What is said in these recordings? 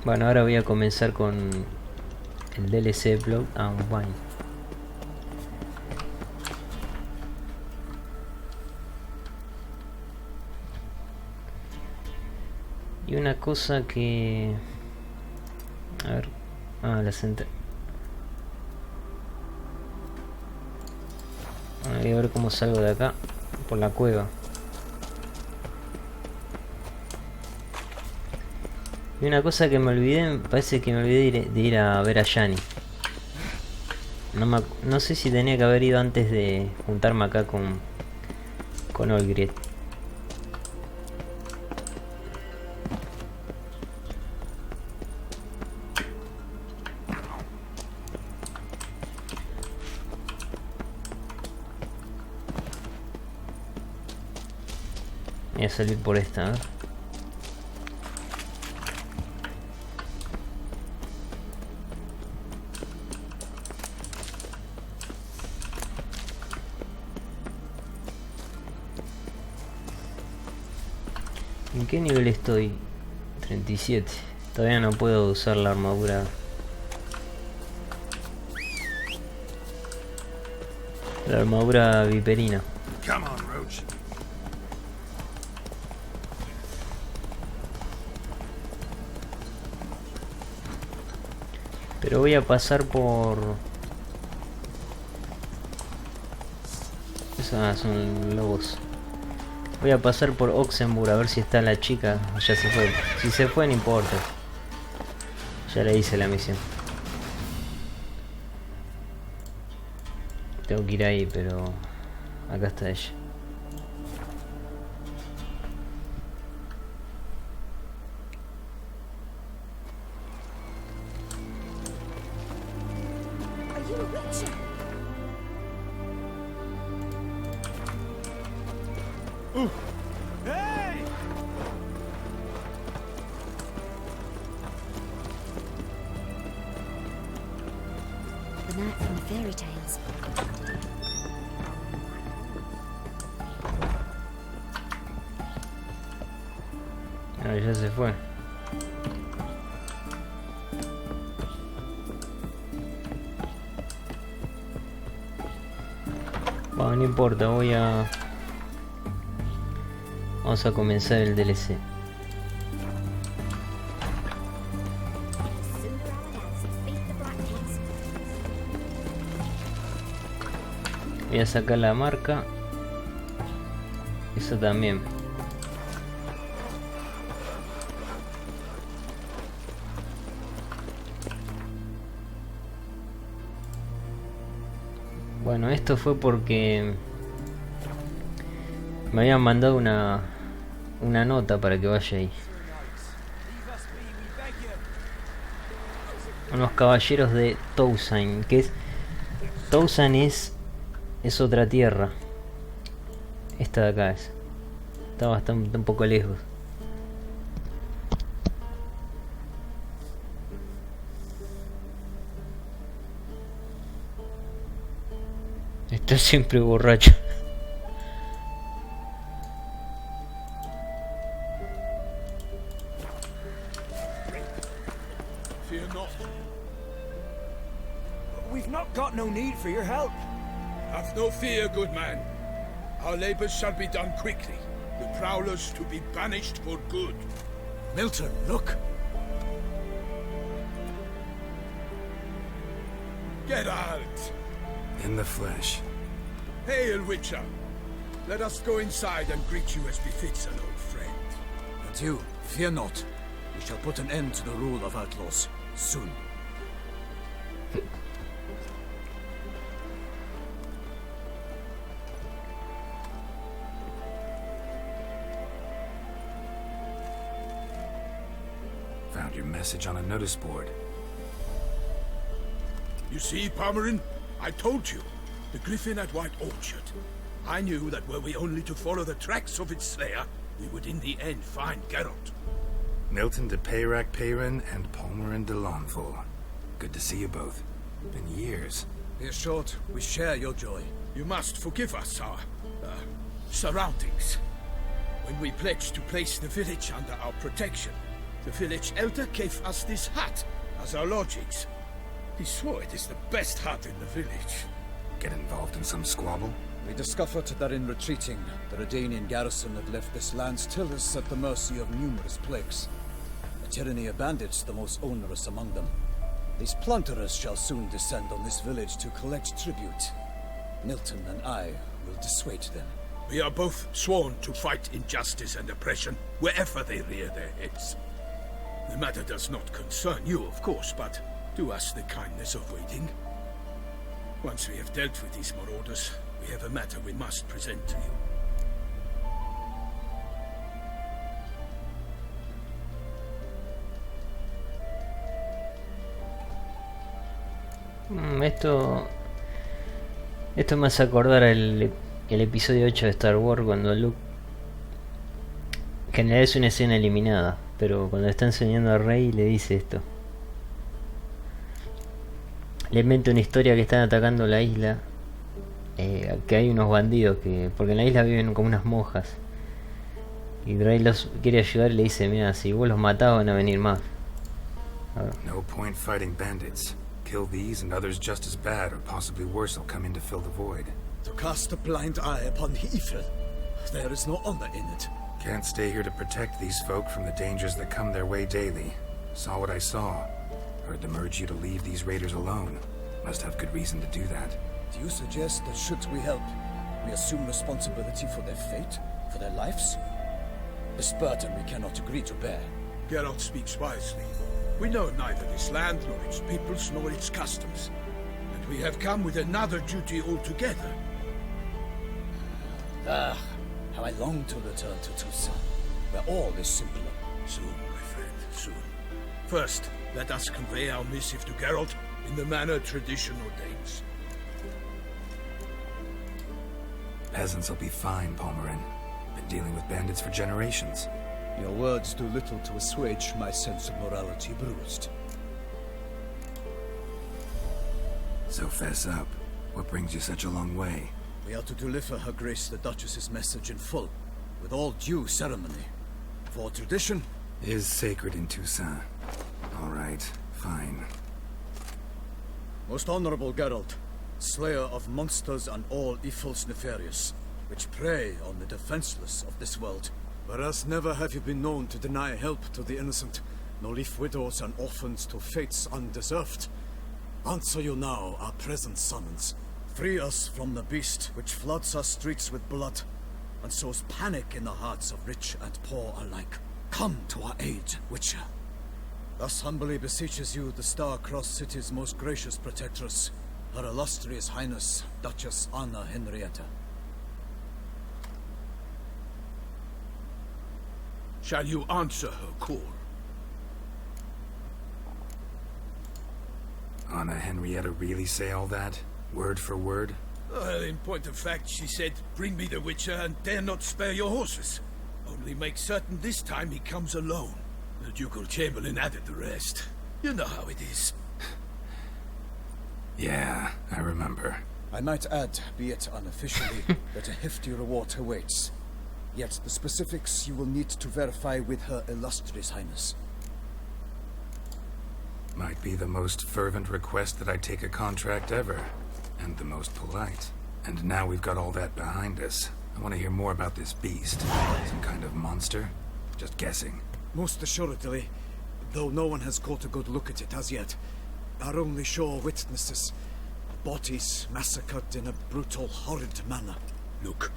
Bueno, ahora voy a comenzar con el DLC Blood and Wine. Y una cosa que... A ver... Ah, la central. Voy a ver cómo salgo de acá. Por la cueva. Y una cosa que me olvidé, parece que me olvidé de ir a ver a Yanni. No sé si tenía que haber ido antes de juntarme acá con Olgriet. Voy a salir por esta, ¿eh? ¿En qué nivel estoy? 37. Todavía no puedo usar la armadura. La armadura viperina. Come on, Roach. Pero voy a pasar por... Esos son lobos. Voy a pasar por Oxenburg a ver si está la chica. Ya se fue. Si se fue no importa. Ya le hice la misión. Tengo que ir ahí, pero... Acá está ella. Hey! The knight from the fairy tales. Ah, ya se fue. Bueno, no importa, vamos a comenzar el DLC. Voy a sacar la marca. Eso también. Bueno, esto fue porque me habían mandado una nota para que vaya ahí. Unos caballeros de Toussaint, que es... Toussaint es otra tierra. Esta de acá es. Está bastante un poco lejos. Está siempre borracho. Fear not. We've not got no need for your help. Have no fear, good man. Our labors shall be done quickly. The prowlers to be banished for good. Milton, look. Get out! In the flesh. Hail, Witcher! Let us go inside and greet you as befits an old friend. And you, fear not. We shall put an end to the rule of outlaws soon. Found your message on a notice board. You see, Palmerin? I told you. The griffin at White Orchard. I knew that were we only to follow the tracks of its slayer, we would in the end find Geralt. Milton de Peyrac Peyrin and Palmerin de Lawnful. Good to see you both. Been years. Be assured, we share your joy. You must forgive us our surroundings. When we pledged to place the village under our protection, The village elder gave us this hat as our lodgings. He swore it is the best hat in the village. Get involved in some squabble? We discovered that in retreating, the Redanian garrison had left this land till us at the mercy of numerous plagues. The tyranny of bandits the most onerous among them. These plunderers shall soon descend on this village to collect tribute. Milton and I will dissuade them. We are both sworn to fight injustice and oppression wherever they rear their heads. The matter does not concern you, of course, but do us the kindness of waiting. Once we have dealt with these marauders, we have a matter we must present to you. Esto me hace acordar el episodio 8 de Star Wars, cuando Luke, que en realidad es una escena eliminada, pero cuando está enseñando a Rey le dice esto. Le inventa una historia que están atacando la isla, que hay unos bandidos, porque en la isla viven como unas monjas, y Rey los quiere ayudar y le dice, mira, si vos los matás van a venir más. A ver. No point fighting bandits. Kill these and others just as bad or possibly worse will come in to fill the void. To cast a blind eye upon the evil. There is no honor in it. Can't stay here to protect these folk from the dangers that come their way daily. Saw what I saw. Heard them urge you to leave these raiders alone. Must have good reason to do that. Do you suggest that should we help, we assume responsibility for their fate, for their lives? This burden we cannot agree to bear. Geralt speaks wisely. We know neither this land, nor its peoples, nor its customs. And we have come with another duty altogether. Ah, how I long to return to Toussaint, where all is simpler. Soon, my friend, soon. First, let us convey our missive to Geralt in the manner tradition ordains. Peasants will be fine, Palmerin. Been dealing with bandits for generations. Your words do little to assuage my sense of morality bruised. So fess up. What brings you such a long way? We are to deliver Her Grace the Duchess's message in full, with all due ceremony. For tradition is sacred in Toussaint. All right, fine. Most honorable Geralt, slayer of monsters and all evils nefarious, which prey on the defenseless of this world. Whereas never have you been known to deny help to the innocent, nor leave widows and orphans to fates undeserved. Answer you now our present summons. Free us from the beast which floods our streets with blood, and sows panic in the hearts of rich and poor alike. Come to our aid, Witcher. Thus humbly beseeches you the Star-Crossed City's most gracious protectress, Her Illustrious Highness, Duchess Anna Henrietta. Shall you answer her call? Anna Henrietta really say all that? Word for word? Well, in point of fact, she said, bring me the Witcher and dare not spare your horses. Only make certain this time he comes alone. The Ducal Chamberlain added the rest. You know how it is. Yeah, I remember. I might add, be it unofficially, that a hefty reward awaits. Yet the specifics you will need to verify with Her Illustrious Highness. Might be the most fervent request that I take a contract ever. And the most polite. And now we've got all that behind us. I want to hear more about this beast. Some kind of monster? Just guessing. Most assuredly, though no one has caught a good look at it as yet. Our only sure witnesses. Bodies massacred in a brutal, horrid manner. Look,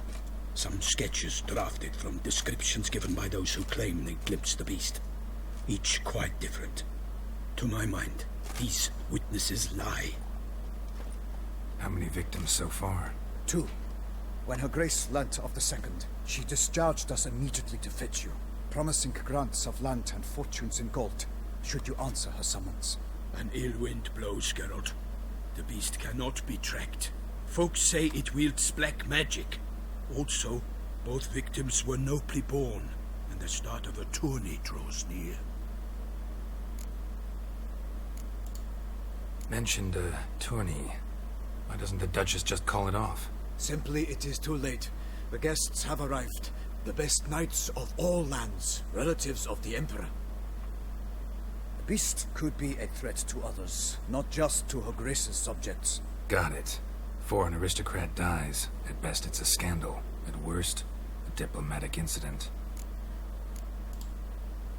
some sketches drafted from descriptions given by those who claim they glimpsed the beast. Each quite different. To my mind, these witnesses lie. How many victims so far? 2. When Her Grace learnt of the second, she discharged us immediately to fetch you, promising grants of land and fortunes in gold, should you answer her summons. An ill wind blows, Geralt. The beast cannot be tracked. Folks say it wields black magic. Also, both victims were nobly born, and the start of a tourney draws near. Mentioned a tourney. Why doesn't the Duchess just call it off? Simply, it is too late. The guests have arrived. The best knights of all lands, relatives of the Emperor. The beast could be a threat to others, not just to Her Grace's subjects. Got it. Before an aristocrat dies, at best it's a scandal. At worst, a diplomatic incident.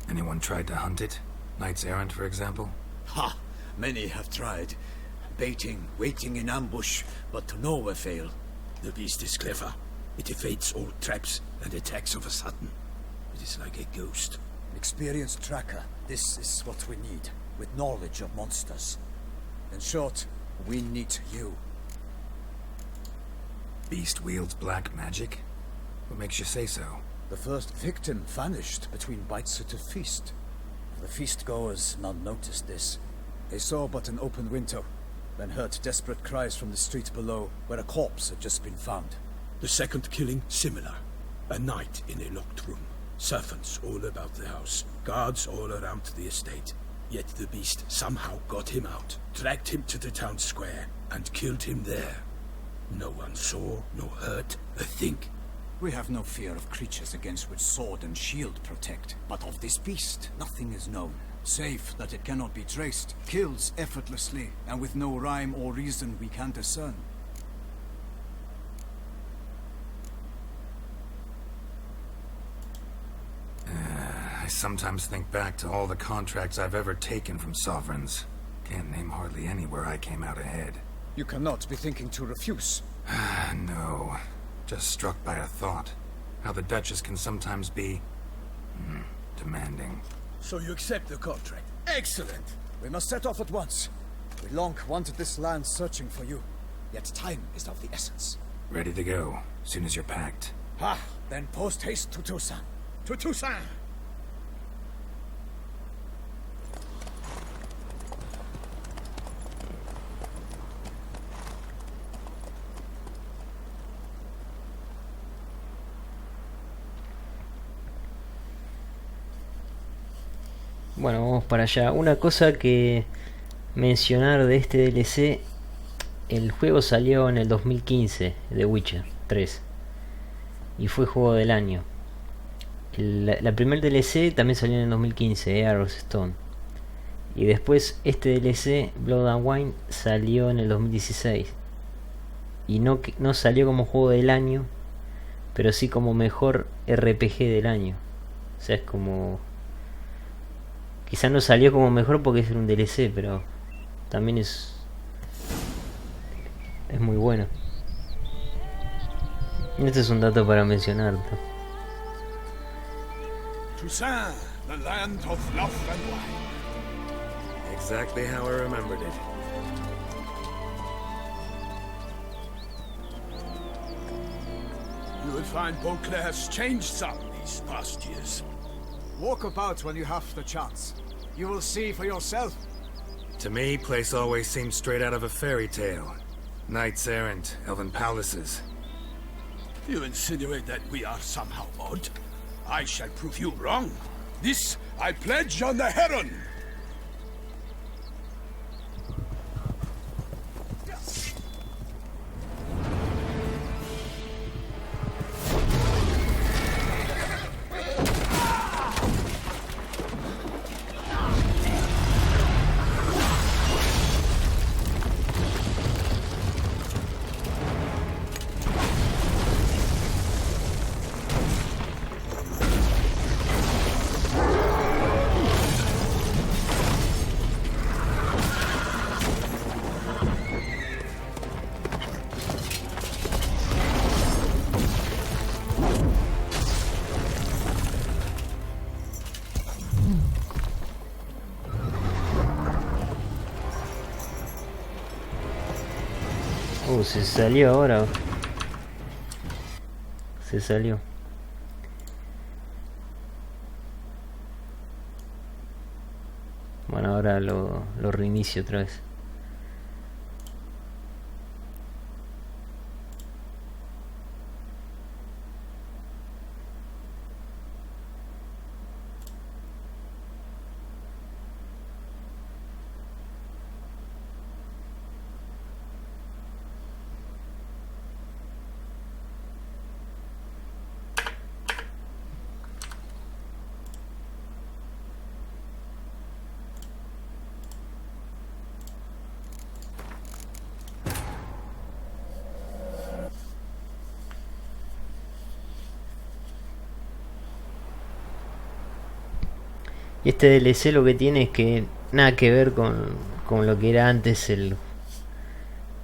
Anyone tried to hunt it? Knights errant, for example? Ha! Many have tried. Baiting, waiting in ambush, but to no avail. The beast is clever. It evades all traps and attacks of a sudden. It is like a ghost. An experienced tracker. This is what we need, with knowledge of monsters. In short, we need you. Beast wields black magic? What makes you say so? The first victim vanished between bites at a feast. The feast-goers none noticed this. They saw but an open window, then heard desperate cries from the street below, where a corpse had just been found. The second killing, similar. A knight in a locked room. Servants all about the house. Guards all around the estate. Yet the beast somehow got him out, dragged him to the town square, and killed him there. No one saw, nor heard a thing. We have no fear of creatures against which sword and shield protect, but of this beast, nothing is known. Save that it cannot be traced, kills effortlessly, and with no rhyme or reason we can discern. I sometimes think back to all the contracts I've ever taken from sovereigns. Can't name hardly any where I came out ahead. You cannot be thinking to refuse. No. Just struck by a thought. How the Duchess can sometimes be... demanding. So you accept the contract. Excellent! We must set off at once. We long wanted this land searching for you. Yet time is of the essence. Ready to go, soon as you're packed. Ha! Then post-haste to Toussaint. To Toussaint! Bueno, vamos para allá. Una cosa que mencionar de este DLC, el juego salió en el 2015, The Witcher 3, y fue juego del año. La primer DLC también salió en el 2015, Arrows Stone, y después este DLC, Blood and Wine, salió en el 2016, y no salió como juego del año, pero sí como mejor RPG del año. O sea, es como... Quizá no salió como mejor porque es un DLC, pero también es muy bueno. Y este es un dato para mencionar. Toussaint, the land of love and wine. Exactly how I remembered it. You will find Beauclair's changed some these past years. Walk about when you have the chance. You will see for yourself. To me, place always seemed straight out of a fairy tale. Knights errant, elven palaces. You insinuate that we are somehow odd? I shall prove you wrong. This I pledge on the Heron! Se salió ahora. Se salió. Bueno, ahora lo reinicio otra vez. Y este DLC lo que tiene es que nada que ver con lo que era antes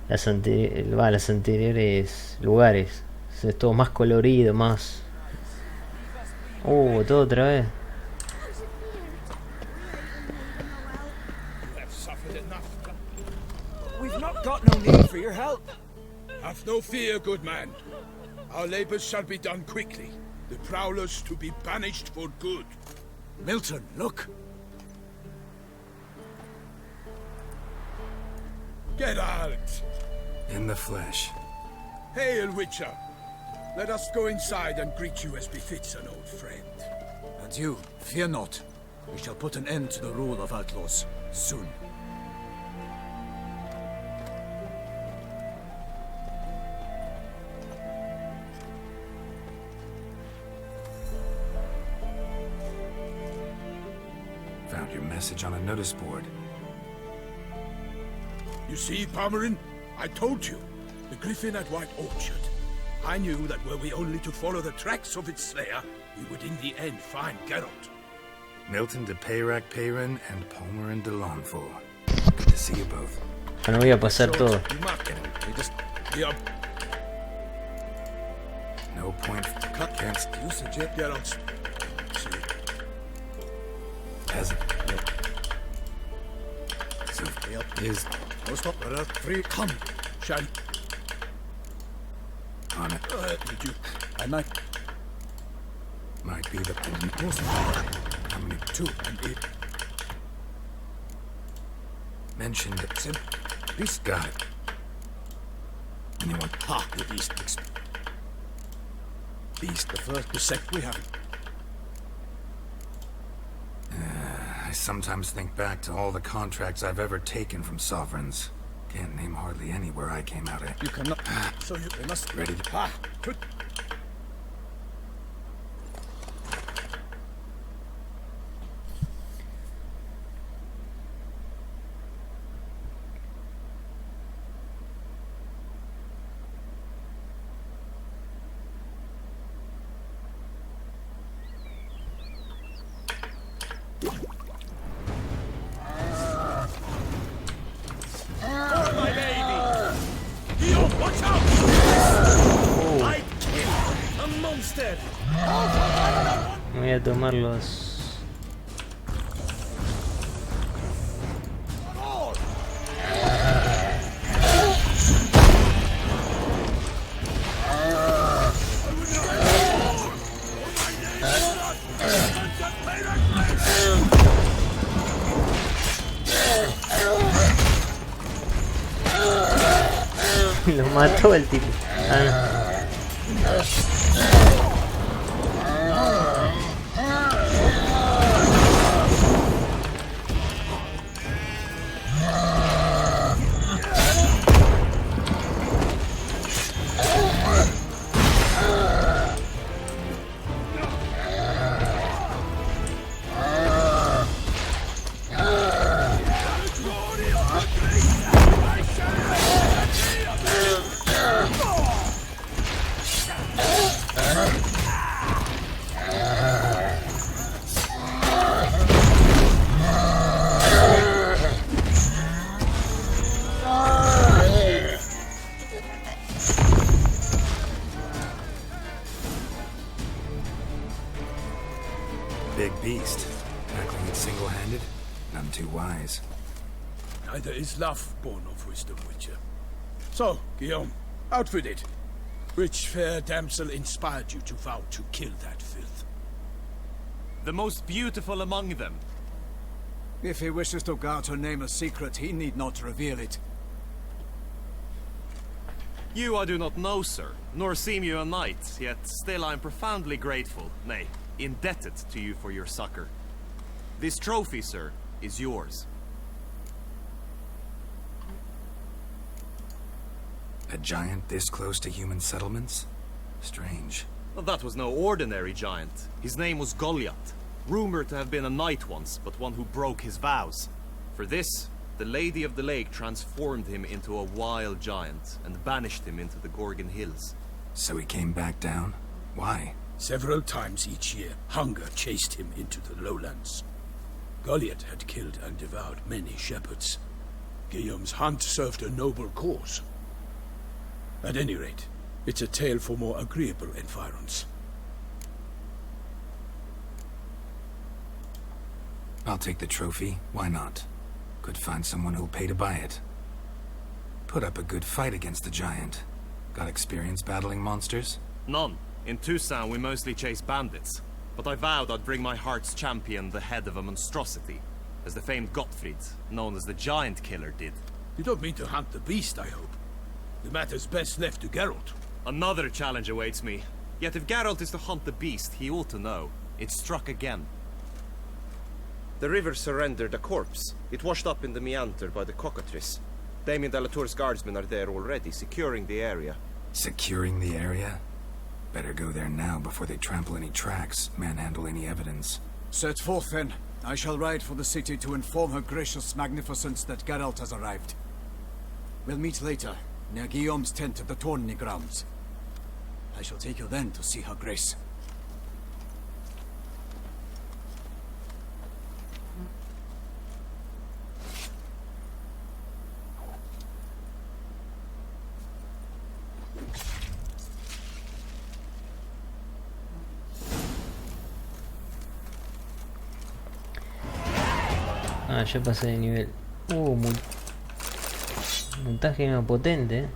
las anteriores lugares. O sea, es todo más colorido, más... todo otra vez. We've not got no need for your help. Have no fear, good man. Our labors shall be done quickly. The prowlers to be banished for good. Milton, look! Geralt! In the flesh. Hail, Witcher! Let us go inside and greet you as befits an old friend. And you, fear not. We shall put an end to the rule of outlaws, soon. Found your message on a notice board. You see, Palmerin? I told you. The griffin at White Orchard. I knew that were we only to follow the tracks of its slayer, we would in the end find Geralt. Milton de Peyrac Peyran and Palmerin de Lawnful. Good to see you both. Bueno, voy a pasar todo. You mark it. We just... We are... No point. Can't You suggest Geralt. See. peasant. So is No stop, free. Come! Shall... on it. Did you... I might... Might be the Most how many two and eight. mentioned it. Sim. Beast. Got it. Anyone? Ha! The beast. Beast. The first, the second we have. I sometimes think back to all the contracts I've ever taken from sovereigns. Can't name hardly any where I came out at. You cannot. So they must. Ready to... Ha! Put. Voy a tomar los... Lo mató el tipo. Big beast. Tackling it single-handed? None too wise. Neither is love born of wisdom, Witcher. So, Guillaume, out with it. Which fair damsel inspired you to vow to kill that filth? The most beautiful among them. If he wishes to guard her name a secret, he need not reveal it. You I do not know, sir, nor seem you a knight, yet still I am profoundly grateful, nay, indebted to you for your succor. This trophy, sir, is yours. A giant this close to human settlements? Strange. Well, that was no ordinary giant. His name was Goliath, rumored to have been a knight once, but one who broke his vows. For this, the Lady of the Lake transformed him into a wild giant and banished him into the Gorgon Hills. So he came back down? Why? Several times each year, hunger chased him into the lowlands. Goliath had killed and devoured many shepherds. Guillaume's hunt served a noble cause. At any rate, it's a tale for more agreeable environs. I'll take the trophy. Why not? Could find someone who'll pay to buy it. Put up a good fight against the giant. Got experience battling monsters? None. In Tucson, we mostly chase bandits. But I vowed I'd bring my heart's champion the head of a monstrosity, as the famed Gottfried, known as the Giant Killer, did. You don't mean to hunt the beast, I hope. The matter's best left to Geralt. Another challenge awaits me. Yet if Geralt is to hunt the beast, he ought to know. It struck again. The river surrendered a corpse. It washed up in the meander by the cockatrice. Damien de la Tour's guardsmen are there already, securing the area. Securing the area? Better go there now before they trample any tracks, manhandle any evidence. Set forth then. I shall ride for the city to inform her gracious magnificence that Geralt has arrived. We'll meet later, near Guillaume's tent at the Tourney grounds. I shall take you then to see her grace. Ah, ya pasé de nivel. Montaje más potente.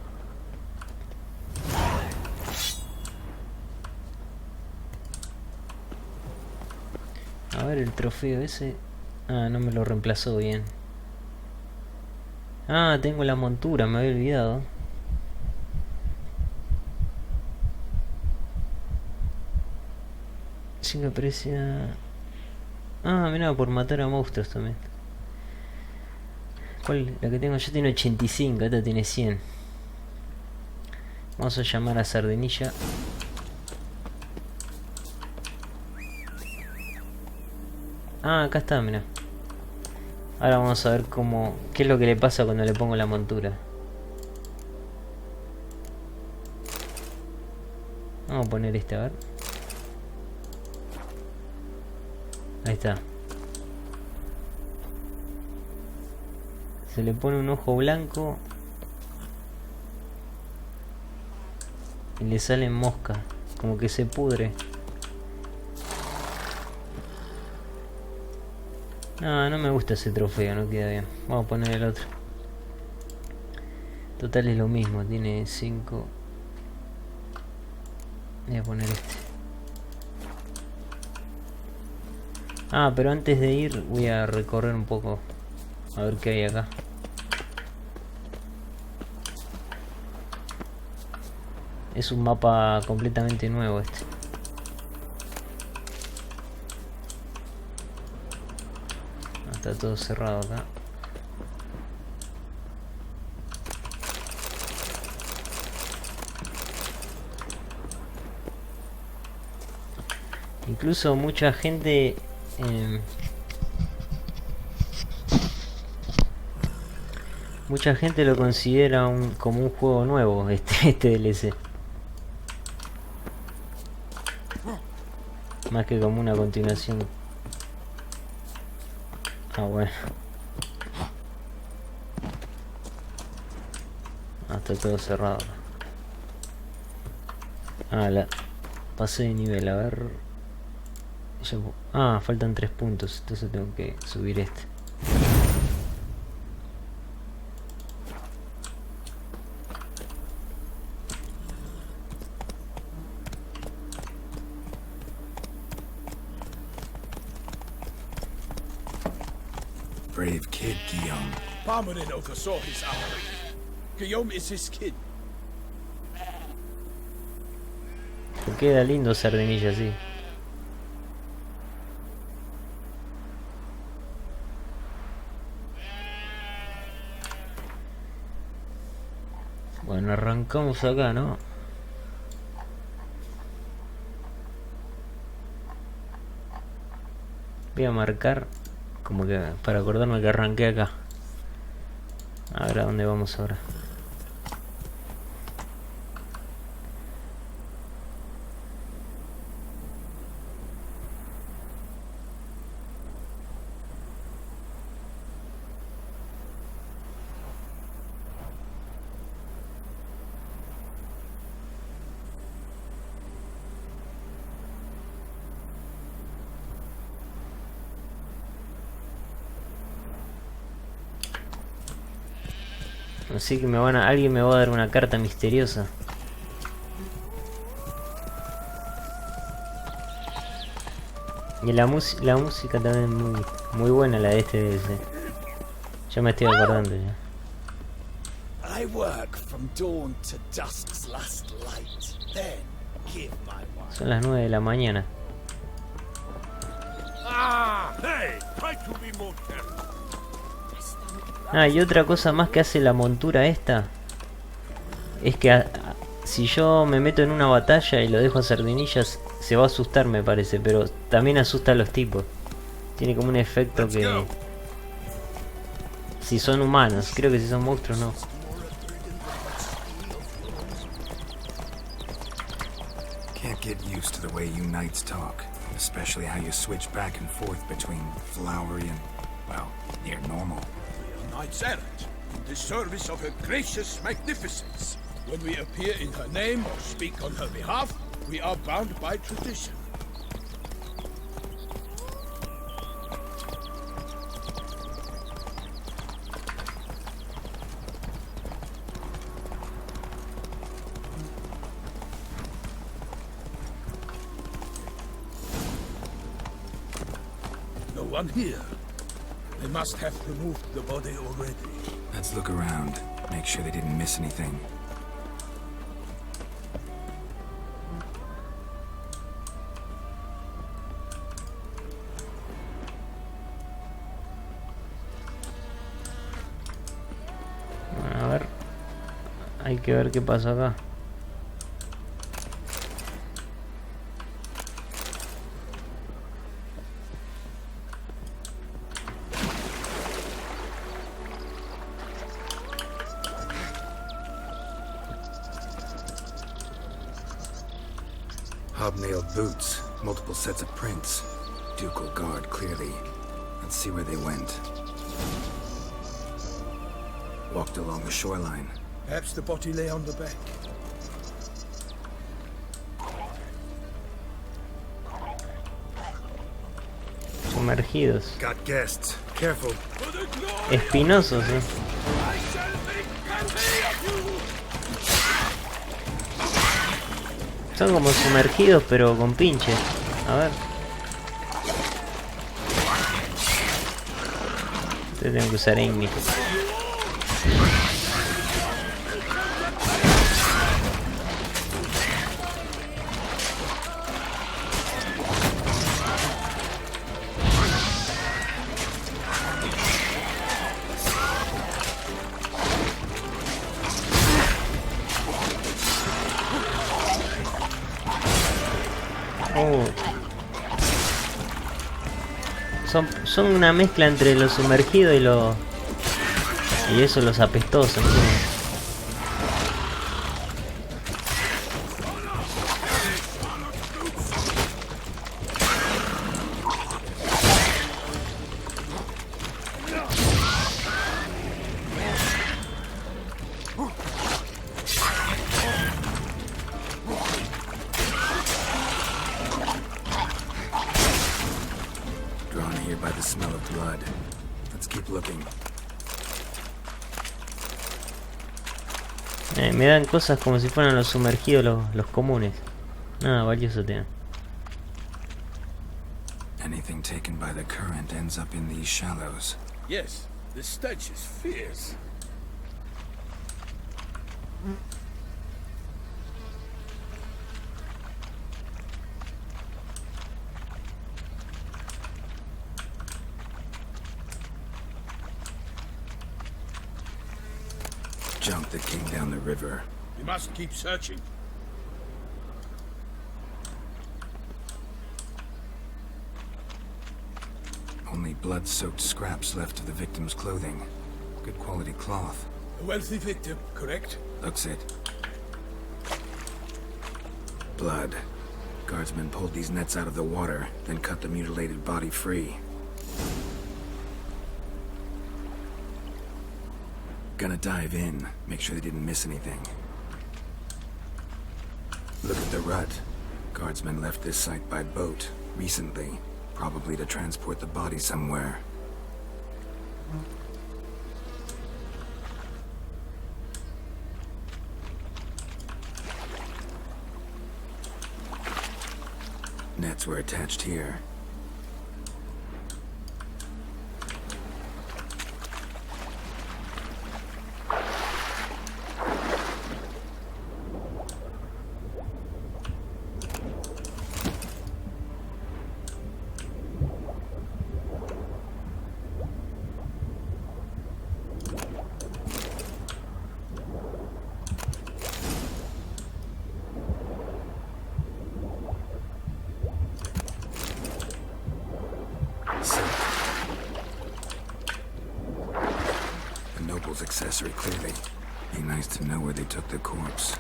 A ver el trofeo ese. Ah, no me lo reemplazó bien. Ah, tengo la montura, me había olvidado. Sí que aprecia. Ah, mira, por matar a monstruos también. ¿Cuál? La que tengo yo tiene 85, esta tiene 100. Vamos a llamar a Sardinilla. Ah, acá está, mira. Ahora vamos a ver cómo... qué es lo que le pasa cuando le pongo la montura. Vamos a poner este, a ver. Ahí está. Se le pone un ojo blanco y le salen moscas, como que se pudre. No, no me gusta ese trofeo, no queda bien. Vamos a poner el otro. Total es lo mismo, tiene 5. Voy a poner este. Ah, pero antes de ir voy a recorrer un poco. A ver qué hay acá. Es un mapa completamente nuevo este. Está todo cerrado acá. Incluso mucha gente lo considera como un juego nuevo este DLC, más que como una continuación. Ah, bueno. Ah, está todo cerrado. Ah, pasé de nivel, a ver. Ah, faltan 3 puntos, entonces tengo que subir este. Brave kid, Guillaume. Parmanin oversaw his hour. Guillaume is his kid. Te queda lindo Sardinilla así. Bueno, arrancamos acá, ¿no? Voy a marcar como que para acordarme que arranqué acá. A ver a dónde vamos ahora. Así que alguien me va a dar una carta misteriosa. Y la música también muy buena, la de este DLC. Ya me estoy acordando ya. I work from dawn to dusk's last light. Then give my wine. Son las 9 de la mañana. Hey, try to be more careful. Ah, y otra cosa más que hace la montura esta es que si yo me meto en una batalla y lo dejo a sardinillas, se va a asustar, me parece, pero también asusta a los tipos. Tiene como un efecto que... Si son humanos, creo que si son monstruos no. Can't get used to the way you knights talk, especially how you switch back and forth between flowery and, well, near normal. We are knights errant, in the service of her gracious magnificence. When we appear in her name or speak on her behalf, we are bound by tradition. No one here. They must have removed the body already. Let's look around, make sure they didn't miss anything. A ver, hay que ver qué pasa acá. Hobnailed boots, multiple sets of prints. Ducal guard, clearly. Let's see where they went. Walked along the shoreline. Perhaps the body lay on the bank. Sumergidos. Got guests. Careful. Espinosos, Son como sumergidos pero con pinches. A ver. Tengo que usar Igni. Son una mezcla entre los sumergidos y eso, los apestosos, ¿no? By the smell of blood. Let's keep looking. Me dan cosas como si fueran los sumergidos, los comunes. Nada valioso tienen. Anything taken by the current ends up in these shallows. Yes, the stench is fierce. Junk that came down the river. We must keep searching. Only blood-soaked scraps left of the victim's clothing. Good quality cloth. A wealthy victim, correct? Looks it. Blood. Guardsmen pulled these nets out of the water, then cut the mutilated body free. Gonna dive in, make sure they didn't miss anything. Look at the rut. Guardsmen left this site by boat, recently. Probably to transport the body somewhere. nets were attached here. Accessory, clearly. Be nice to know where they took the corpse.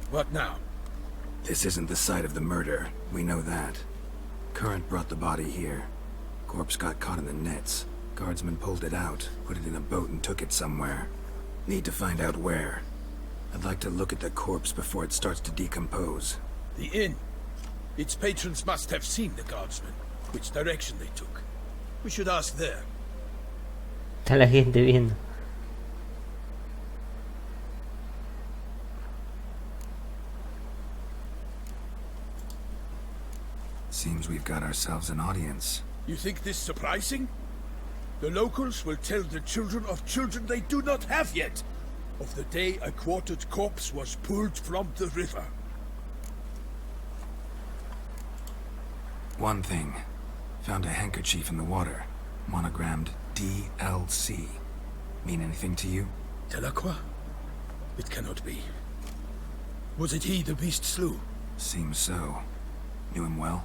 What now? This isn't the site of the murder. We know that. Current brought the body here. Corpse got caught in the nets. Guardsmen pulled it out, put it in a boat and took it somewhere. Need to find out where. I'd like to look at the corpse before it starts to decompose. The inn. Its patrons must have seen the guardsmen. Which direction they took. We should ask there. Está la gente viendo. Seems we've got ourselves an audience. You think this surprising? The locals will tell the children of children they do not have yet of the day a quartered corpse was pulled from the river. One thing. Found a handkerchief in the water. Monogrammed DLC. Mean anything to you? Delacroix? It cannot be. Was it he the beast slew? Seems so. Knew him well?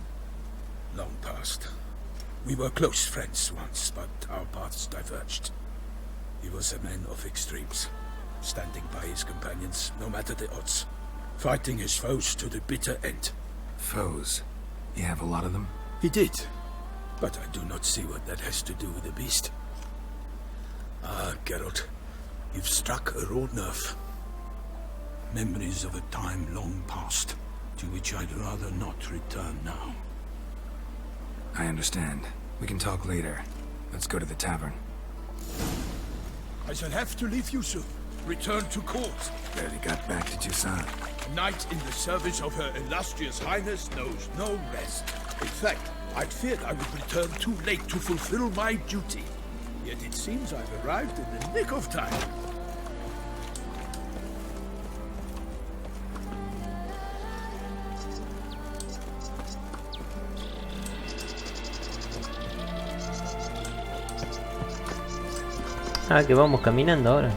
Long past. We were close friends once, but our paths diverged. He was a man of extremes, standing by his companions, no matter the odds. Fighting his foes to the bitter end. Foes? You have a lot of them? He did, but I do not see what that has to do with the beast. Ah, Geralt, you've struck a raw nerve. Memories of a time long past, to which I'd rather not return now. I understand. We can talk later. Let's go to the tavern. I shall have to leave you soon. Return to court. Barely got back to Toussaint. A knight in the service of Her Illustrious Highness knows no rest. In fact, I'd feared I would return too late to fulfill my duty. Yet it seems I've arrived in the nick of time. Ah, que vamos caminando ahora.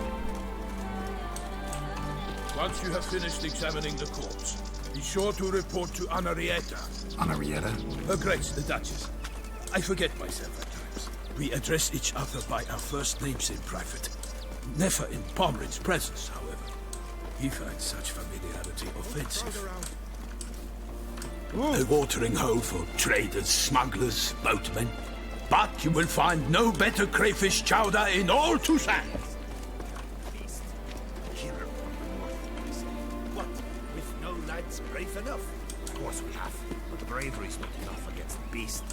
Once you have finished examining the corpse, be sure to report to Anarietta. Anarietta? Her Grace, the Duchess. I forget myself at times. We address each other by our first names in private. Never in Pomrin's presence, however. He finds such familiarity offensive. A watering hole for traders, smugglers, boatmen. But you will find no better crayfish chowder in all Toussaint. What? With no lads brave enough? Of course we have, but the bravery's not enough against the beast.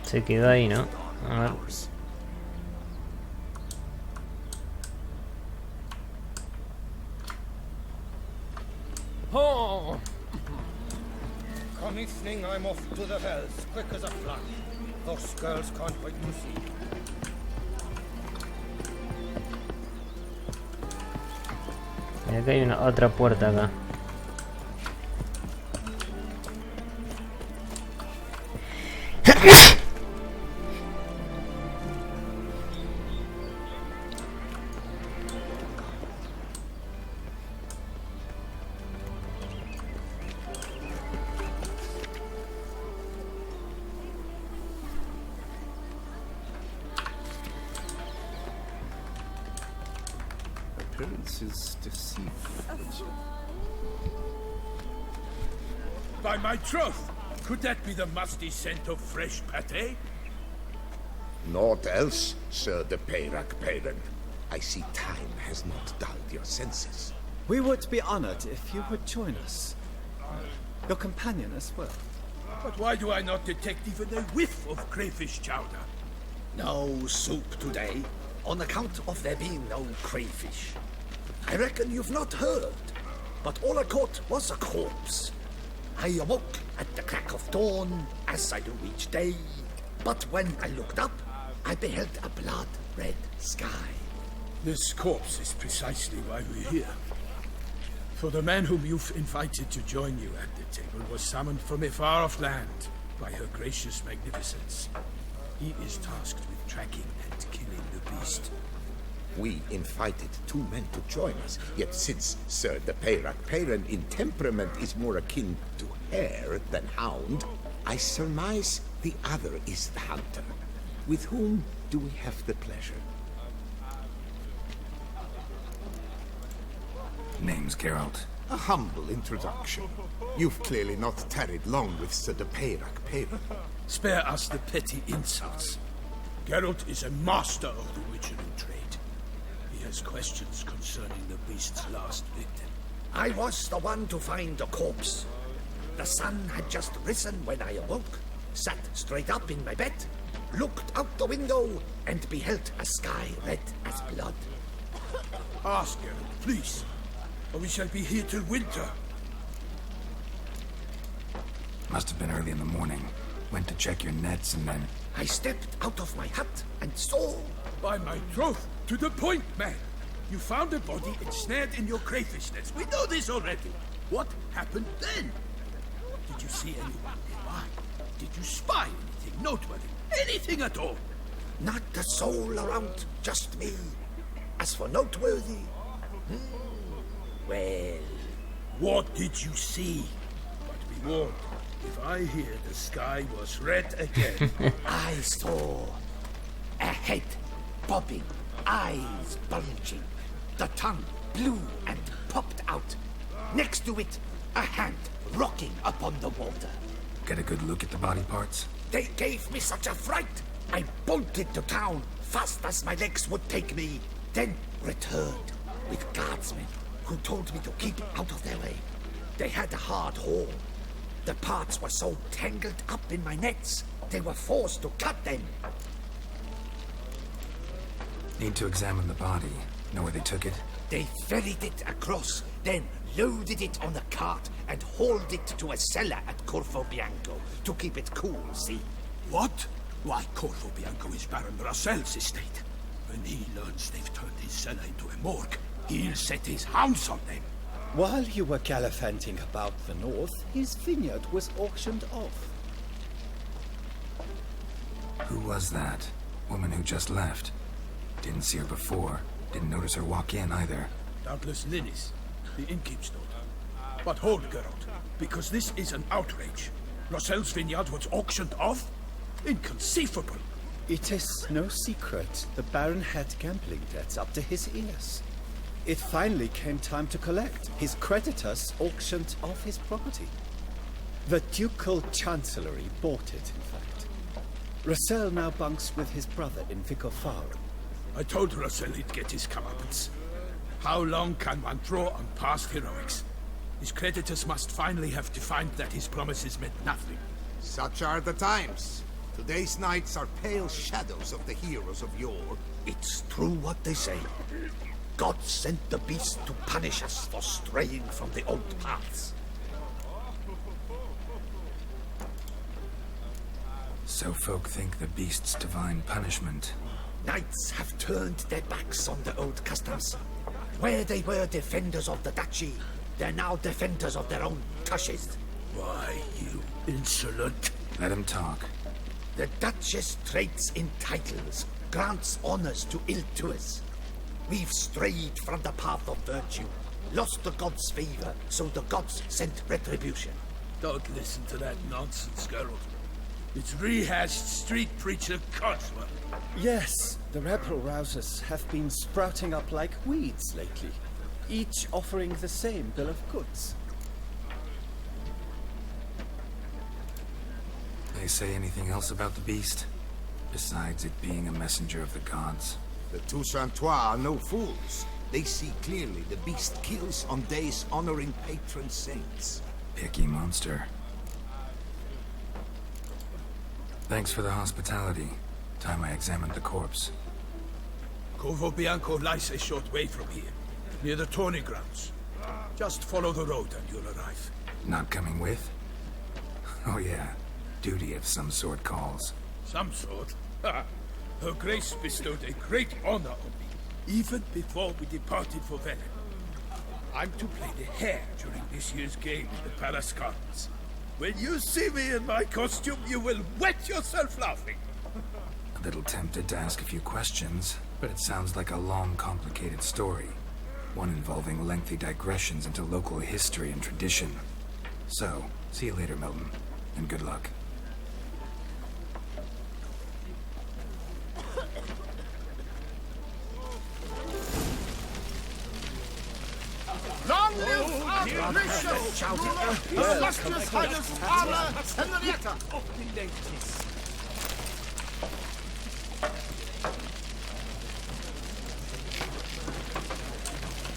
Se quedó ahí, ¿no? A ver. Ours. Oh! Come evening, I'm off to the hells, quick as a flash. Those girls can't wait to see. Y acá hay una otra puerta acá. appearance is deceitful. By my troth, could that be the musty scent of fresh pate? Naught else, Sir de Peyrac Parent. I see time has not dulled your senses. We would be honored if you would join us. Your companion as well. But why do I not detect even a whiff of crayfish chowder? No soup today, on account of there being no crayfish. I reckon you've not heard, but all I caught was a corpse. I awoke at the crack of dawn, as I do each day, but when I looked up, I beheld a blood-red sky. This corpse is precisely why we're here. For the man whom you've invited to join you at the table was summoned from a far-off land by her gracious magnificence. He is tasked with tracking and killing the beast. We invited 2 men to join us, yet since Sir de Peyrac Parent in temperament is more akin to hare than hound, I surmise the other is the hunter. With whom do we have the pleasure? Name's Geralt. A humble introduction. You've clearly not tarried long with Sir de Peyrac Parent. Spare us the petty insults. Geralt is a master of the witchery trade. He has questions concerning the beast's last victim. I was the one to find the corpse. The sun had just risen when I awoke, sat straight up in my bed, looked out the window, and beheld a sky red as blood. Ask Geralt, please, or we shall be here till winter. Must have been early in the morning. Went to check your nets and then... I stepped out of my hut and saw... By my troth, to the point, man. You found a body ensnared in your crayfish nets. We know this already. What happened then? Did you see anyone nearby? Did you spy anything noteworthy? Anything at all? Not a soul around, just me. As for noteworthy... well... What did you see? But be warned, if I hear the sky was red again... I saw a head bobbing, eyes bulging, the tongue blue and popped out. Next to it, a hand rocking upon the water. Get a good look at the body parts? They gave me such a fright. I bolted to town fast as my legs would take me, then returned with guardsmen who told me to keep out of their way. They had a hard haul. The parts were so tangled up in my nets, they were forced to cut them. Need to examine the body. Know where they took it? They ferried it across, then loaded it on a cart and hauled it to a cellar at Corvo Bianco to keep it cool, see? What? Why, Corvo Bianco is Baron Russell's estate. When he learns they've turned his cellar into a morgue, he'll set his hounds on them. While you were gallivanting about the north, his vineyard was auctioned off. Who was that? Woman who just left. Didn't see her before. Didn't notice her walk in either. Doubtless Linnis, the innkeep's daughter. But hold, Geralt, because this is an outrage. Russell's vineyard was auctioned off? Inconceivable. It is no secret the Baron had gambling debts up to his ears. It finally came time to collect. His creditors auctioned off his property. The Ducal Chancellery bought it, in fact. Russell now bunks with his brother in Vicofaro. I told Russell he'd get his comeuppance. How long can one draw on past heroics? His creditors must finally have defined that his promises meant nothing. Such are the times. Today's knights are pale shadows of the heroes of yore. It's true what they say. God sent the beast to punish us for straying from the old paths. So folk think the beast's divine punishment. Knights have turned their backs on the old customs. Where they were defenders of the duchy, they're now defenders of their own tushes. Why, you insolent... Let him talk. The Duchess trades in titles, grants honors to ill-doers. We've strayed from the path of virtue, lost the gods' favor, so the gods sent retribution. Don't listen to that nonsense, Geralt. It's rehashed street preacher Codswell. Yes, the rebel rousers have been sprouting up like weeds lately, each offering the same bill of goods. They say anything else about the beast? Besides it being a messenger of the gods? The Toussaintois are no fools. They see clearly the beast kills on days honoring patron saints. Picky monster. Thanks for the hospitality. Time I examined the corpse. Corvo Bianco lies a short way from here, near the tourney grounds. Just follow the road and you'll arrive. Not coming with? Oh yeah, duty of some sort calls. Some sort? Her Grace bestowed a great honor on me, even before we departed for Velen. I'm to play the hare during this year's game in the Palace Gardens. When you see me in my costume, you will wet yourself laughing. A little tempted to ask a few questions, but it sounds like a long, complicated story. One involving lengthy digressions into local history and tradition. So, see you later, Milton, and good luck. Long live our gracious ruler, illustrious Highness Anna Henrietta!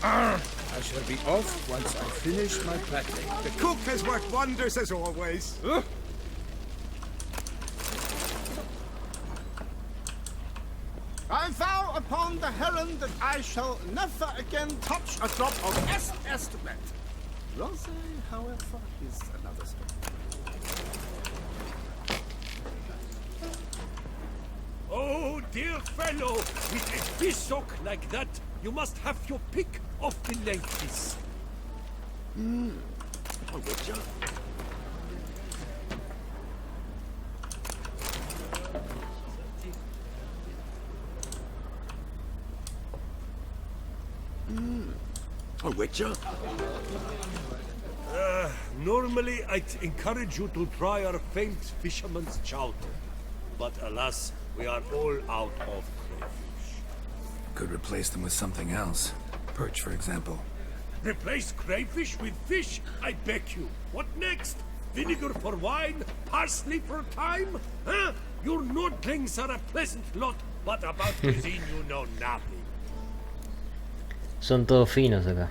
I shall be off once I finish my prattling. The cook has worked wonders as always. I vow upon the heron that I shall never again touch a drop of estimate. Rosé, however, is another story. Oh, dear fellow, with a fish-sock like that, you must have your pick of the ladies. Oh, would you? A witcher? Normally, I'd encourage you to try our famed fisherman's chowder. But alas, we are all out of crayfish. Could replace them with something else. Perch, for example. Replace crayfish with fish? I beg you. What next? Vinegar for wine? Parsley for thyme? Huh? Your Nordlings are a pleasant lot, but about cuisine you know nothing. Son todos finos acá.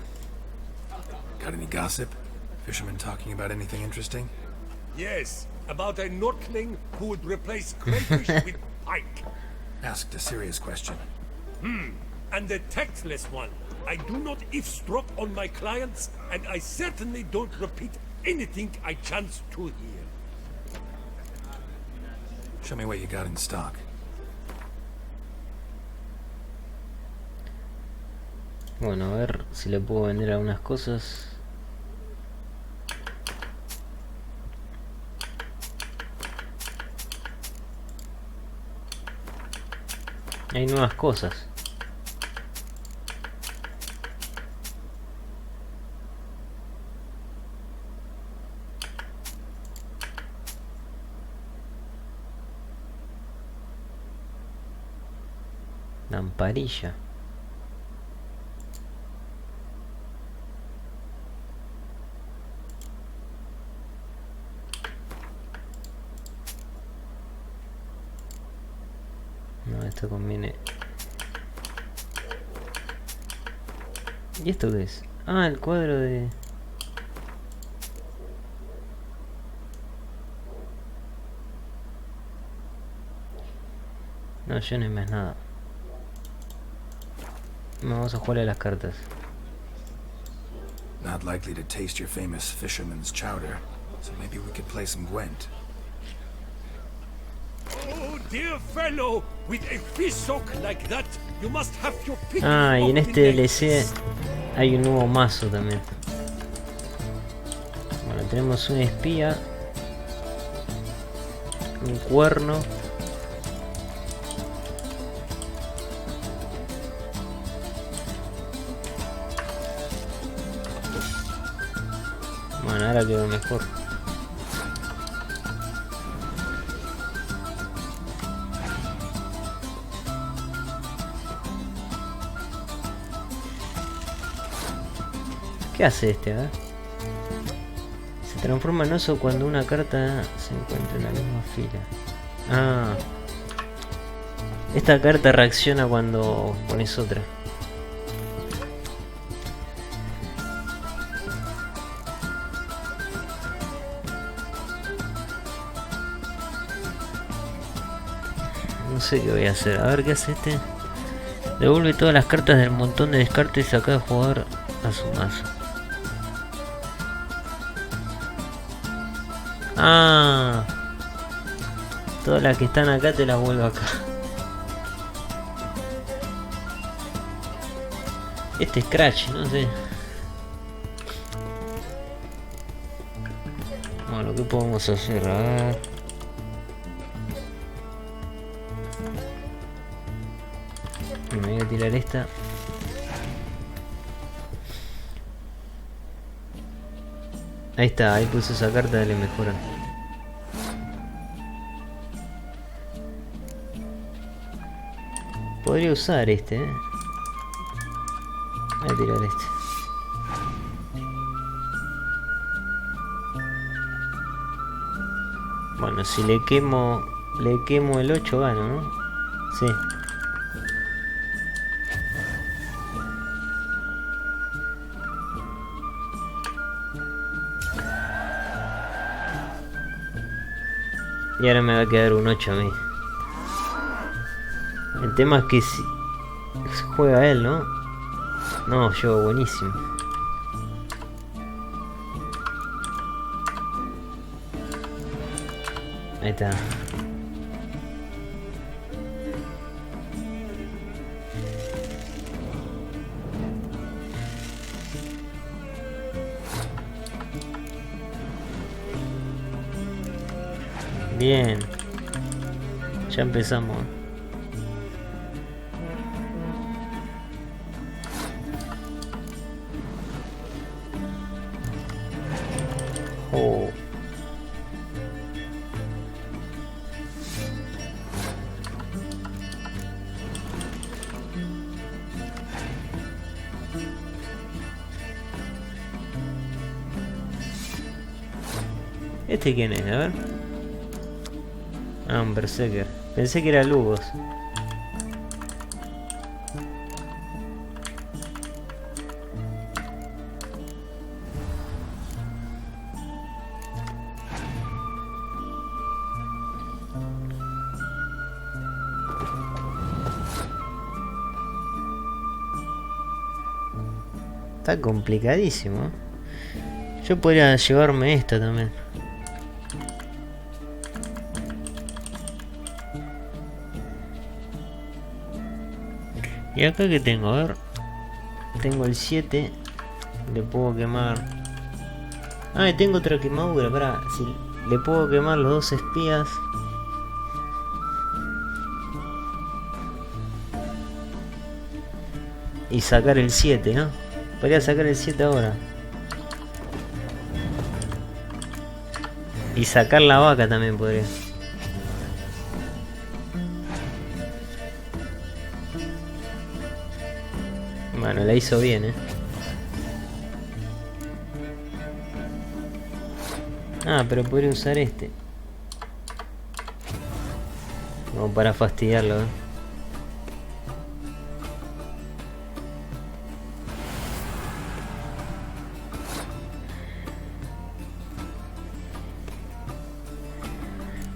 Got any gossip? Fishermen talking about anything interesting? Yes, about a Nordling who would replace crayfish with pike. Asked a serious question. And the tactless one. I do not eavesdrop on my clients, and I certainly don't repeat anything I chance to hear. Show me what you got in stock. Bueno, a ver si le puedo vender algunas cosas. Hay nuevas cosas. Lamparilla. No, esto conviene. ¿Y esto qué es? Ah, el cuadro de... No, yo no hay más nada. Vamos a jugar a las cartas. Not likely to taste your famous fisherman's chowder, so maybe we could play some Gwent. Oh, dear fellow, with a fish-sock like that, you must have your pick. Ah, y en of este the ladies. DLC hay un nuevo mazo también. Bueno, tenemos una espía, un cuerno, bueno, ahora quedó mejor. ¿Qué hace este? A ver. Se transforma en oso cuando una carta se encuentra en la misma fila. Ah. Esta carta reacciona cuando pones otra. No sé qué voy a hacer. A ver qué hace este. Devuelve todas las cartas del montón de descartes a cada jugador a su mazo. Ah. Todas las que están acá te las vuelvo acá. Este Scratch, no sé. Bueno, ¿qué podemos hacer? A ver. Me voy a tirar esta. Ahí está, ahí puse esa carta, dale mejora. Podría usar este, Voy a tirar este. Bueno, si le quemo el 8 gano, ¿no? Sí. Y ahora me va a quedar un 8 a mí. El tema es que si juega él, ¿no? No, yo, buenísimo. Ahí está. Bien. Ya empezamos. Oh. ¿Este quién es? A ver. Ah, un berserker. Pensé que era Lugos. Está complicadísimo. Yo podría llevarme esta también. Y acá que tengo, a ver. Tengo el 7. Le puedo quemar. Ah, y tengo otra quemadura. Pará, si le puedo quemar los 2 espías. Y sacar el 7, ¿no? Podría sacar el 7 ahora. Y sacar la vaca también podría. Bueno, la hizo bien, Ah, pero podría usar este. Como para fastidiarlo,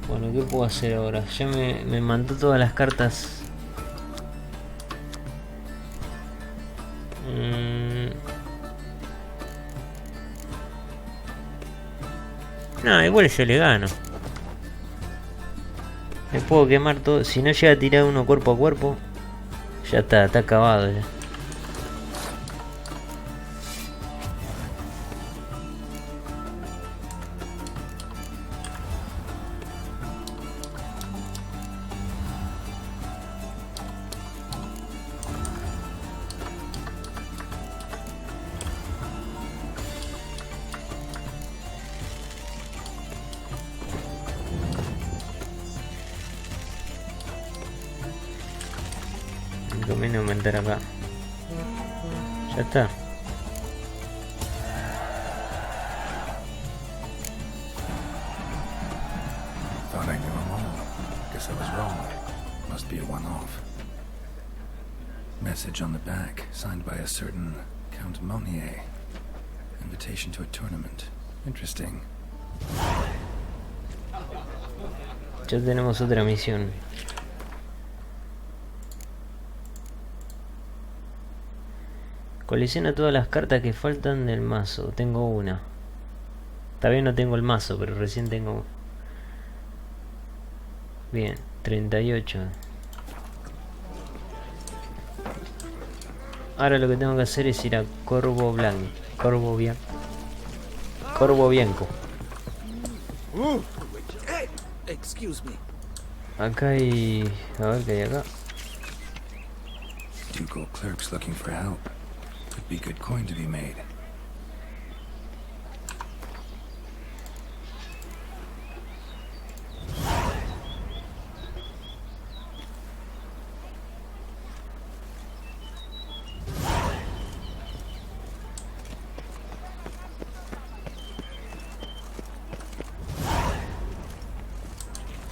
Bueno, ¿qué puedo hacer ahora? Ya me mandó todas las cartas. No, igual yo le gano. Le puedo quemar todo. Si no llega a tirar uno cuerpo a cuerpo, ya está acabado ya. Conviene aumentar acá. Ya está. be a one-off. Message on the back, signed by a certain Count Monnier. Invitation to a tournament. Interesting. Ya tenemos otra misión. Colecciona todas las cartas que faltan del mazo. Tengo una. Todavía no tengo el mazo, pero recién tengo. Bien, 38. Ahora lo que tengo que hacer es ir a Corvo Blanco. Corvo Bianco. Excuse me. Acá hay... A ver qué hay acá. Ducal clerks looking for help. Could be good coin to be made.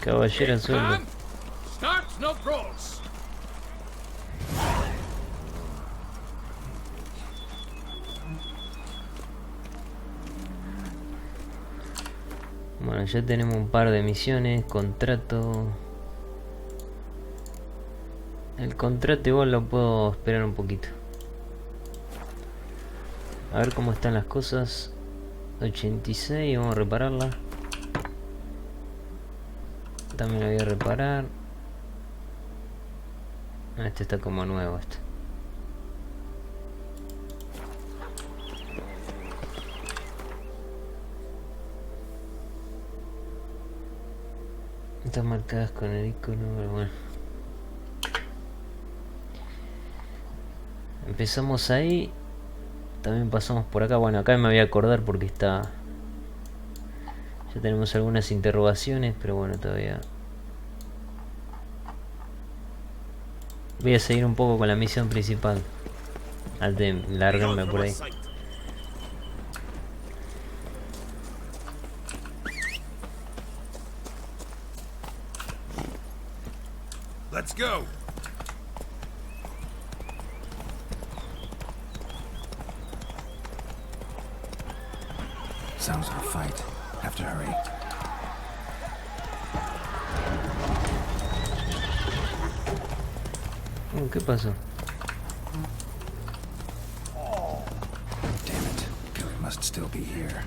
Caballero en sueldo. Start no brawls. Bueno, ya tenemos un par de misiones. Contrato. El contrato igual lo puedo esperar un poquito. A ver cómo están las cosas. 86, vamos a repararla. También lo voy a reparar. Este está como nuevo este. Están marcadas con el icono, pero bueno. Empezamos ahí. También pasamos por acá. Bueno, acá me voy a acordar porque está... Ya tenemos algunas interrogaciones, pero bueno, todavía... Voy a seguir un poco con la misión principal antes de largarme por ahí. Let's go. Sounds like a fight. Have to hurry. ¿Qué pasó? Damn it. Killer must still be here.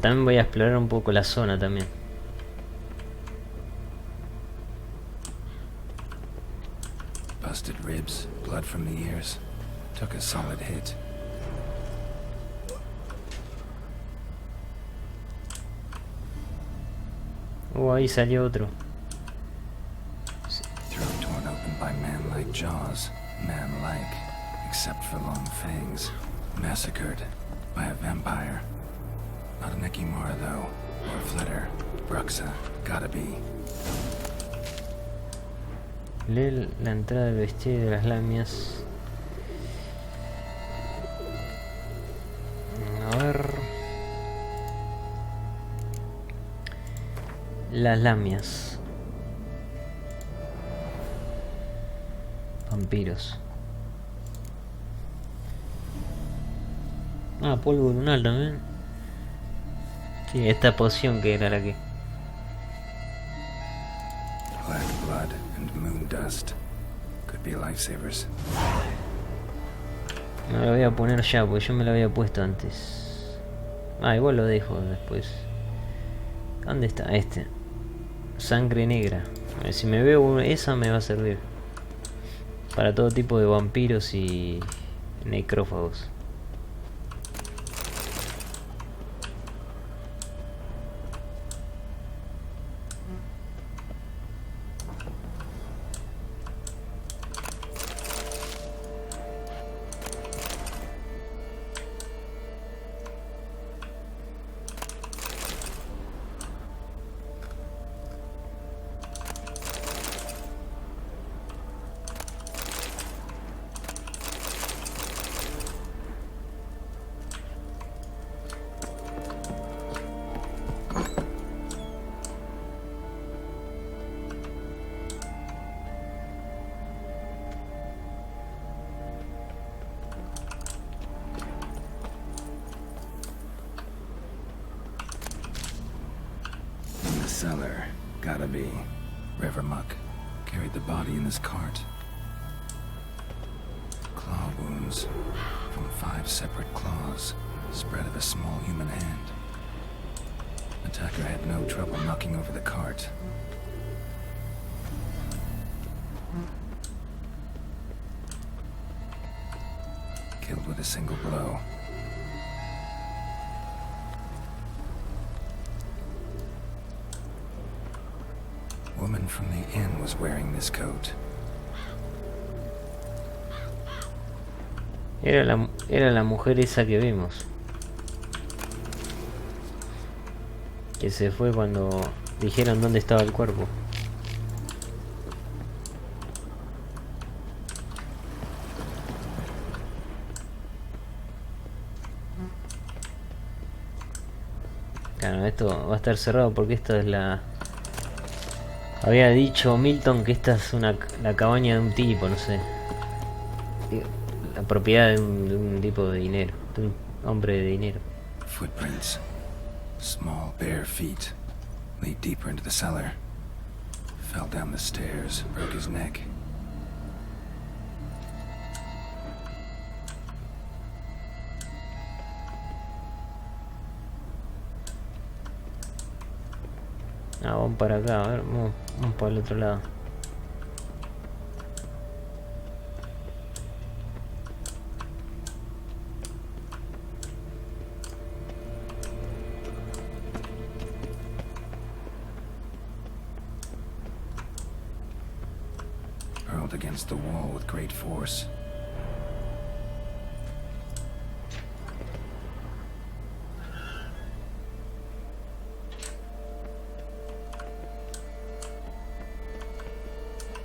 También voy a explorar un poco la zona también. Busted ribs, blood from the ears. Took a solid hit. Ahí salió otro. Throat torn open by man-like jaws. Man-like, except for long fangs. Massacred by a vampire. Not an Ekimura, though. Or a Flitter. Bruxa. Gotta be. Lee la entrada del bestiario de las lamias. A ver. Las lamias. Vampiros. Ah, polvo lunar también. Sí, esta poción que era la que... dust. Could be lifesavers. Me lo voy a poner ya, porque yo me lo había puesto antes. Ah, igual lo dejo después. ¿Dónde está? Este. Sangre negra. A ver, si me veo esa me va a servir. Para todo tipo de vampiros y necrófagos. Cellar. Gotta be. River muck. Carried the body in this cart. Claw wounds. From 5 separate claws. Spread of a small human hand. Attacker had no trouble knocking over the cart. Killed with a single blow. Woman from the inn was wearing this coat. Era la mujer esa que vimos. Que se fue cuando dijeron dónde estaba el cuerpo. Claro, esto va a estar cerrado porque esta es la... Había dicho Milton que esta es la cabaña de un tipo, no sé. La propiedad de un tipo de dinero, de un hombre de dinero. Footprints. Small bare feet. Lead deeper into the cellar. Fell down the stairs, broke his neck. Ah, vamos para acá, a ver, vamos para el otro lado. Hurled against the wall with great force.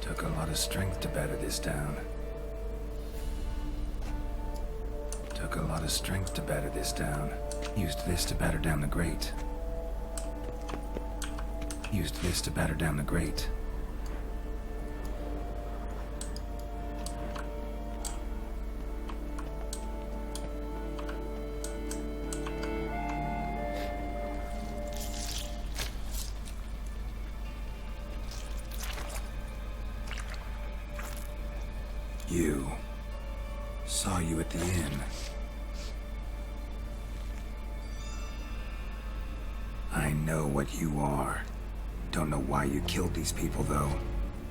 Took a lot of strength to batter this down. Took a lot of strength to batter this down. Used this to batter down the grate. Used this to batter down the grate. You. Saw you at the inn. I know what you are. Don't know why you killed these people, though.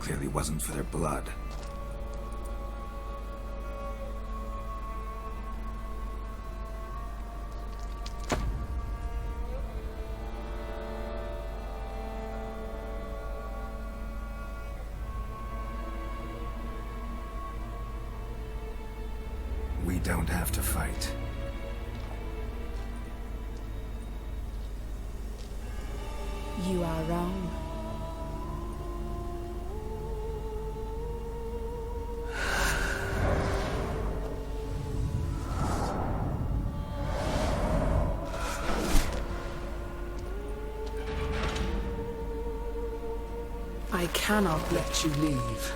Clearly wasn't for their blood. We don't have to fight. You are wrong. I cannot let you leave.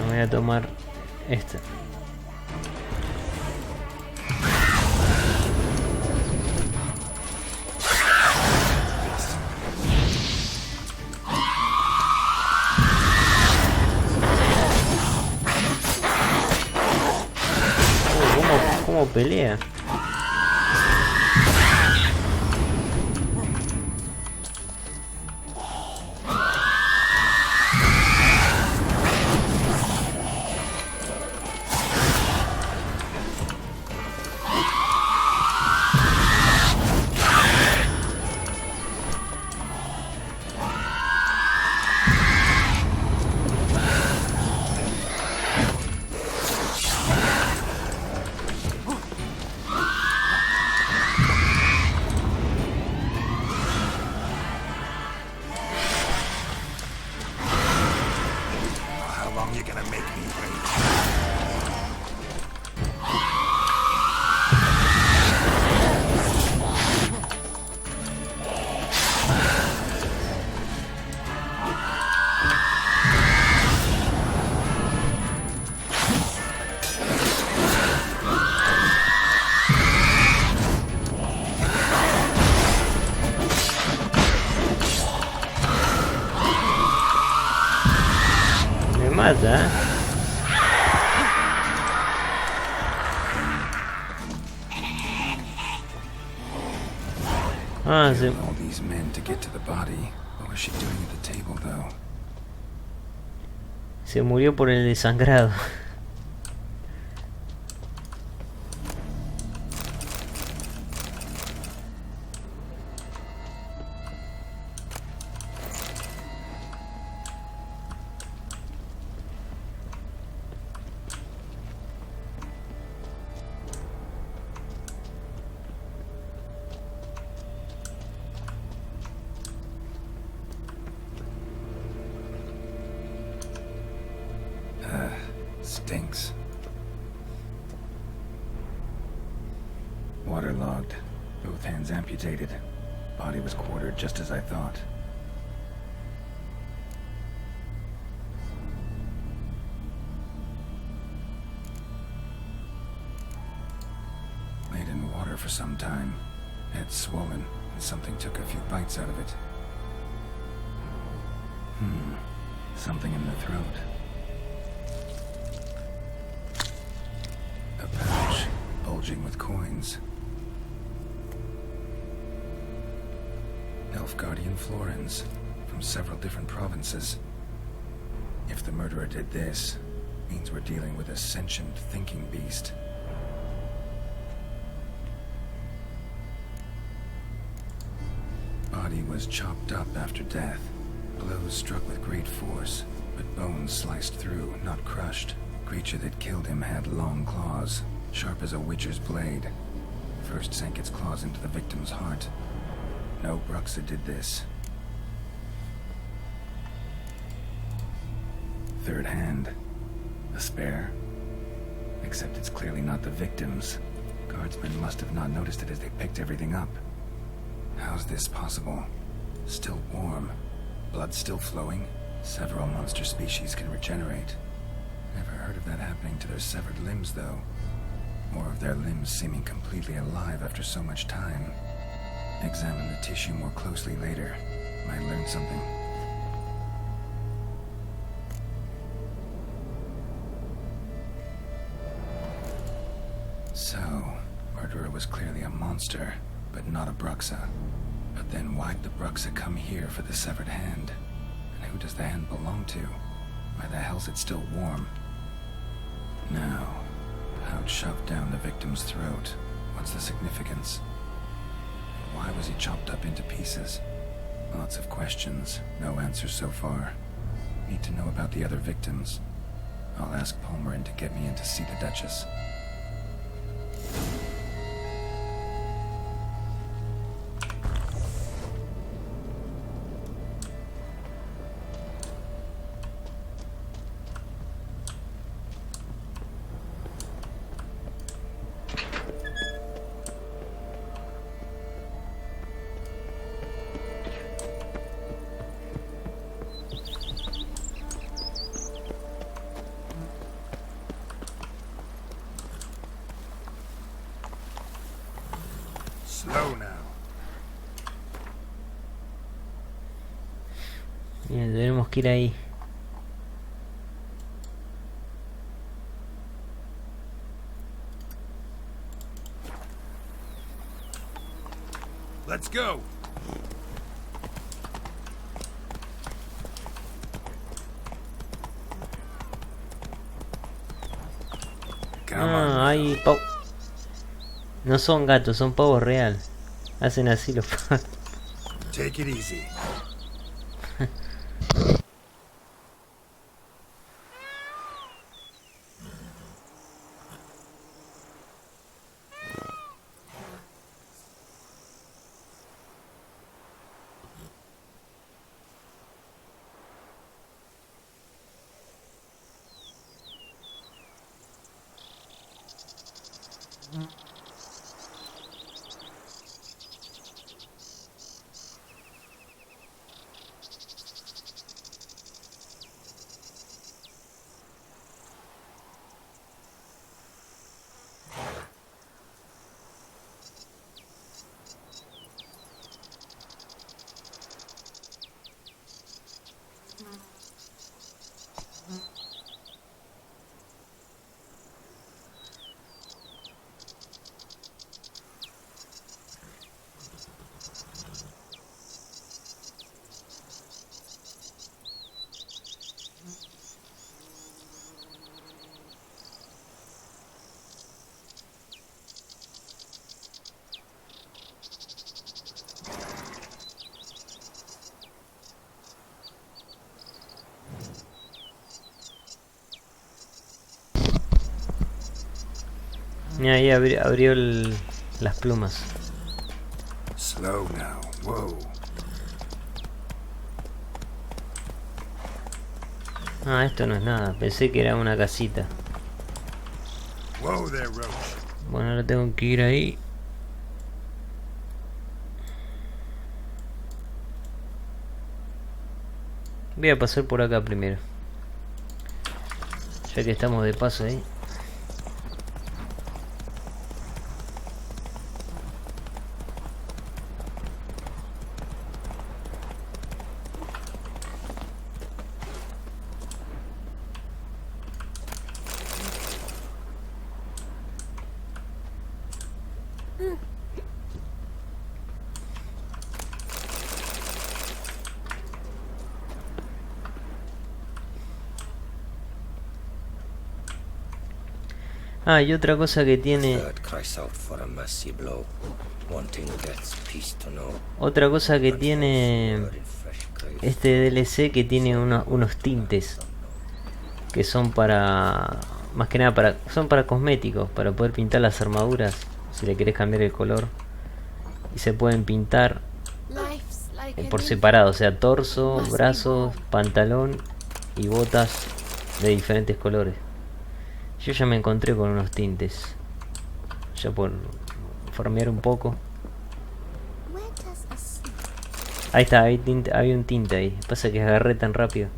Voy a tomar este. ¿Cómo pelea? Mata. Ah, sí. All these men to get to the body. What was she doing at the table, though? Se murió por el desangrado. Stinks. Waterlogged. Both hands amputated. Body was quartered just as I thought. Laid in water for some time. Head swollen, and something took a few bites out of it. Something in the throat. A pouch, bulging with coins. Elfguardian florins, from several different provinces. If the murderer did this, means we're dealing with a sentient thinking beast. Body was chopped up after death. Blows struck with great force, but bones sliced through, not crushed. Creature that killed him had long claws, sharp as a witcher's blade. First sank its claws into the victim's heart. No Bruxa did this. Third hand. A spare. Except it's clearly not the victim's. Guardsmen must have not noticed it as they picked everything up. How's this possible? Still warm. Blood still flowing. Several monster species can regenerate. Never heard of that happening to their severed limbs, though. Or of their limbs seeming completely alive after so much time. Examine the tissue more closely later. Might learn something. So, murderer was clearly a monster, but not a Bruxa. But then why'd the Bruxa come here for the severed hand? And who does the hand belong to? Why the hell's it still warm? Now, pouch shoved down the victim's throat. What's the significance? Why was he chopped up into pieces? Lots of questions, no answers so far. Need to know about the other victims. I'll ask Palmerin to get me in to see the Duchess. Slow now. Bien, tenemos que ir ahí. go. Ah, hay pavos. No son gatos, son pavos real. Hacen así los pavos. Take it easy. Mira, ahí abrió las plumas. Slow now. Whoa. Ah, esto no es nada. Pensé que era una casita. Whoa there, Roach. Bueno, ahora tengo que ir ahí. Voy a pasar por acá primero. Ya que estamos de paso ahí. Ah, y otra cosa que tiene... Otra cosa que tiene este DLC, que tiene unos tintes que son para... Más que nada son para cosméticos, para poder pintar las armaduras, si le querés cambiar el color. Y se pueden pintar por separado, o sea, torso, brazos, pantalón y botas de diferentes colores. Yo ya me encontré con unos tintes, ya por farmear un poco. Ahí está, había un tinte ahí. Pasa que agarré tan rápido.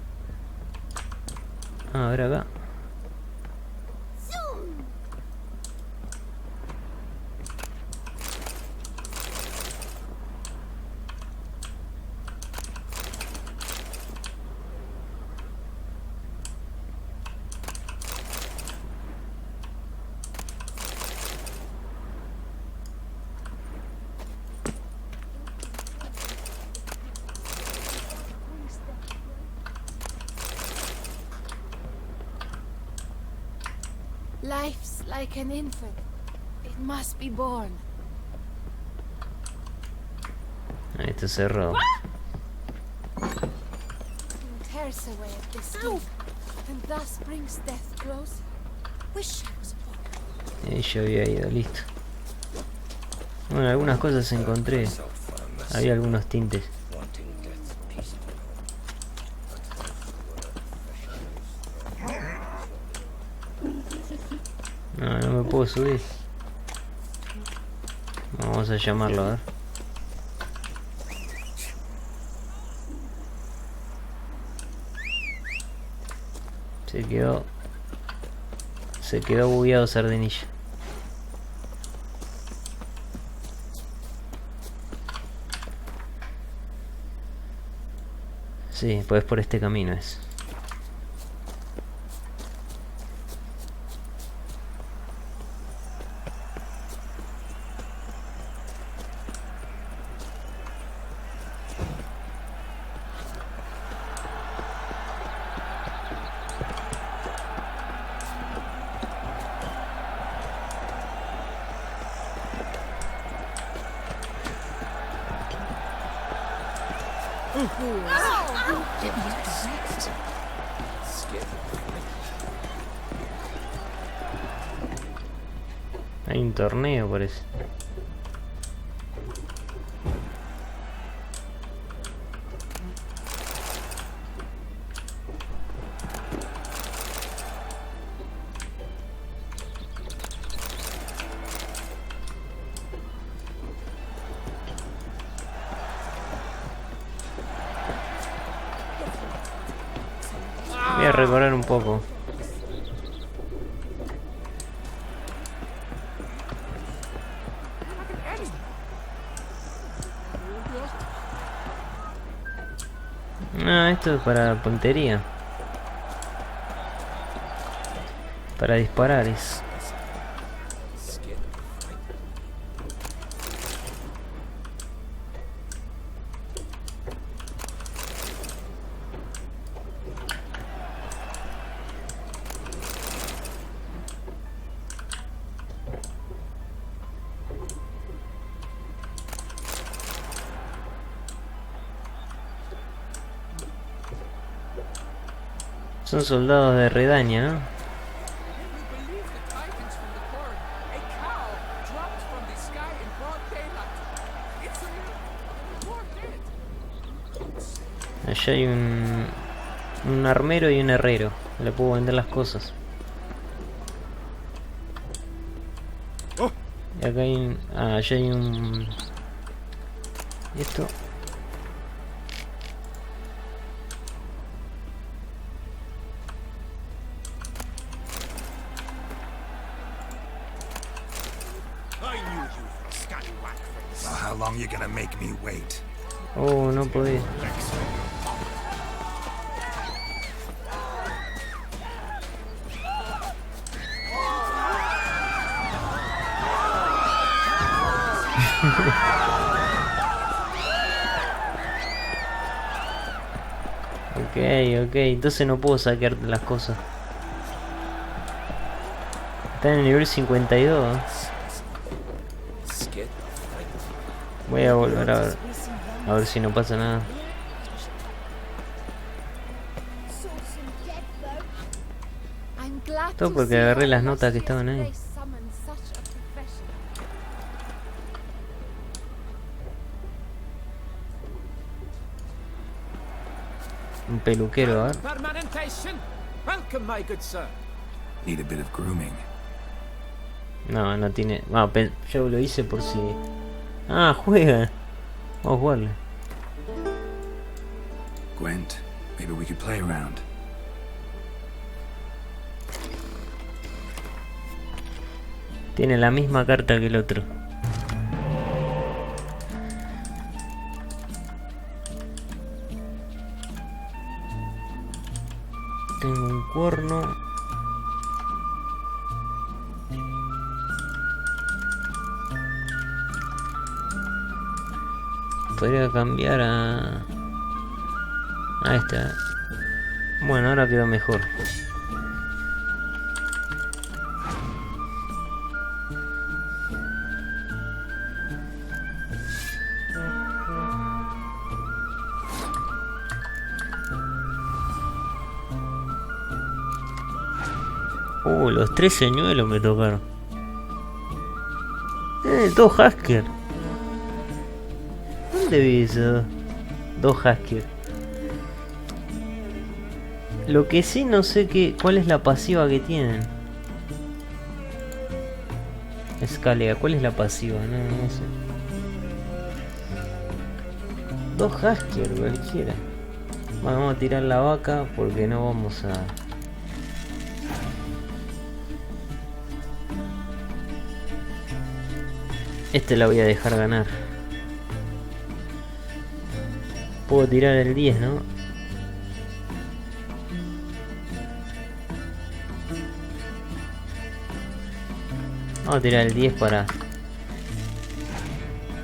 Ah, a ver acá. Life's like an infant. It must be born. Ahí está cerrado. Tears away at the skin, and thus brings death close. Wish I was born. Ya había ido, listo. Bueno, algunas cosas encontré. Había algunos tintes. No, no me puedo subir. Vamos a llamarlo, a ver. Se quedó bugueado Sardinilla. Sí, pues por este camino es. Hay un torneo, parece. Voy a recorrer un poco. Ah, esto es para puntería. Para disparar es. Son soldados de redaña, ¿no? Allá hay un armero y un herrero. Le puedo vender las cosas. Y acá hay un... Ah, allá hay un... ¿Y esto? How long you gonna make me wait? Oh, no podía. Ok, entonces no puedo saquear las cosas. Está en el nivel 52. Voy a volver a ver si no pasa nada. Todo porque agarré las notas que estaban ahí. Un peluquero, a ver. Need a bit of grooming. No, no tiene... Ah, yo lo hice por si... Ah, juega. Vamos a jugarle. Gwent, maybe we could play around. Tiene la misma carta que el otro. Tengo un cuerno. Podría cambiar a esta. Bueno, ahora quedó mejor. Los 3 señuelos me tocaron. Dos Haskell. ¿Dónde vi eso? Dos Haskell. Lo que sí no sé cuál es la pasiva que tienen. Escalea, ¿cuál es la pasiva? No sé. Dos Haskell, cualquiera. Bueno, vamos a tirar la vaca porque no vamos a... Este la voy a dejar ganar. Puedo tirar el 10, ¿no? Vamos a tirar el 10 para...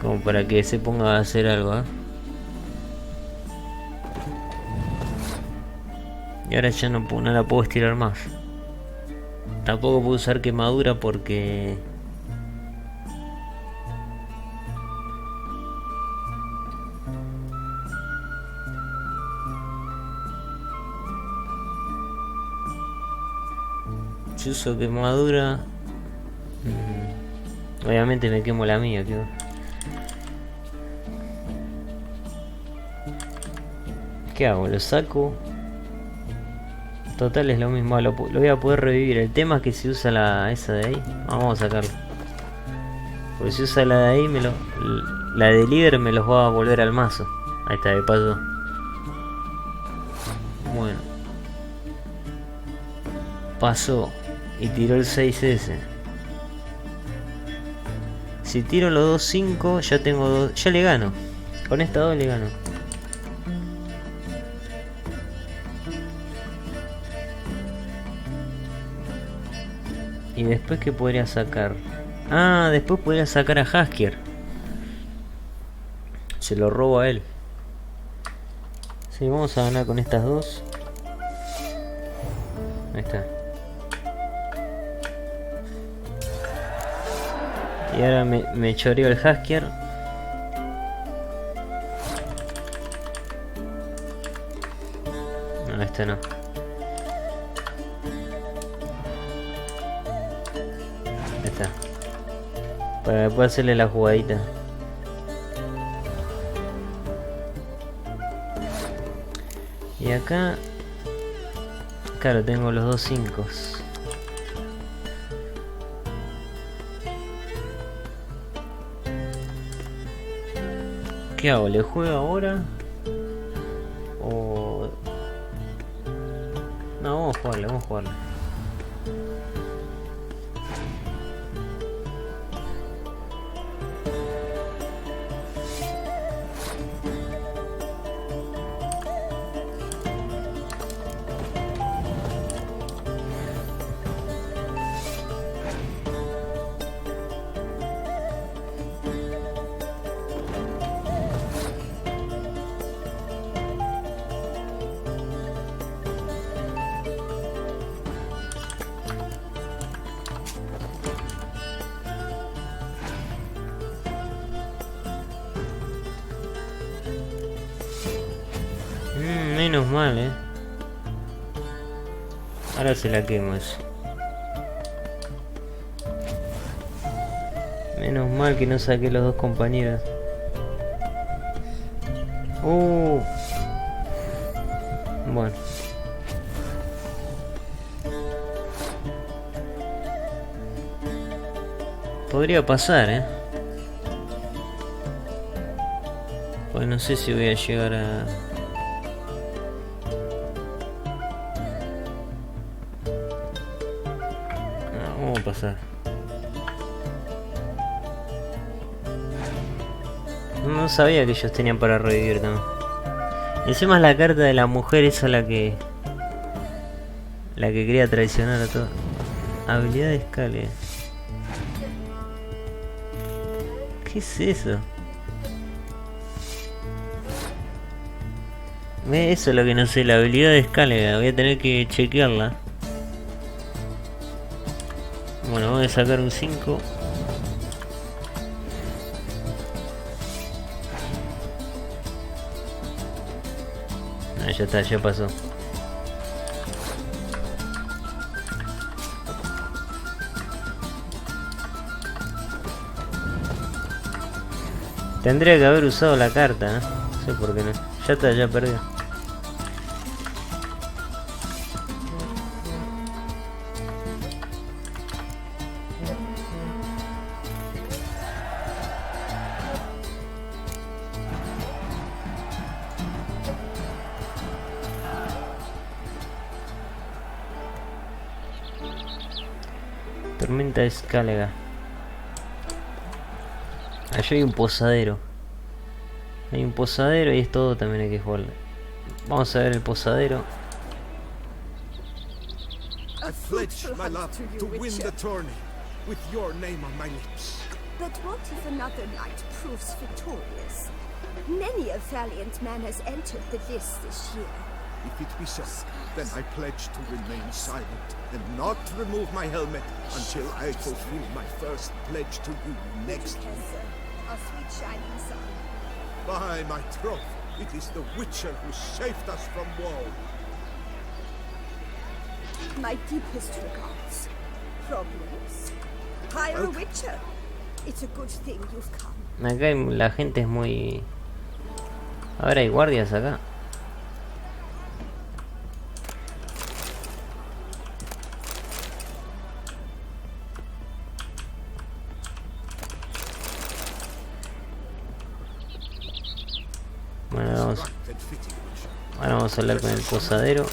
Como para que se ponga a hacer algo, ¿eh? Y ahora ya no la puedo estirar más. Tampoco puedo usar quemadura porque... Chuzo quemadura. Obviamente me quemo la mía, creo. ¿Qué hago? ¿Lo saco? Total es lo mismo, lo voy a poder revivir. El tema es que si usa esa de ahí, vamos a sacarla. Porque si usa la de ahí, la de líder me los va a volver al mazo. Ahí está, de paso. Bueno. Pasó. Y tiró el 6S. Si tiro los 2-5, ya tengo 2. Ya le gano. Con esta 2 le gano. Y después, ¿qué podría sacar? Ah, después podría sacar a Haskier. Se lo robo a él. Sí, vamos a ganar con estas 2. Ahí está. Y ahora me choreo el Haskier. No, este no. Ahí está. Para poder hacerle la jugadita. Y acá... Claro, tengo los 2 5. ¿Qué hago? ¿Le juego ahora? O... No, vamos a jugarle, vamos a jugarle. Menos mal, Ahora se la quemo eso. Menos mal que no saqué los 2 compañeros. Bueno. Podría pasar, Pues no sé si voy a llegar a... Vamos a pasar. No sabía que ellos tenían para revivir también. Encima es la carta de la mujer, esa la que quería traicionar a todos. Habilidad de escala. ¿Qué es eso? Eso es lo que no sé, la habilidad de escala. Voy a tener que chequearla. Bueno, voy a sacar un 5. Ah, ya está, ya pasó. Tendría que haber usado la carta, No sé por qué no. Ya está, ya perdió. Tormenta escálega. Allá hay un posadero. Hay un posadero y es todo, también hay que jugarle. Vamos a ver el posadero. I pledge my love to win the tourney with your name on my lips. But what if another knight proves victorious? Many a valiant man has entered the list this year. If it be so, then I pledge to remain silent and not remove my helmet until I fulfill my first pledge to you next year. Our sweet shining sun. By my troth, it is the Witcher who saved us from woe. My deepest regards. problems? Hire a witcher. It's a good thing you've come. Acá la gente es muy... Ahora hay guardias acá. Bueno, ahora vamos a hablar con el posadero.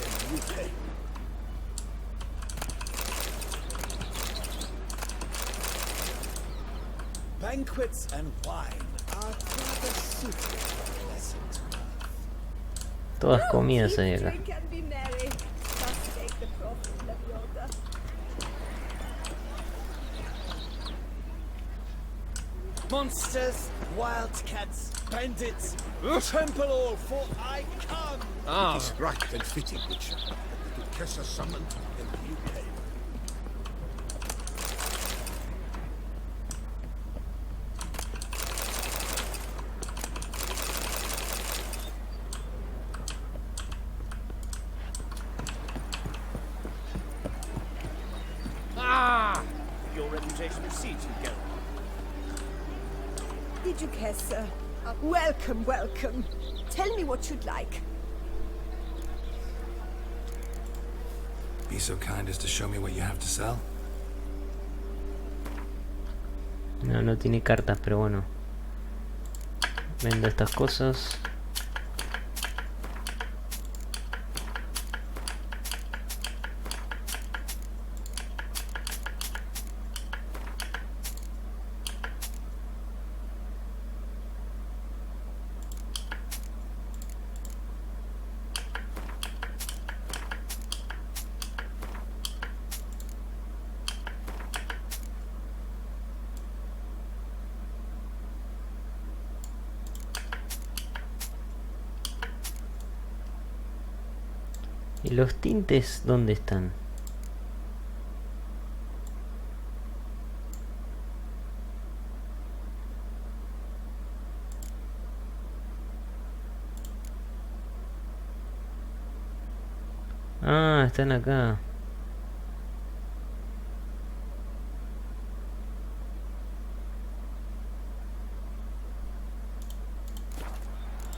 Banquets and wine are rather suited for pleasant mirth. Todas comidas hay acá. Drink and be merry. Just take the profit, Leviota. Monsters, wildcats, bandits, trample all, for I come. It is right and fitting, Witcher, that the Duchess summoned and you came. Your reputation precedes you, Geralt. The Duchess, welcome, welcome. Tell me what you'd like. Be so kind as to show me what you have to sell. No, no tiene cartas, pero bueno. Vendo estas cosas. ¿Y los tintes dónde están? Ah, están acá.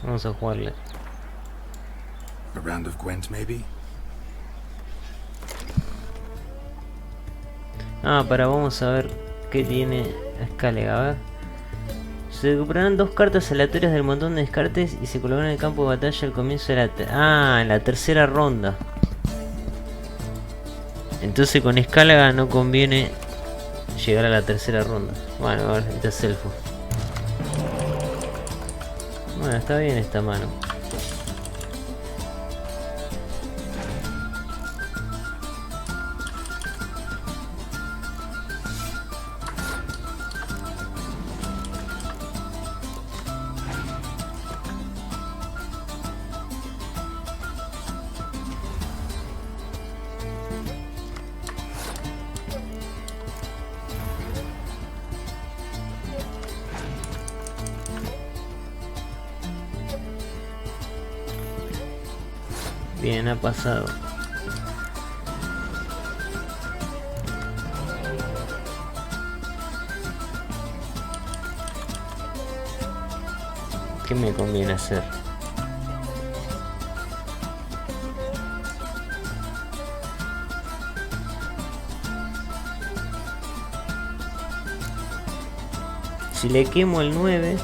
Vamos a jugarle. A round of Gwent, maybe? Ah, vamos a ver qué tiene Scalega. A ver. Se recuperarán 2 cartas aleatorias del montón de descartes y se colocarán en el campo de batalla al comienzo de en la tercera ronda. Entonces con Scalega no conviene llegar a la tercera ronda. Bueno, a ver, este es elfo. Bueno, está bien esta mano. Bien, ha pasado. ¿Qué me conviene hacer? Si le quemo el 9,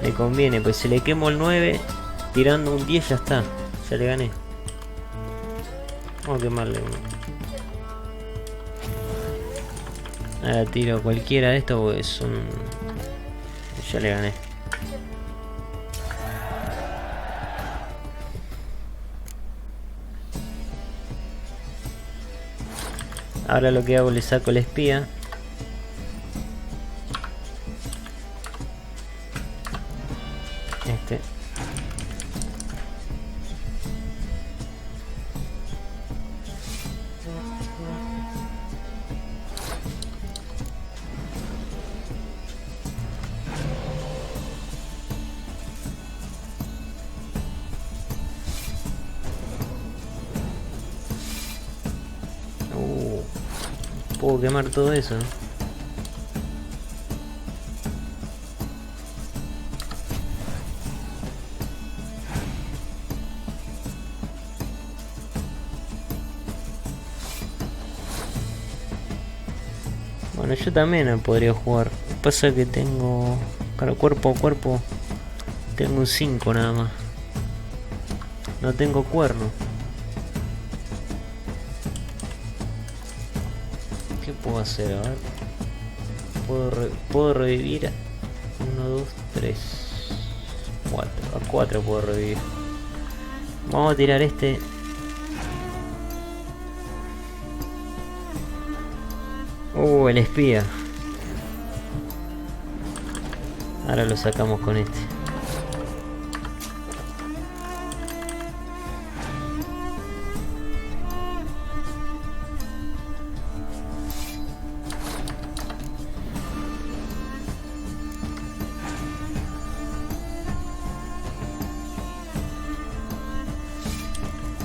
me conviene, pues si le quemo el 9, tirando un 10 ya está, ya le gané. Vamos a quemarle uno. Ahora tiro cualquiera de estos porque son... Ya le gané. Ahora lo que hago, le saco el espía. Este. Puedo quemar todo eso. Bueno, yo también podría jugar. Pasa que tengo... Claro, cuerpo a cuerpo tengo un 5 nada más. No tengo cuerno. ¿Qué puedo hacer? A ver. Puedo revivir. 1, 2, 3, 4. A 4 puedo revivir. Vamos a tirar este. El espía. Ahora lo sacamos con este.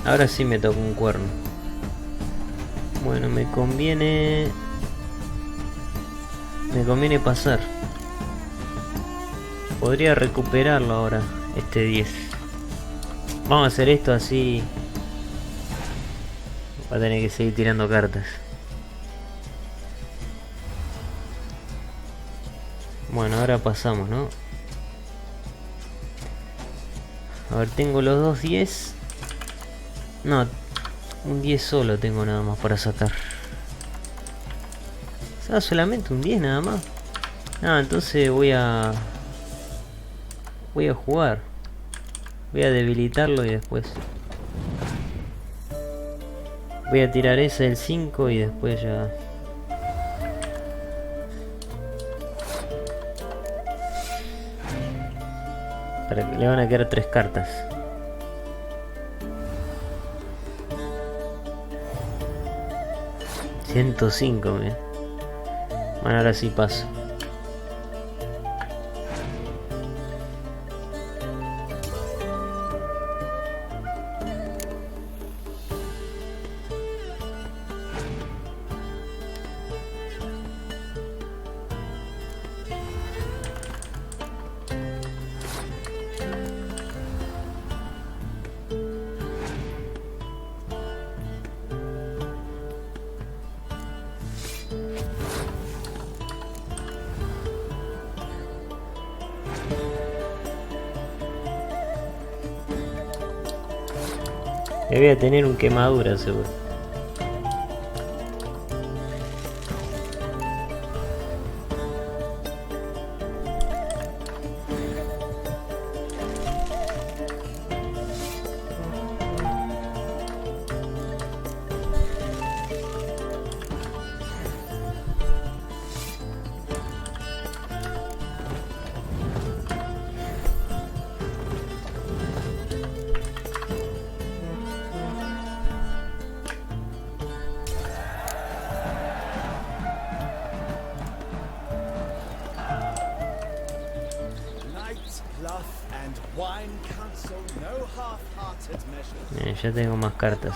Ahora sí me toca un cuerno. Bueno, me conviene pasar. Podría recuperarlo ahora, este 10. Vamos a hacer esto así. Va a tener que seguir tirando cartas. Bueno, ahora pasamos, ¿no? A ver, tengo los dos 10. No, un 10 solo tengo nada más para sacar. O sea, solamente un 10 nada más. Ah, entonces voy a jugar. Voy a debilitarlo y después voy a tirar ese del 5 y después ya. Para que le van a quedar 3 cartas. $105, mira. Bueno, ahora sí paso. Voy a tener un quemadura seguro. Ya tengo más cartas.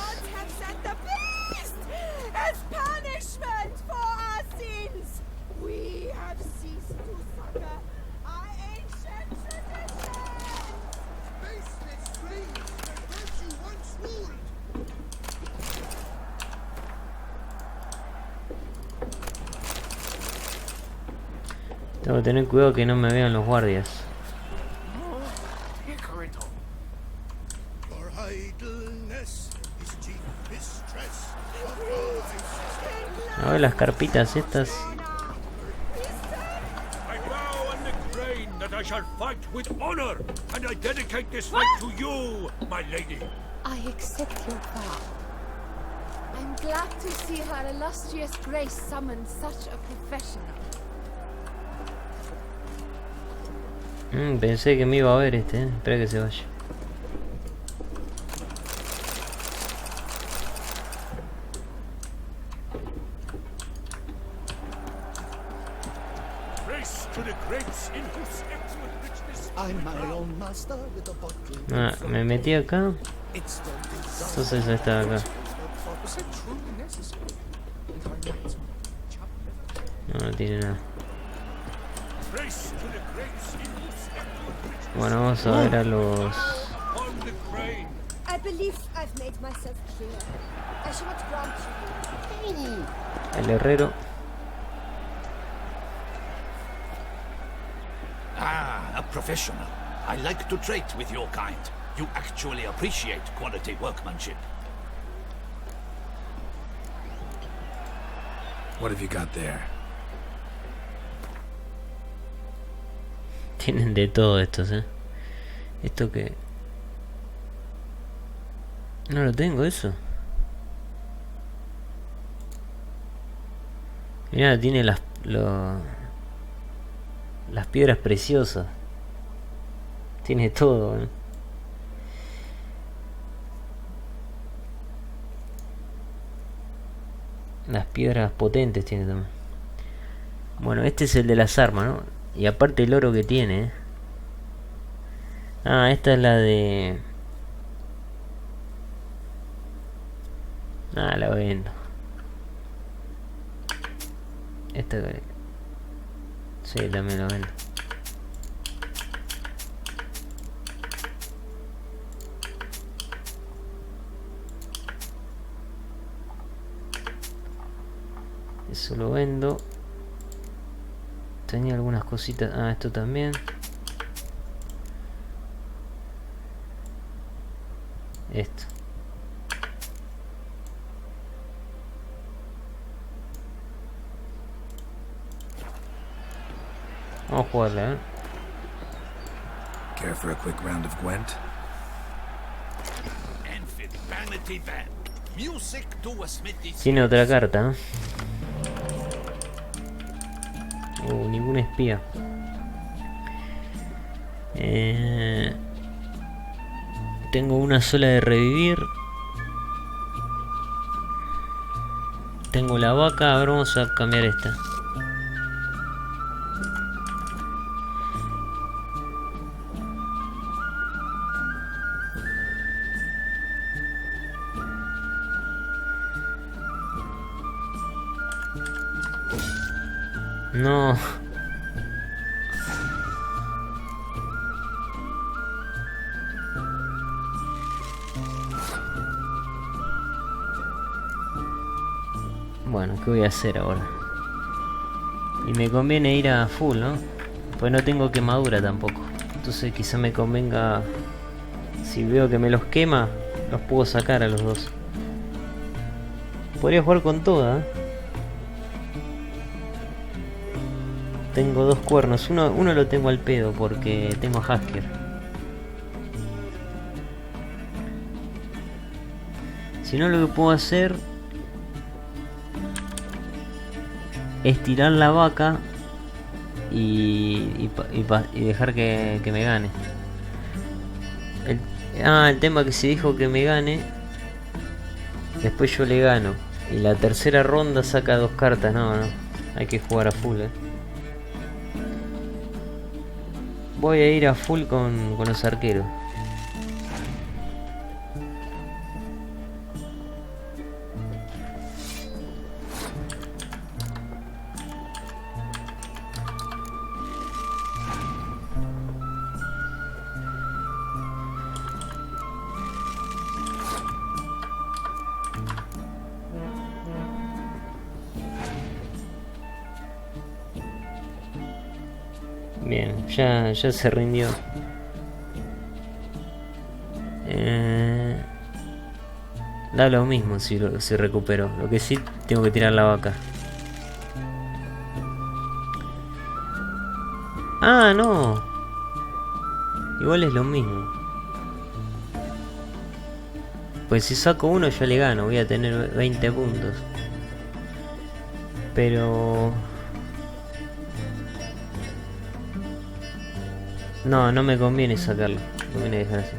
Tengo que tener cuidado que no me vean los guardias. A ver las carpitas estas. I accept your vow. I'm glad to see her illustrious grace summon such a professional. Pensé que me iba a ver este, espera que se vaya. Ah, me metí acá. Entonces ya está acá. No, no tiene nada. Bueno, vamos a ver a los... I believe I've made myself clear. I shall not grant you. El herrero. Ah, a professional. I like to trade with your kind. You actually appreciate quality workmanship. What have you got there? Tienen de todo estos, Esto que... No lo tengo, eso. Mirá, tiene las piedras preciosas. Tiene todo, Las piedras potentes tiene también. Bueno, este es el de las armas, ¿no? Y aparte el oro que tiene, Ah, esta es la de... Ah, la vendo. Esta... Sí, también la vendo. Eso lo vendo. Tenía algunas cositas. Ah, esto también. Esto. Vamos a jugarla, Care for a quick round of Gwent? Tiene otra carta, ¿no? Ningún espía. Tengo una sola de revivir. Tengo la vaca. A ver, vamos a cambiar esta. No. Bueno, ¿qué voy a hacer ahora? Y me conviene ir a full, ¿no? Pues no tengo quemadura tampoco. Entonces quizá me convenga... Si veo que me los quema, los puedo sacar a los dos. Podría jugar con toda, Tengo dos cuernos. Uno lo tengo al pedo porque tengo a Hasker. Si no, lo que puedo hacer es tirar la vaca y dejar que me gane. El tema que se dijo que me gane, después yo le gano. Y la tercera ronda saca dos cartas. No, hay que jugar a full, Voy a ir a full con los arqueros. Bien, ya se rindió. Da lo mismo si recupero. Lo que sí, tengo que tirar la vaca. Ah, no. Igual es lo mismo. Pues si saco uno ya le gano. Voy a tener 20 puntos. Pero... No me conviene sacarlo. Me conviene dejar así.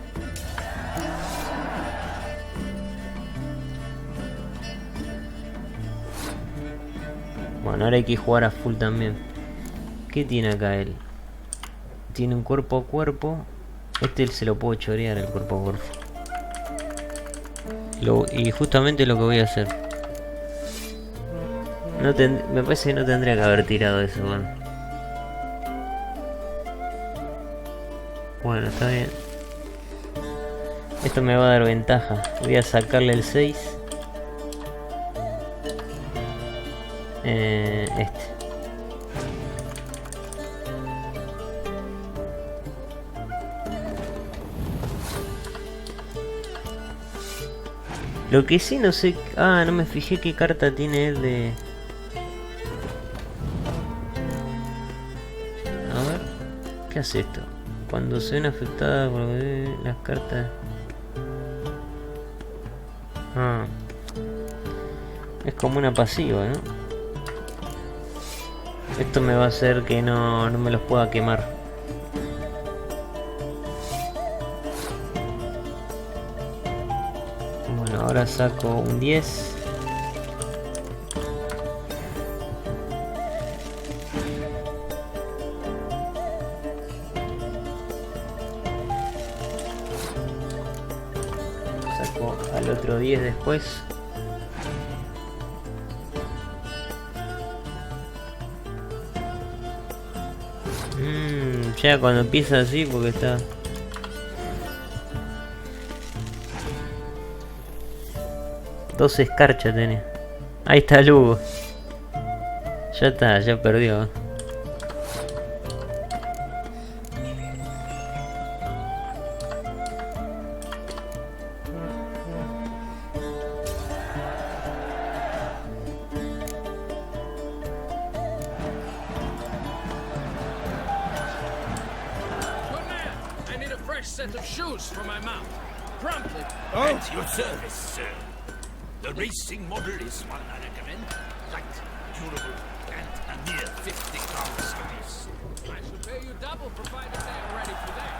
Bueno, ahora hay que jugar a full también. ¿Qué tiene acá él? Tiene un cuerpo a cuerpo. Este se lo puedo chorear, el cuerpo a cuerpo. Y justamente lo que voy a hacer. Me parece que no tendría que haber tirado eso, bueno. Bueno, está bien. Esto me va a dar ventaja. Voy a sacarle el 6. Este. Lo que sí no sé... Ah, no me fijé qué carta tiene él de... A ver... ¿Qué hace esto? Cuando se ven afectadas por las cartas... Ah... Es como una pasiva, ¿no? Esto me va a hacer que no me los pueda quemar. Bueno, ahora saco un 10. Saco al otro 10 después. Ya cuando empieza así, porque está... Dos escarchas tenés. Ahí está Lugo. Ya está, ya perdió. Set of shoes for my mount. Promptly. At your service, sir. The racing model is one I recommend. Light, durable, and a mere 50 pounds apiece. I should pay you double provided they are ready for that.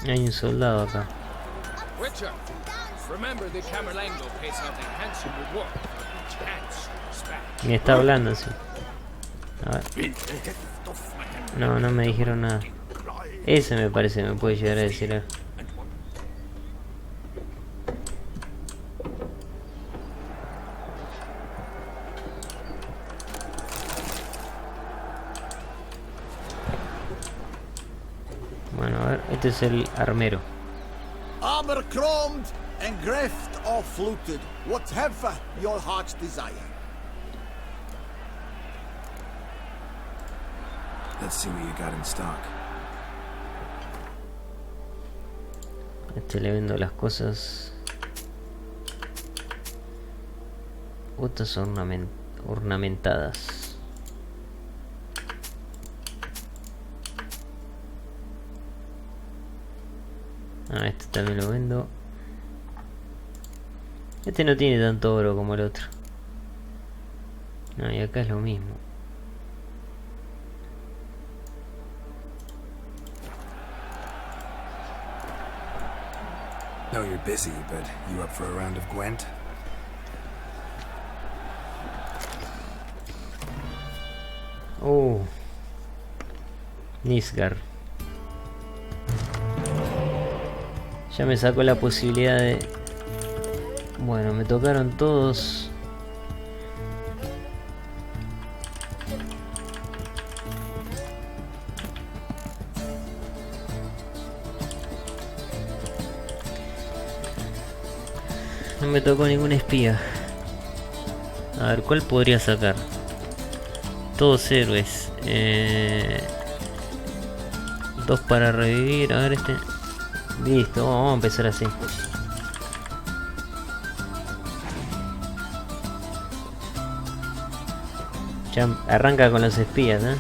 Hay un soldado acá. Witcher, remember the Camerlengo pays out a handsome reward for each hand dispatch. Me está hablando así. A ver. No, no me dijeron nada. Ese me parece me puede llegar a decir algo. Bueno, a ver, este es el armero. Armor chromed and greft or fluted, whatever your heart's desire. Let's see what you got in stock. Este le vendo las cosas. Botas ornamentadas. Ah, este también lo vendo. Este no tiene tanto oro como el otro. No, y acá es lo mismo. No, you're busy, but you up for a round of Gwent? Oh. Nisgar. Ya me sacó la posibilidad de... Bueno, me tocaron todos. No me tocó ningún espía. A ver, ¿cuál podría sacar? Todos héroes. 2 para revivir. A ver este. Listo, vamos a empezar así. Ya arranca con los espías, ¿eh?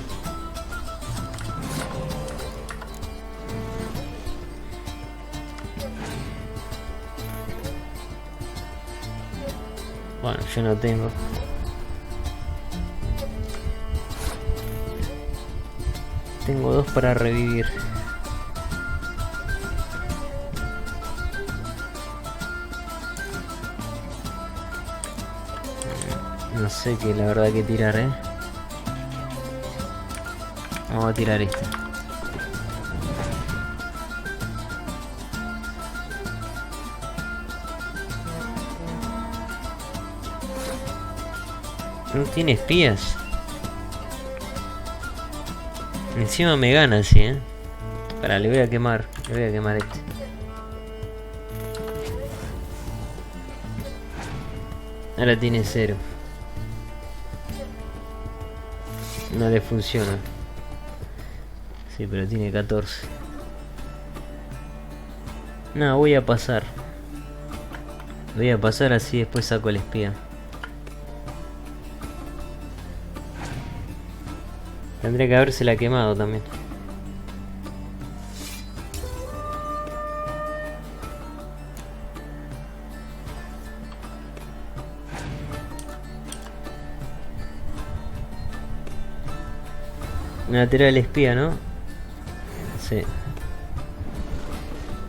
Bueno, yo no tengo. Tengo 2 para revivir. No sé qué la verdad que tirar, Vamos a tirar este. No tiene espías. Encima me gana así, Para, le voy a quemar este. Ahora tiene 0. No le funciona. Sí, pero tiene 14. No, voy a pasar. Voy a pasar así, después saco el espía. Tendría que habérsela quemado también. Me va a tirar el espía, ¿no? Sí.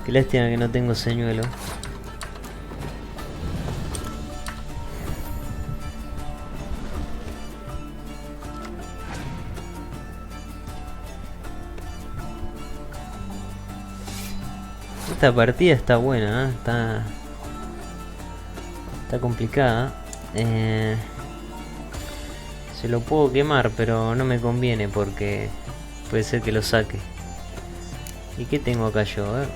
Qué lástima que no tengo señuelo. Esta partida está buena, está complicada. Se lo puedo quemar, pero no me conviene porque puede ser que lo saque. ¿Y qué tengo acá yo? A ver.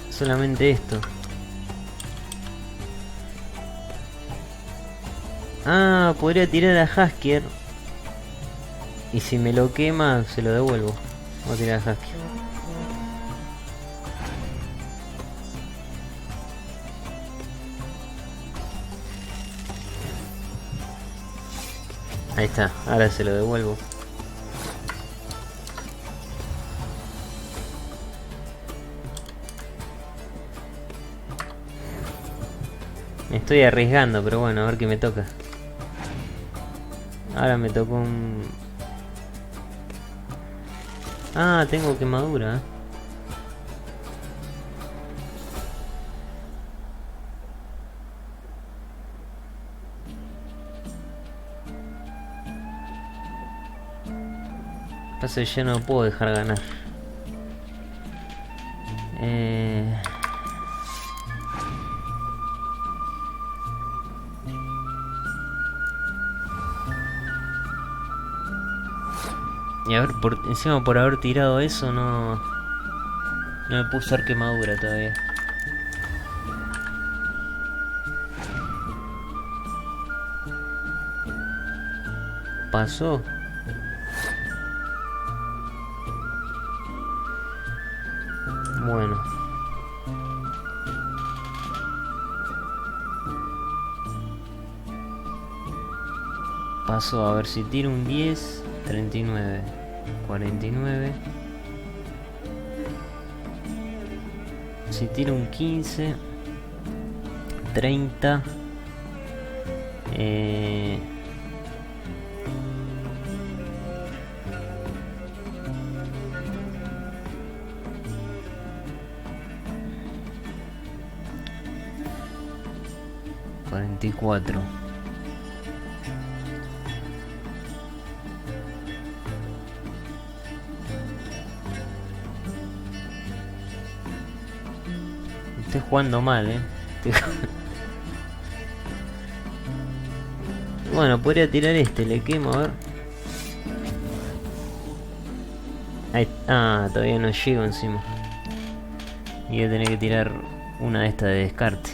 Solamente esto. Ah, podría tirar a Hasker. Y si me lo quema, se lo devuelvo. Voy a tirar a Hasker. Ahí está, ahora se lo devuelvo. Me estoy arriesgando, pero bueno, a ver qué me toca. Ahora me tocó un... Ah, tengo quemadura. Pasa que ya no puedo dejar ganar. Y a ver, encima por haber tirado eso no me puedo usar quemadura todavía. Pasó. Bueno. Pasó, a ver si tiro un 10, 39, 49. Si tiro un 15, 30. ...44... Estoy jugando mal, Bueno, podría tirar este, le quemo, a ver. Ahí, todavía no llego encima. Y voy a tener que tirar una de estas de descarte.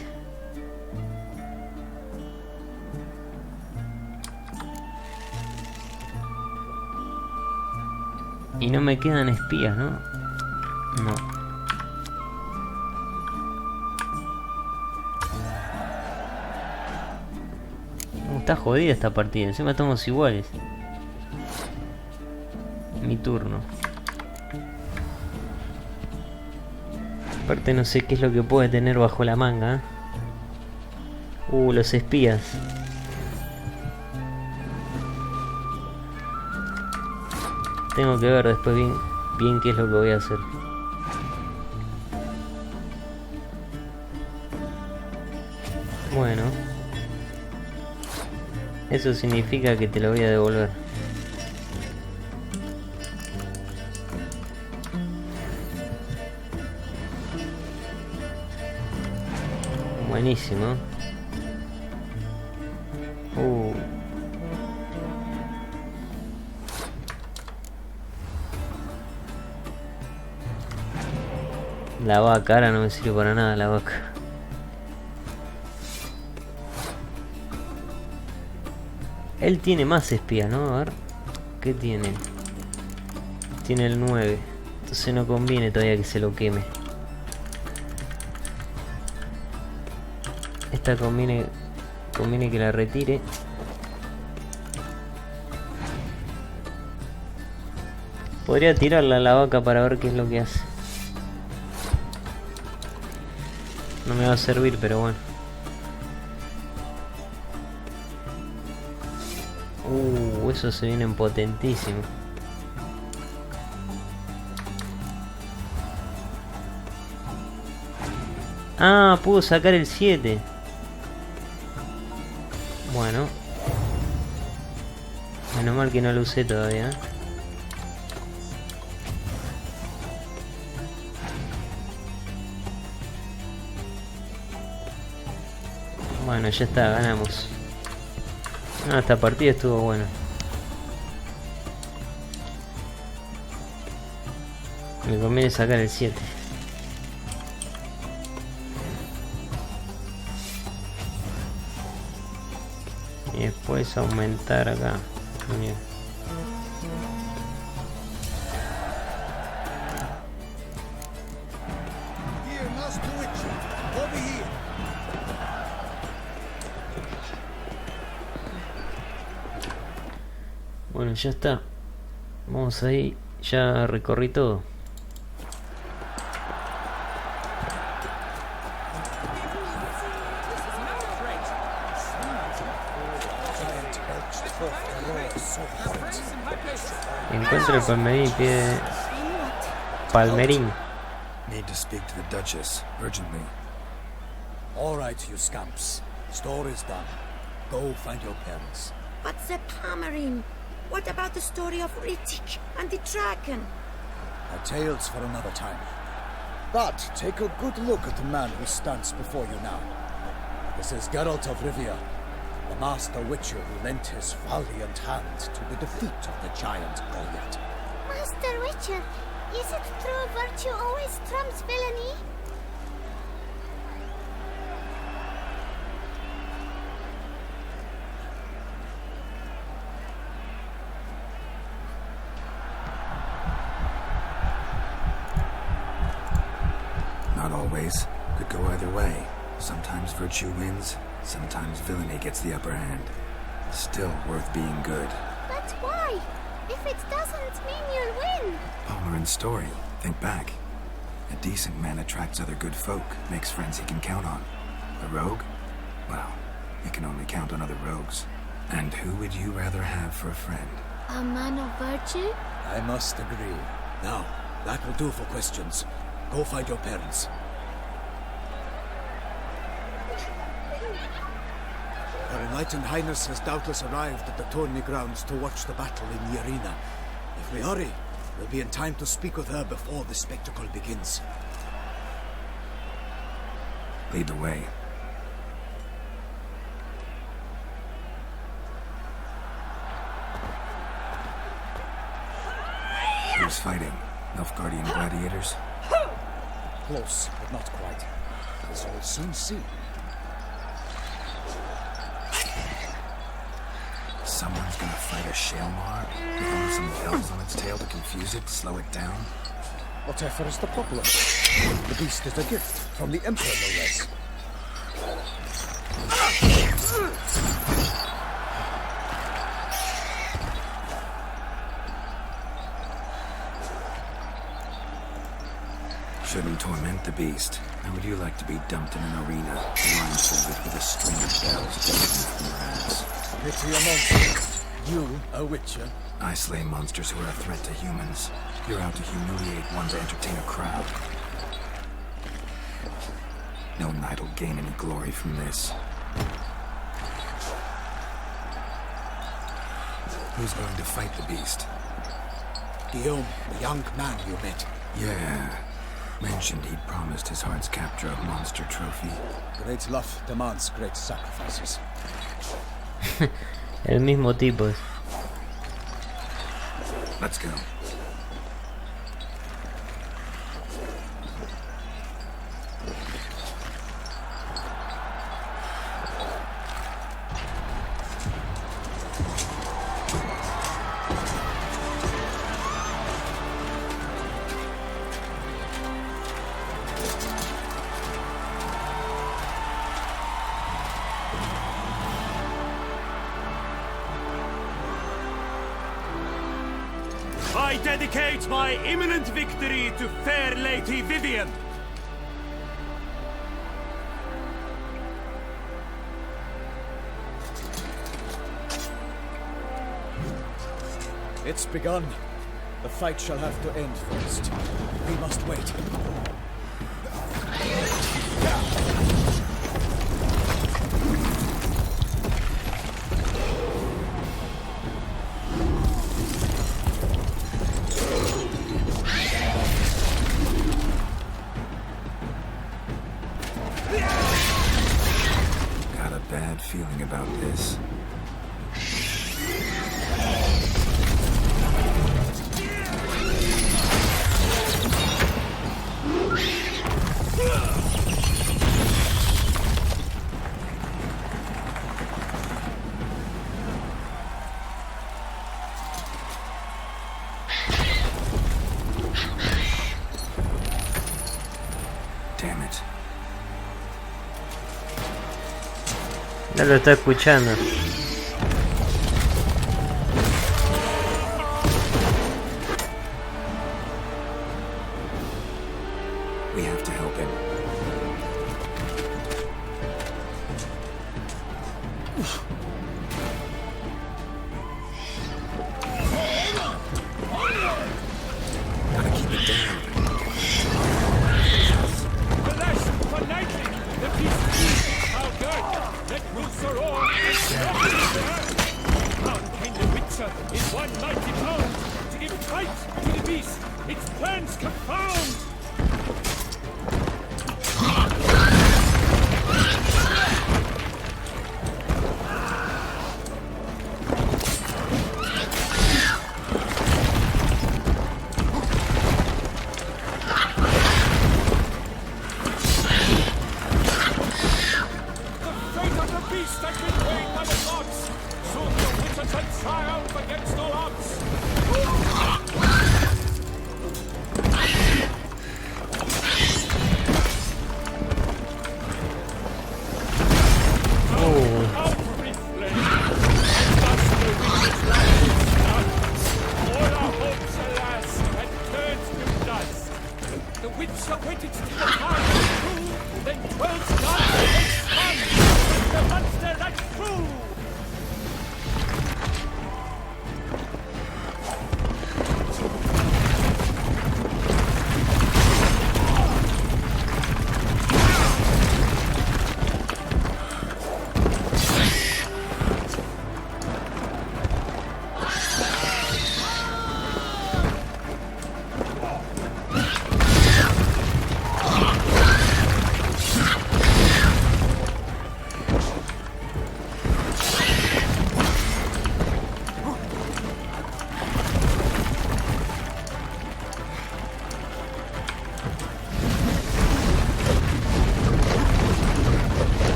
Y no me quedan espías, ¿no? No. Está jodida esta partida, encima estamos iguales. Mi turno. Aparte no sé qué es lo que puede tener bajo la manga. Los espías. Tengo que ver después bien qué es lo que voy a hacer. Bueno. Eso significa que te lo voy a devolver. buenísimo. La vaca, ahora no me sirve para nada la vaca. Él tiene más espías, ¿no? A ver. ¿Qué tiene? Tiene el 9. Entonces no conviene todavía que se lo queme. Esta conviene que la retire. Podría tirarla a la vaca para ver qué es lo que hace. No me va a servir, pero bueno. Eso se viene potentísimo. Ah, pudo sacar el 7. Bueno. Menos mal que no lo usé todavía. Bueno, ya está, ganamos. Ah, esta partida estuvo buena. Me conviene sacar el 7. Y después aumentar acá. Bien. Bueno, ya está. Vamos ahí. Ya recorrí todo. Encuentra el palmerín y pide... Palmerín. Need to speak to the Duchess urgently. All right, you scamps. Story's done. Go find your parents. But the Palmerin, what about the story of Rittik and the dragon? Our tales for another time. But take a good look at the man who stands before you now. This is Geralt of Rivia, the master witcher who lent his valiant hand to the defeat of the giant Goliath. Master Witcher, is it true virtue always trumps villainy? Not always. Could go either way. Sometimes virtue wins, sometimes villainy gets the upper hand. Still worth being good. But why? If it doesn't mean you'll win. Palmerin's story. Think back. A decent man attracts other good folk, makes friends he can count on. A rogue? Well, he can only count on other rogues. And who would you rather have for a friend? A man of virtue? I must agree. Now, that will do for questions. Go find your parents. Her Enlightened Highness has doubtless arrived at the tourney grounds to watch the battle in the arena. If we hurry, we'll be in time to speak with her before the spectacle begins. Lead the way. Who's fighting? Nilfgaardian gladiators? Close, but not quite. As you'll soon see. Someone's gonna fight a Shalmar? With only some bells on its tail to confuse it, slow it down? Whatever is the problem? The beast is a gift from the Emperor, no less. Shouldn't torment the beast. How would you like to be dumped in an arena, blindfolded with a string of bells dangling from your ass? Pity a monster. You, a witcher? I slay monsters who are a threat to humans. You're out to humiliate one to entertain a crowd. No knight will gain any glory from this. Who's going to fight the beast? Guillaume, the young man you met. Yeah. Mentioned he'd promised his heart's capture of monster trophy. Great love demands great sacrifices. El mismo tipo. Let's go. I dedicate my imminent victory to fair Lady Vivian. It's begun. The fight shall have to end first. We must wait. Got a bad feeling about this. Damn it. No lo está escuchando. We have to help him. Gotta keep it down. Alas, for knightly, the peace is how good. Let loose her all and stop it. Down came the Witcher in one mighty pound to give fight to the beast. Its plans confound.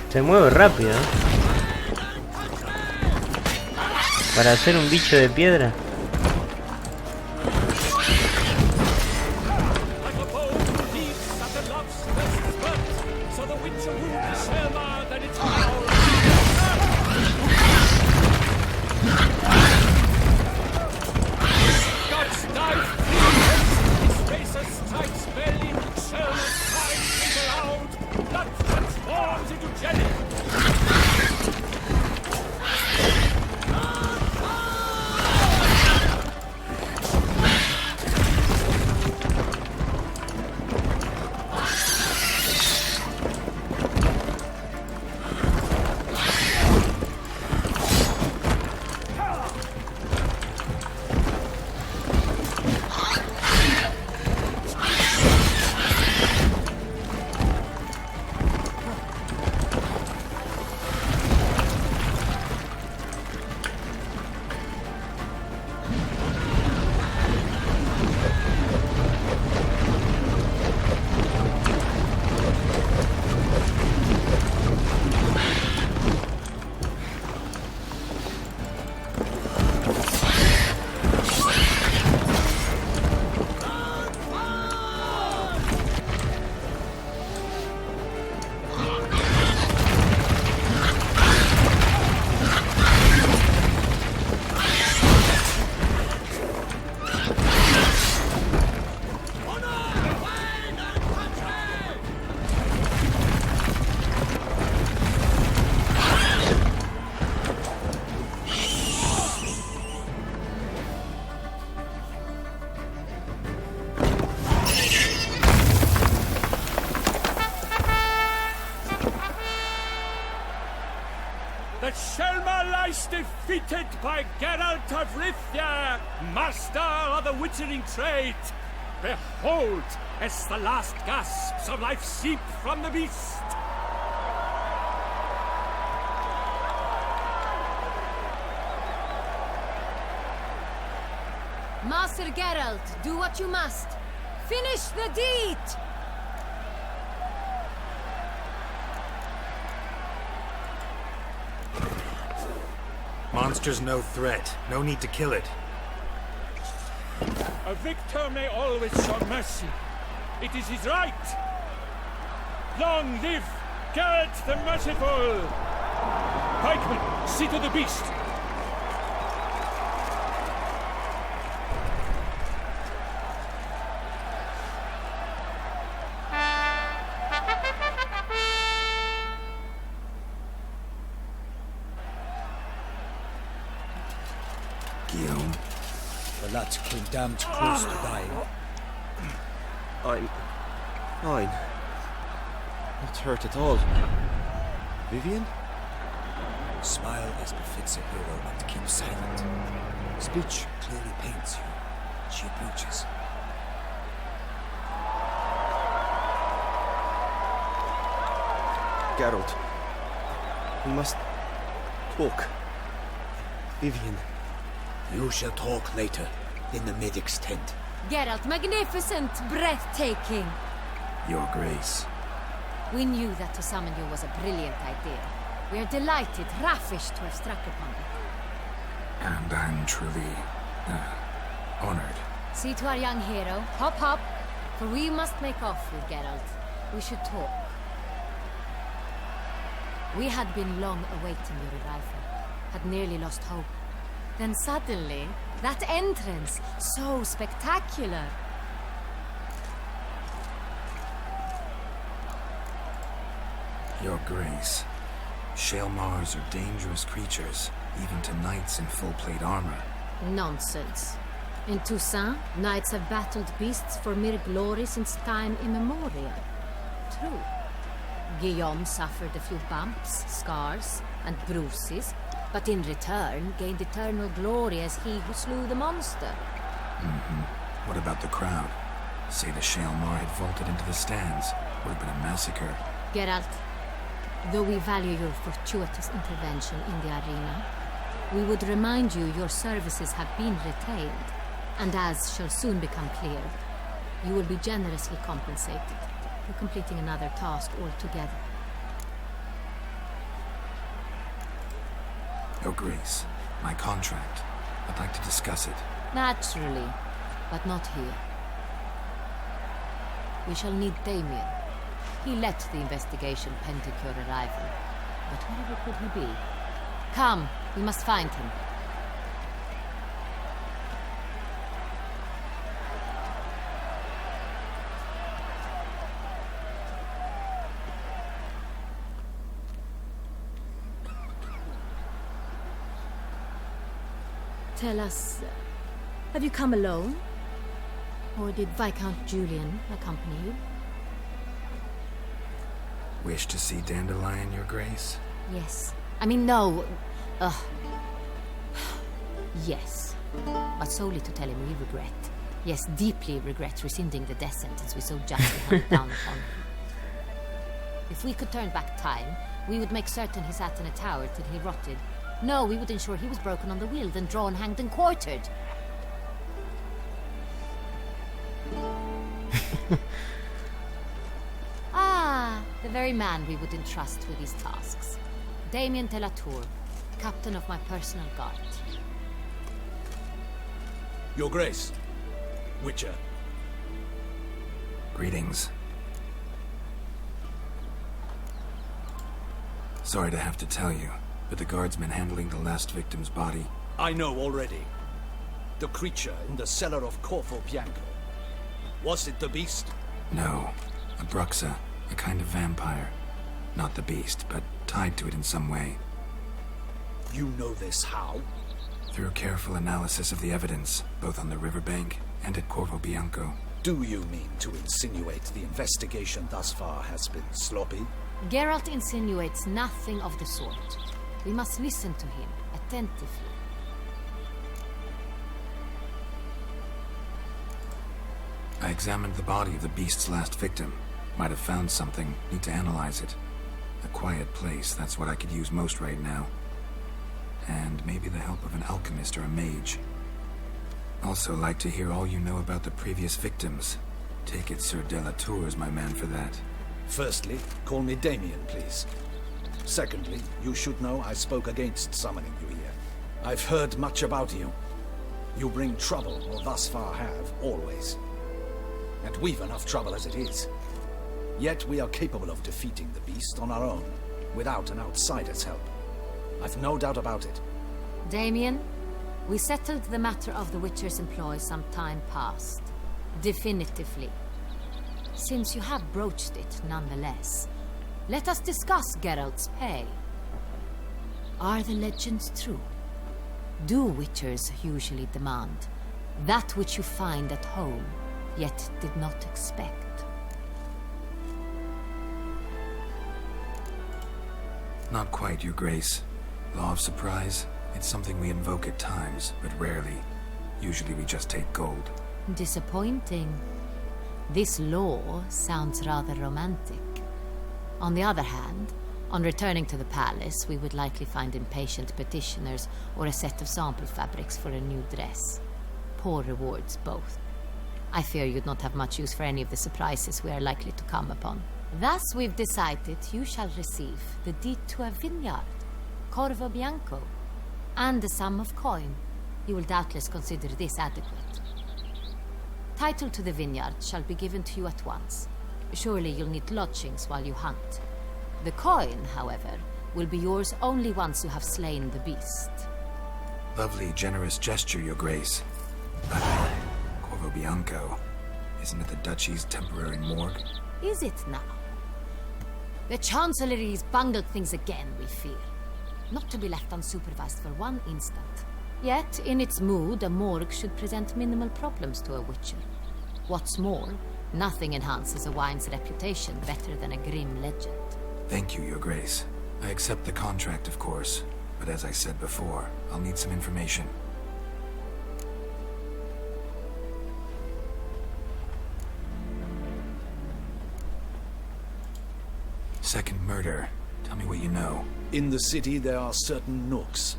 Se mueve rápido, ¿eh? Para hacer un bicho de piedra. that Shelma lies defeated by Geralt of Rivia, master of the witchering trade. Behold, as the last gasps of life seep from the beast. Master Geralt, do what you must. Finish the deed! Monster's no threat. No need to kill it. A victor may always show mercy. It is his right. Long live Geralt the Merciful! Pikemen, see to the beast. Guillaume, the lad came damned close to dying. I'm fine. Not hurt at all. Vivian? Smile as befits a hero and keep silent. Speech clearly paints you. She approaches. Geralt, we must talk. Vivian. You shall talk later, in the medic's tent. Geralt, magnificent, breathtaking. Your Grace. We knew that to summon you was a brilliant idea. We are delighted, ravished to have struck upon it. And I'm truly honored. See to our young hero. Hop, hop. For we must make off with Geralt. We should talk. We had been long awaiting your arrival. Had nearly lost hope. Then suddenly, that entrance, so spectacular. Your Grace. Shaelmars are dangerous creatures, even to knights in full-plate armor. Nonsense. In Toussaint, knights have battled beasts for mere glory since time immemorial. True. Guillaume suffered a few bumps, scars, and bruises, but in return gained eternal glory as he who slew the monster. What about the crowd? Say the Shaelmar had vaulted into the stands. Would have been a massacre. Geralt, though we value your fortuitous intervention in the arena, we would remind you your services have been retained, and as shall soon become clear, you will be generously compensated for completing another task altogether. Your Grace, my contract. I'd like to discuss it. Naturally, but not here. We shall need Damien. He led the investigation pending your arrival. But wherever could he be? Come, we must find him. Tell us, have you come alone? Or did Viscount Julian accompany you? Wish to see Dandelion, Your Grace? Yes. I mean, no. Yes. But solely to tell him we regret. Yes, deeply regret rescinding the death sentence we so justly handed down upon him. If we could turn back time, we would make certain he sat in a tower till he rotted. No, we would ensure he was broken on the wheel, then drawn, hanged, and quartered. The very man we would entrust with these tasks. Damien de la Tour, captain of my personal guard. Your Grace. Witcher. Greetings. Sorry to have to tell you, but the guardsman handling the last victim's body... I know already. The creature in the cellar of Corvo Bianco. Was it the beast? No. A Bruxa. A kind of vampire. Not the beast, but tied to it in some way. You know this how? Through careful analysis of the evidence, both on the riverbank and at Corvo Bianco. Do you mean to insinuate the investigation thus far has been sloppy? Geralt insinuates nothing of the sort. We must listen to him attentively. I examined the body of the beast's last victim. Might have found something. Need to analyze it. A quiet place, that's what I could use most right now. And maybe the help of an alchemist or a mage. Also like to hear all you know about the previous victims. Take it Sir Delatour is my man for that. Firstly, call me Damien, please. Secondly, you should know I spoke against summoning you here. I've heard much about you. You bring trouble, or thus far have, always. And we've enough trouble as it is. Yet we are capable of defeating the beast on our own, without an outsider's help. I've no doubt about it. Damien, we settled the matter of the Witcher's employ some time past. Definitively. Since you have broached it nonetheless, let us discuss Geralt's pay. Are the legends true? Do Witchers usually demand that which you find at home, yet did not expect? Not quite, Your Grace. Law of surprise, it's something we invoke at times, but rarely. Usually we just take gold. Disappointing. This law sounds rather romantic. On the other hand, on returning to the palace, we would likely find impatient petitioners or a set of sample fabrics for a new dress. Poor rewards, both. I fear you'd not have much use for any of the surprises we are likely to come upon. Thus, we've decided you shall receive the deed to a vineyard, Corvo Bianco, and a sum of coin. You will doubtless consider this adequate. Title to the vineyard shall be given to you at once. Surely you'll need lodgings while you hunt. The coin, however, will be yours only once you have slain the beast. Lovely, generous gesture, Your Grace. Corvo Bianco. Isn't it the Duchy's temporary morgue? Is it now? The Chancellery's bungled things again, we fear. Not to be left unsupervised for one instant. Yet, in its mood, a morgue should present minimal problems to a Witcher. What's more, nothing enhances a wine's reputation better than a grim legend. Thank you, Your Grace. I accept the contract, of course. But as I said before, I'll need some information. Second murder. Tell me what you know. In the city, there are certain nooks.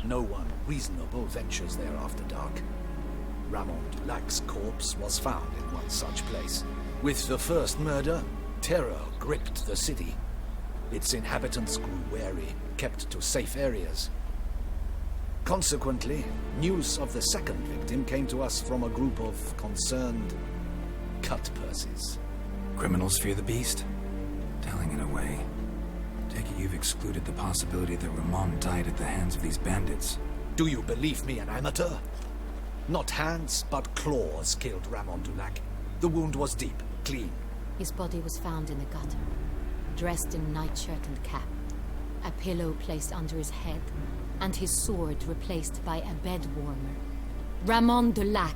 No one reasonable ventures there after dark. Ramon Dulac's corpse was found in one such place. With the first murder, terror gripped the city. Its inhabitants grew wary, kept to safe areas. Consequently, news of the second victim came to us from a group of concerned cut-purses. Criminals fear the beast? Telling in a way. Take it you've excluded the possibility that Ramon died at the hands of these bandits. Do you believe me an amateur? Not hands, but claws killed Ramon Dulac. The wound was deep, clean. His body was found in the gutter, dressed in nightshirt and cap, a pillow placed under his head, and his sword replaced by a bed warmer. Ramon Dulac,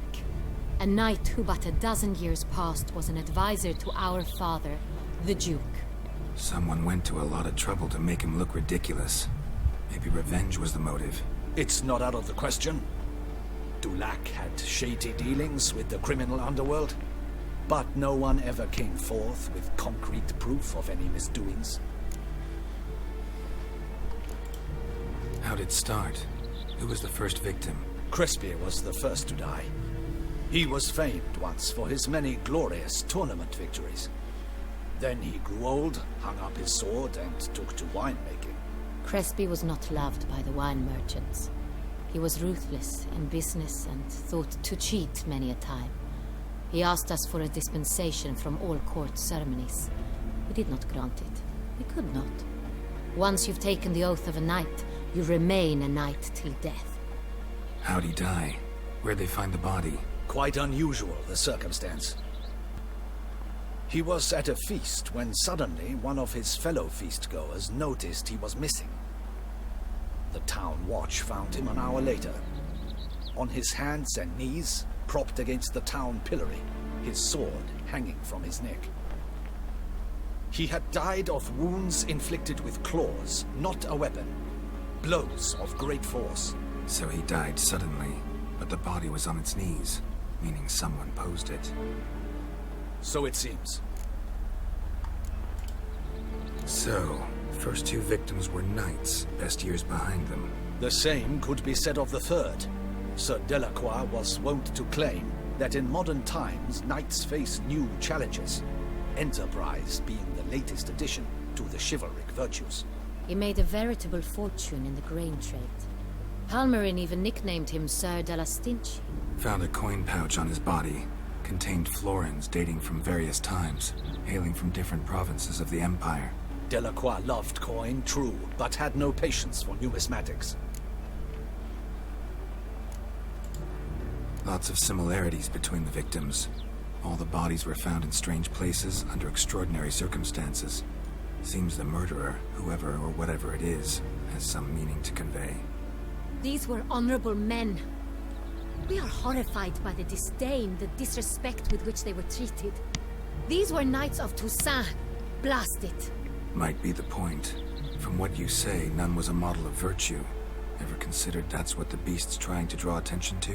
a knight who but a dozen years past was an advisor to our father, the Duke. Someone went to a lot of trouble to make him look ridiculous. Maybe revenge was the motive. It's not out of the question. Dulac had shady dealings with the criminal underworld, but no one ever came forth with concrete proof of any misdoings. How'd it start? Who was the first victim? Crespi was the first to die. He was famed once for his many glorious tournament victories. Then he grew old, hung up his sword, and took to winemaking. Crespi was not loved by the wine merchants. He was ruthless in business and thought to cheat many a time. He asked us for a dispensation from all court ceremonies. We did not grant it. We could not. Once you've taken the oath of a knight, you remain a knight till death. How'd he die? Where'd they find the body? Quite unusual, the circumstance. He was at a feast when suddenly one of his fellow feastgoers noticed he was missing. The town watch found him an hour later. On his hands and knees, propped against the town pillory, his sword hanging from his neck. He had died of wounds inflicted with claws, not a weapon. blows of great force. So he died suddenly, but the body was on its knees, meaning someone posed it. So it seems. So, first two victims were knights, best years behind them. The same could be said of the third. Sir Delacroix was wont to claim that in modern times knights face new challenges, enterprise being the latest addition to the chivalric virtues. He made a veritable fortune in the grain trade. Palmerin even nicknamed him Sir de la Stinchi. Found a coin pouch on his body. Contained florins dating from various times, hailing from different provinces of the Empire. Delacroix loved coin, true, but had no patience for numismatics. Lots of similarities between the victims. All the bodies were found in strange places under extraordinary circumstances. Seems the murderer, whoever or whatever it is, has some meaning to convey. These were honorable men. We are horrified by the disdain, the disrespect with which they were treated. These were knights of Toussaint. Blast it. Might be the point. From what you say, none was a model of virtue. Ever considered that's what the beast's trying to draw attention to?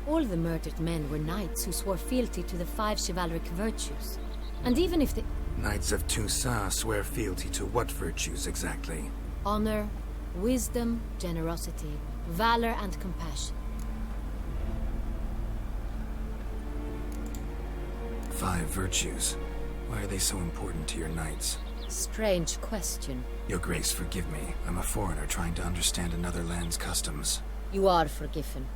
All the murdered men were knights who swore fealty to the 5 chivalric virtues. And even if the... Knights of Toussaint swear fealty to what virtues exactly? Honor, wisdom, generosity, valor and compassion. 5 virtues. Why are they so important to your knights? Strange question. Your Grace, forgive me. I'm a foreigner trying to understand another land's customs. You are forgiven.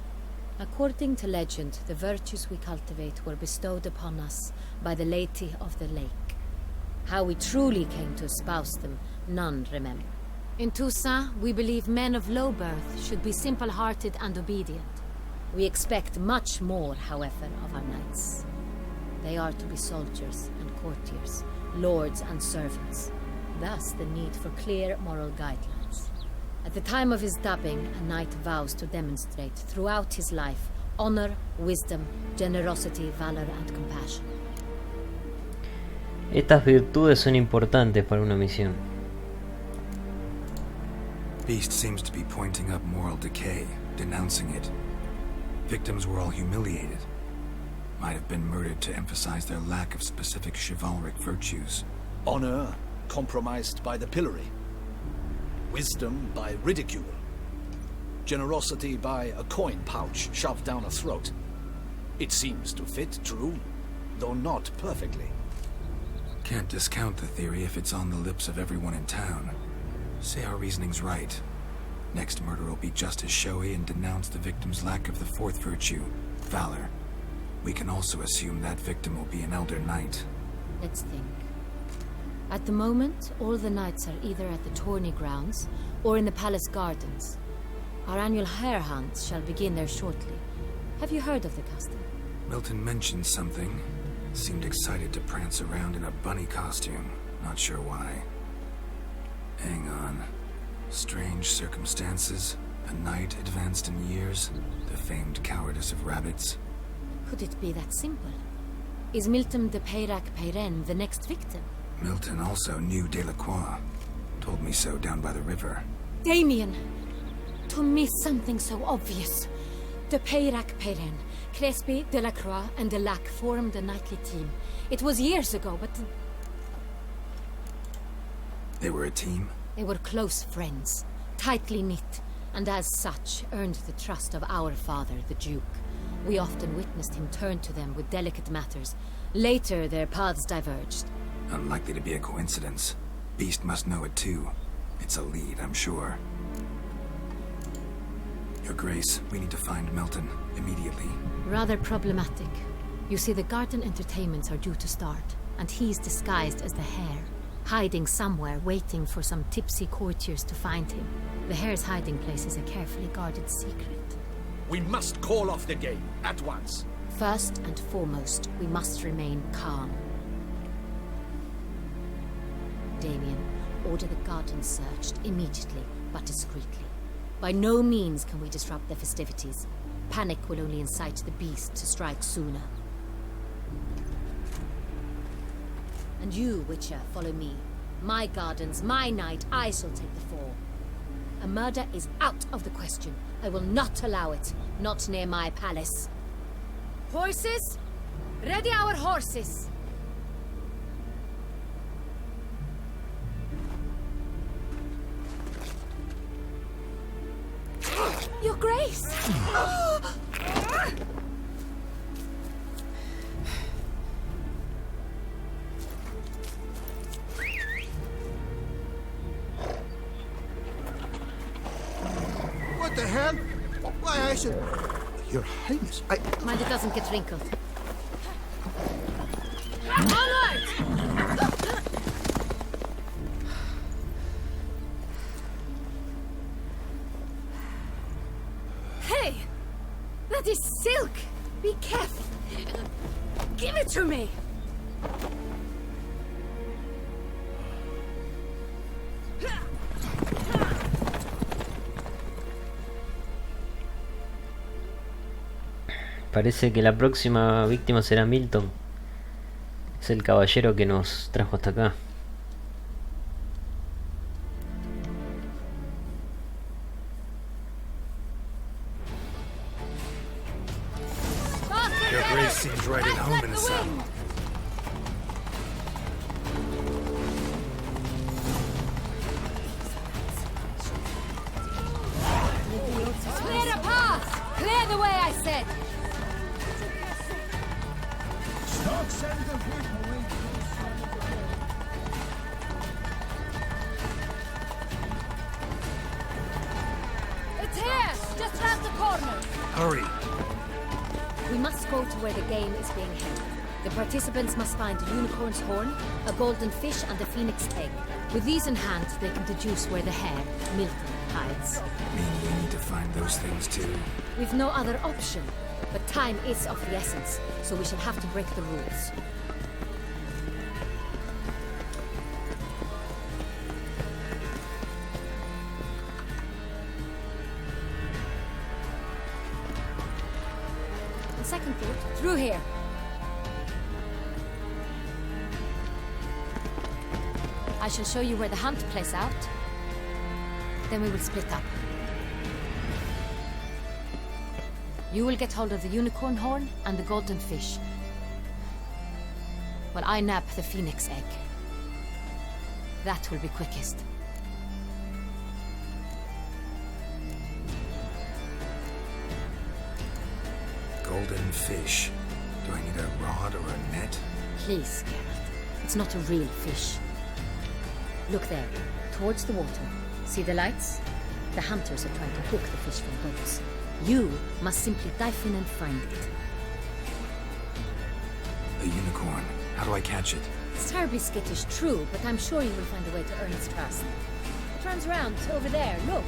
According to legend, the virtues we cultivate were bestowed upon us by the Lady of the Lake. How we truly came to espouse them, none remember. In Toussaint, we believe men of low birth should be simple-hearted and obedient. We expect much more, however, of our knights. They are to be soldiers and courtiers, lords and servants. Thus the need for clear moral guidelines. At the time of his dubbing, a knight vows to demonstrate throughout his life honor, wisdom, generosity, valor and compassion. Estas virtudes son importantes para una misión. Beast seems to be pointing up moral decay, denouncing it. Victims were all humiliated. Might have been murdered to emphasize their lack of specific chivalric virtues. Honor compromised by the pillory. Wisdom by ridicule. Generosity by a coin pouch shoved down a throat. It seems to fit, true, though not perfectly. Can't discount the theory if it's on the lips of everyone in town. Say our reasoning's right. Next murder will be just as showy and denounce the victim's lack of the 4th virtue, valor. We can also assume that victim will be an elder knight. Let's think. At the moment, all the knights are either at the tourney grounds or in the palace gardens. Our annual hare hunts shall begin there shortly. Have you heard of the custom? Milton mentioned something. Seemed excited to prance around in a bunny costume. Not sure why. Hang on. Strange circumstances. A knight advanced in years. The famed cowardice of rabbits. Could it be that simple? Is Milton de Peyrac-Peyren the next victim? Milton also knew Delacroix. Told me so down by the river. Damien! To miss something so obvious. De Peyrac-Peyren, Crespi, Delacroix, and Delac formed a knightly team. It was years ago, but... They were a team? They were close friends, tightly knit, and as such earned the trust of our father, the Duke. We often witnessed him turn to them with delicate matters. Later, their paths diverged. Unlikely to be a coincidence. Beast must know it too. It's a lead, I'm sure. Your Grace, we need to find Milton, immediately. Rather problematic. You see, the garden entertainments are due to start, and he's disguised as the hare, hiding somewhere, waiting for some tipsy courtiers to find him. The hare's hiding place is a carefully guarded secret. We must call off the game, at once. First and foremost, we must remain calm. Damien, order the garden searched immediately, but discreetly. By no means can we disrupt the festivities. Panic will only incite the beast to strike sooner. And you, Witcher, follow me. My gardens, my night, I shall take the fall. A murder is out of the question. I will not allow it. Not near my palace. Horses? Ready our horses! Your Grace! What the hell? Why, I should... Your Highness, Mind it doesn't get wrinkled. All right! Hey! That is silk! Be careful! Give it to me! Parece que la próxima víctima será Milton. Es el caballero que nos trajo hasta acá. Your Grace seems right at home in the saddle. Clear a path! Clear the way, I said! Stop sending people away. It's here! Just round the corner! Hurry! We must go to where the game is being held. The participants must find a unicorn's horn, a golden fish, and a phoenix egg. With these in hand, they can deduce where the hare, Milton, hides. Mean we need to find those things too? We've no other option. But time is of the essence, so we shall have to break the rules. On second thought, through here. I shall show you where the hunt plays out. Then we will split up. You will get hold of the unicorn horn and the golden fish, while I nab the phoenix egg. That will be quickest. Golden fish. Do I need a rod or a net? Please, Geralt. It's not a real fish. Look there, towards the water. See the lights? The hunters are trying to hook the fish from boats. You must simply dive in and find it. A unicorn. How do I catch it? It's terribly skittish, true, but I'm sure you will find a way to earn its trust. It runs around over there, look.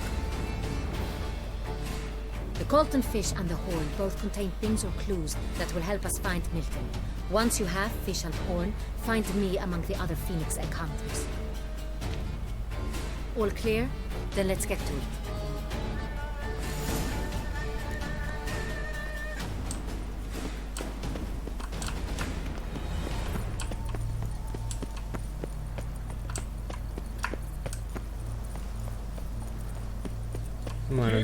The golden fish and the horn both contain things or clues that will help us find Milton. Once you have fish and horn, find me among the other phoenix egg hunters. All clear? Then let's get to it. Bueno,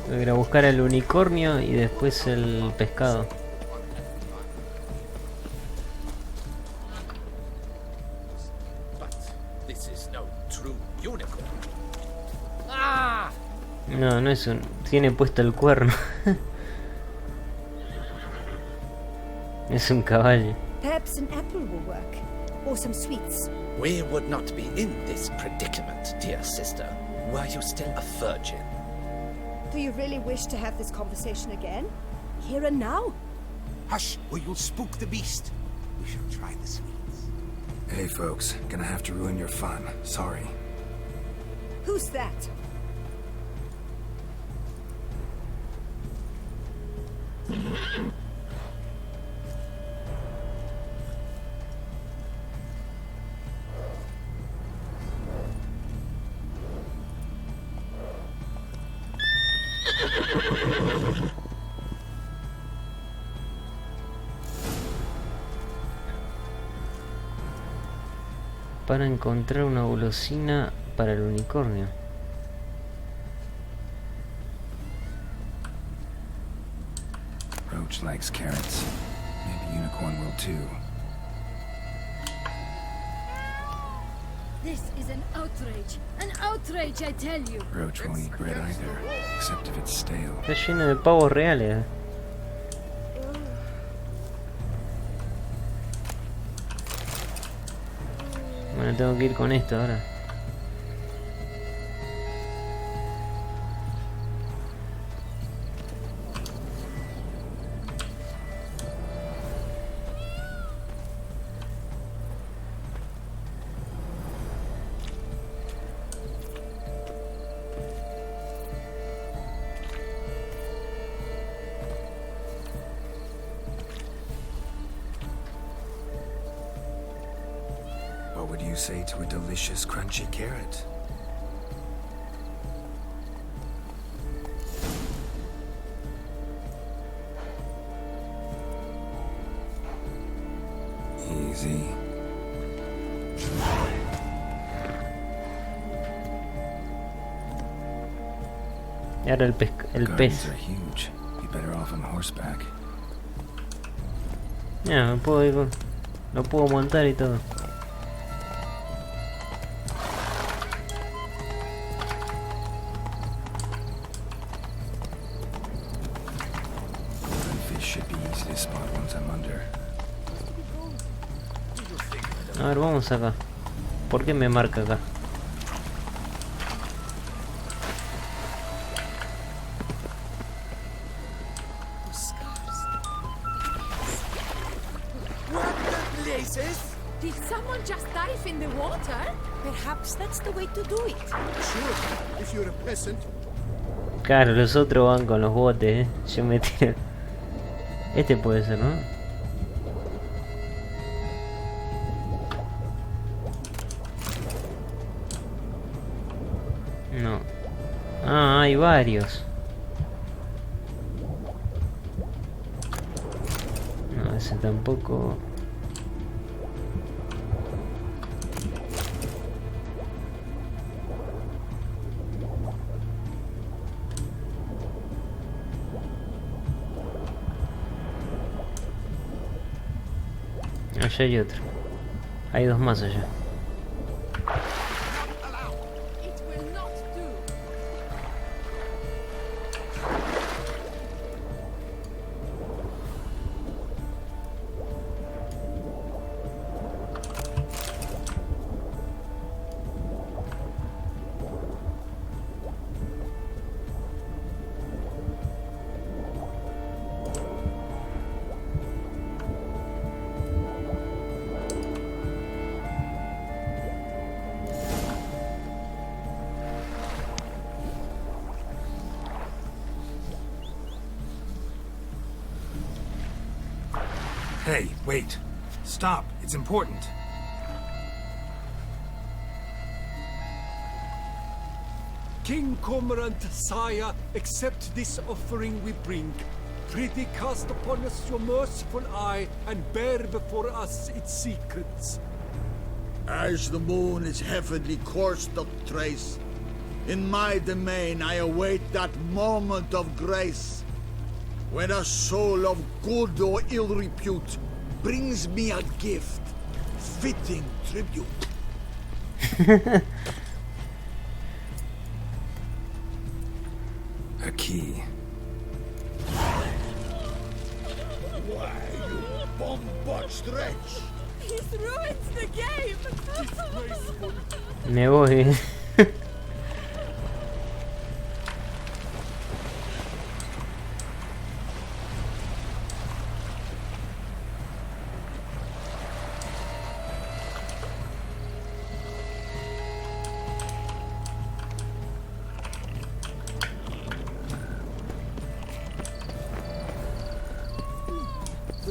voy a ir a buscar el unicornio y después el pescado. No, no es un... Tiene puesto el cuerno. Es un caballo. Perhaps an apple will work. Or some sweets. We would not be in this predicament, dear sister, were you still a virgin. Do you really wish to have this conversation again? Here and now? Hush, or you'll spook the beast. We shall try the sweets. Hey folks, gonna have to ruin your fun. Sorry. Who's that? para encontrar una golosina para el unicornio. Roach likes carrots. Maybe unicorn will too. This is an outrage. An outrage, I tell you. Roach won't eat bread either, except if it's stale. Está lleno de pavos reales. Bueno, tengo que ir con esto ahora. What would you say to a delicious, crunchy carrot? Easy. Y ahora el pez. Gardens are huge. Be better off on horseback. Ya, me puedo ir con... Lo puedo montar y todo. A ver, vamos acá. ¿Por qué me marca acá? Did someone just dive in the water? Perhaps that's the way to do it. Sure, if you're a peasant. Claro, los otros van con los botes, Yo me tiro. Este puede ser, ¿no? No. Ah, hay varios. No, ese tampoco. Allá hay otro. Hay dos más allá. Hey, wait. Stop. It's important. King Cormorant, sire, accept this offering we bring. Prithee cast upon us your merciful eye and bear before us its secrets. As the moon its heavenly course doth trace, in my domain I await that moment of grace, when a soul of good or ill repute brings me a gift, fitting tribute. A key. Why, you bomb-botched wretch! He's ruined the game! Disgraceful. Me voy.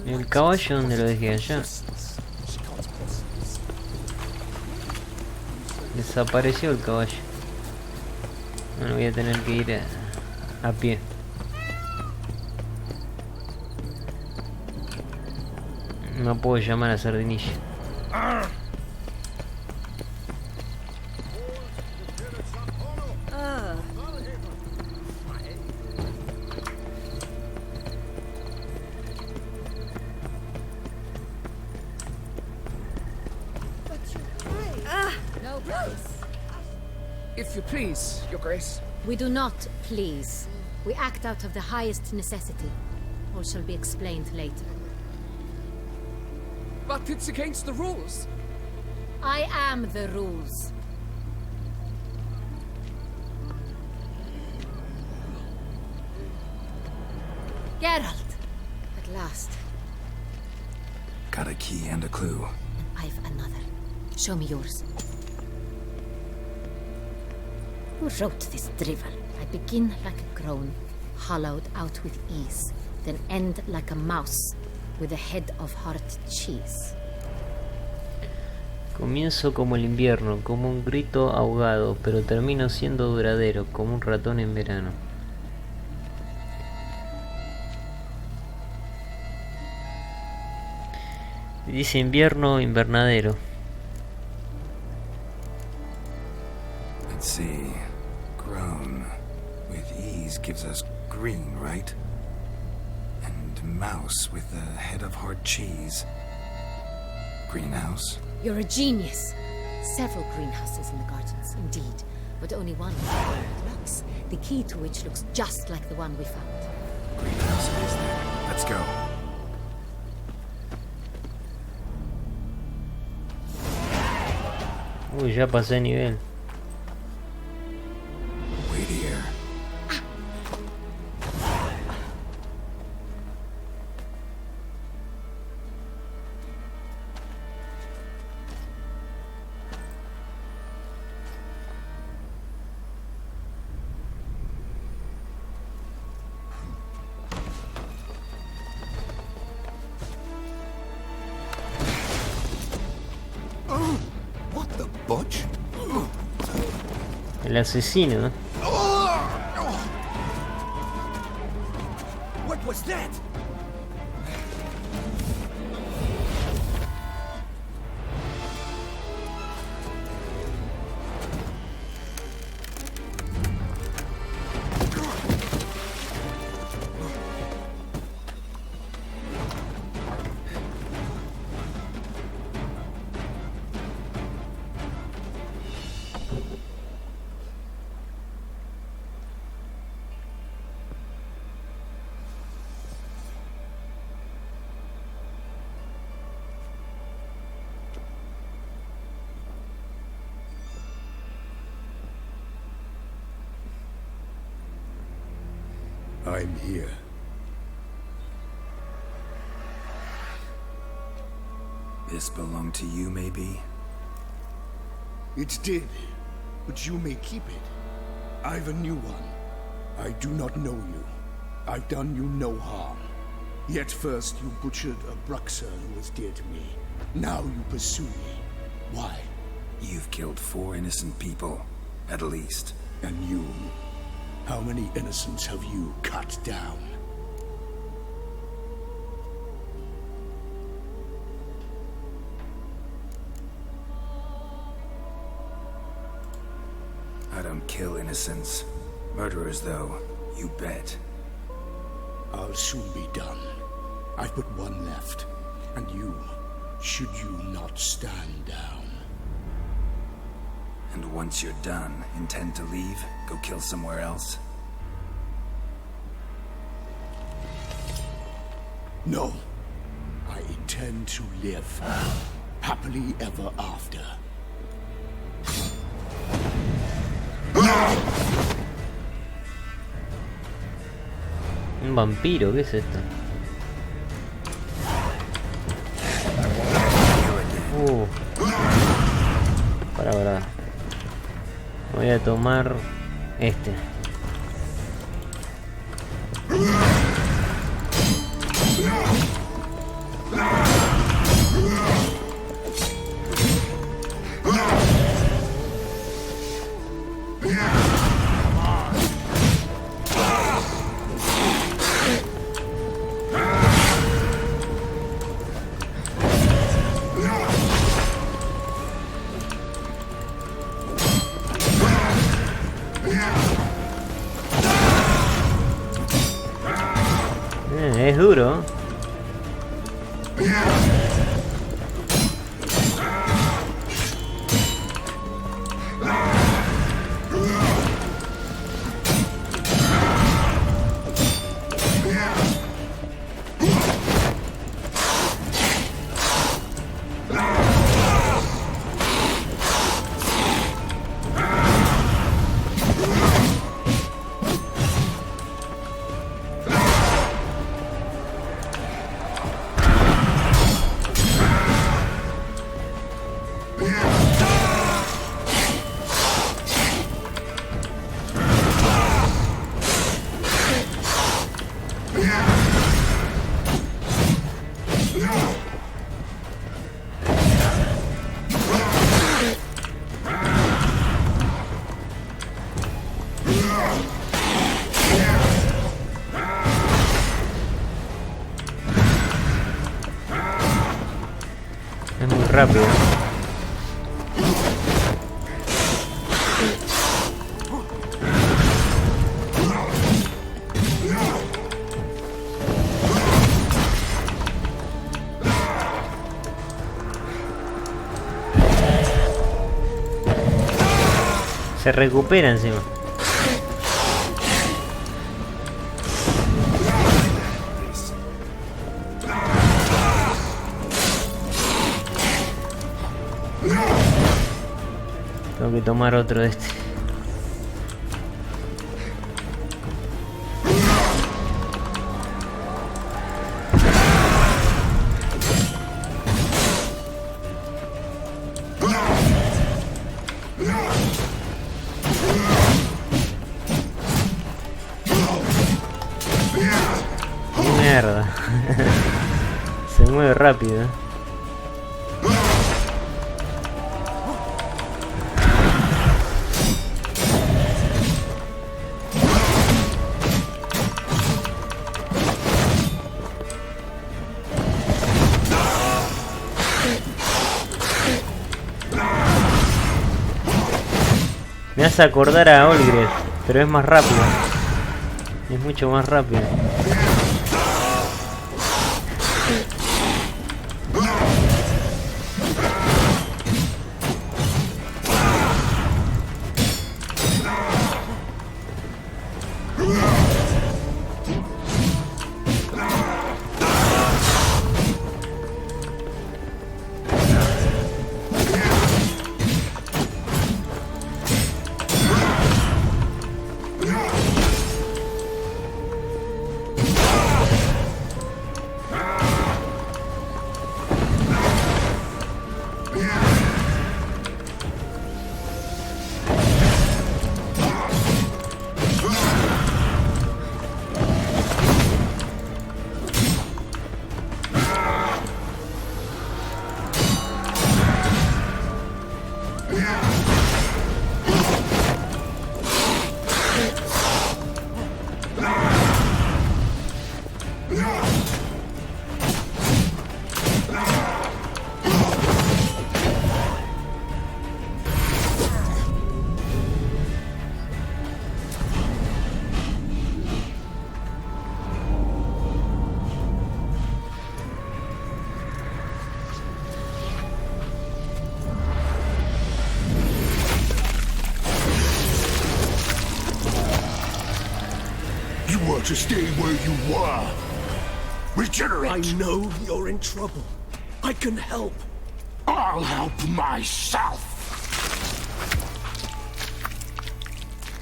¿El caballo dónde lo dejé? Allá. Desapareció el caballo. Bueno, voy a tener que ir a pie. No puedo llamar a Sardinilla. If you please, Your Grace. We do not please. We act out of the highest necessity. All shall be explained later. But it's against the rules. I am the rules. Geralt! At last. Got a key and a clue. And I've another. Show me yours. Who wrote this drivel? I begin like a groan, hollowed out with ease, then end like a mouse, with a head of hard cheese. Comienzo como el invierno, como un grito ahogado, pero termino siendo duradero, como un ratón en verano. Dice invierno, invernadero. Let's see. Grown with ease gives us green, right? And mouse with a head of hard cheese. Greenhouse? You're a genius. Several greenhouses in the gardens, indeed, but only one with locks, the key to which looks just like the one we found. Greenhouse it is then. Let's go. Uy, ya pasé nivel. Wait here. What the butch? El asesino. What was that? I'm here. This belonged to you, maybe? It did, but you may keep it. I've a new one. I do not know you. I've done you no harm. Yet first you butchered a Bruxer who was dear to me. Now you pursue me. Why? You've killed 4 innocent people, at least. And you? How many innocents have you cut down? I don't kill innocents. Murderers, though, you bet. I'll soon be done. I've but one left. And you, should you not stand down. And once you're done, intend to leave? Go kill somewhere else? No. I intend to live. Happily ever after. Un vampiro, ¿qué es esto? Para. Voy a tomar este. Es duro. Es muy rápido. Se recupera encima. Tengo que tomar otro de este. Mierda. Se mueve rápido. Me hace acordar a Olgred, pero es más rápido. Es mucho más rápido. To stay where you were. Regenerate. I know you're in trouble. I can help. I'll help myself.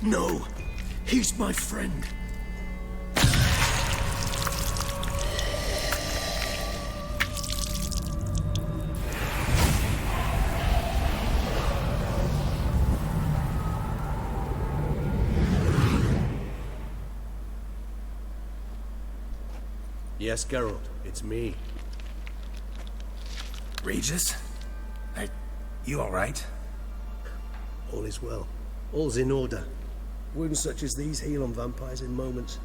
No, he's my friend. Yes, Geralt, it's me. Regis? You alright? All is well. All's in order. Wounds such as these heal on vampires in moments.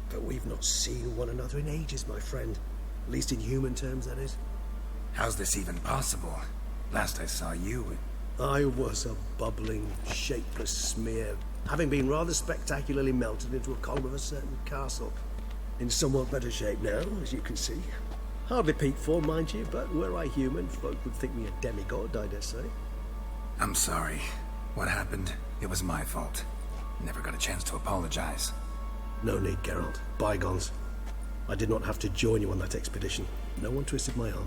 But we've not seen one another in ages, my friend. At least in human terms, that is. How's this even possible? Last I saw you... I was a bubbling, shapeless smear, having been rather spectacularly melted into a column of a certain castle. In somewhat better shape now, as you can see. Hardly peak form, mind you, but were I human, folk would think me a demigod, I dare say. I'm sorry. What happened, it was my fault. Never got a chance to apologize. No need, Geralt. Bygones. I did not have to join you on that expedition. No one twisted my arm.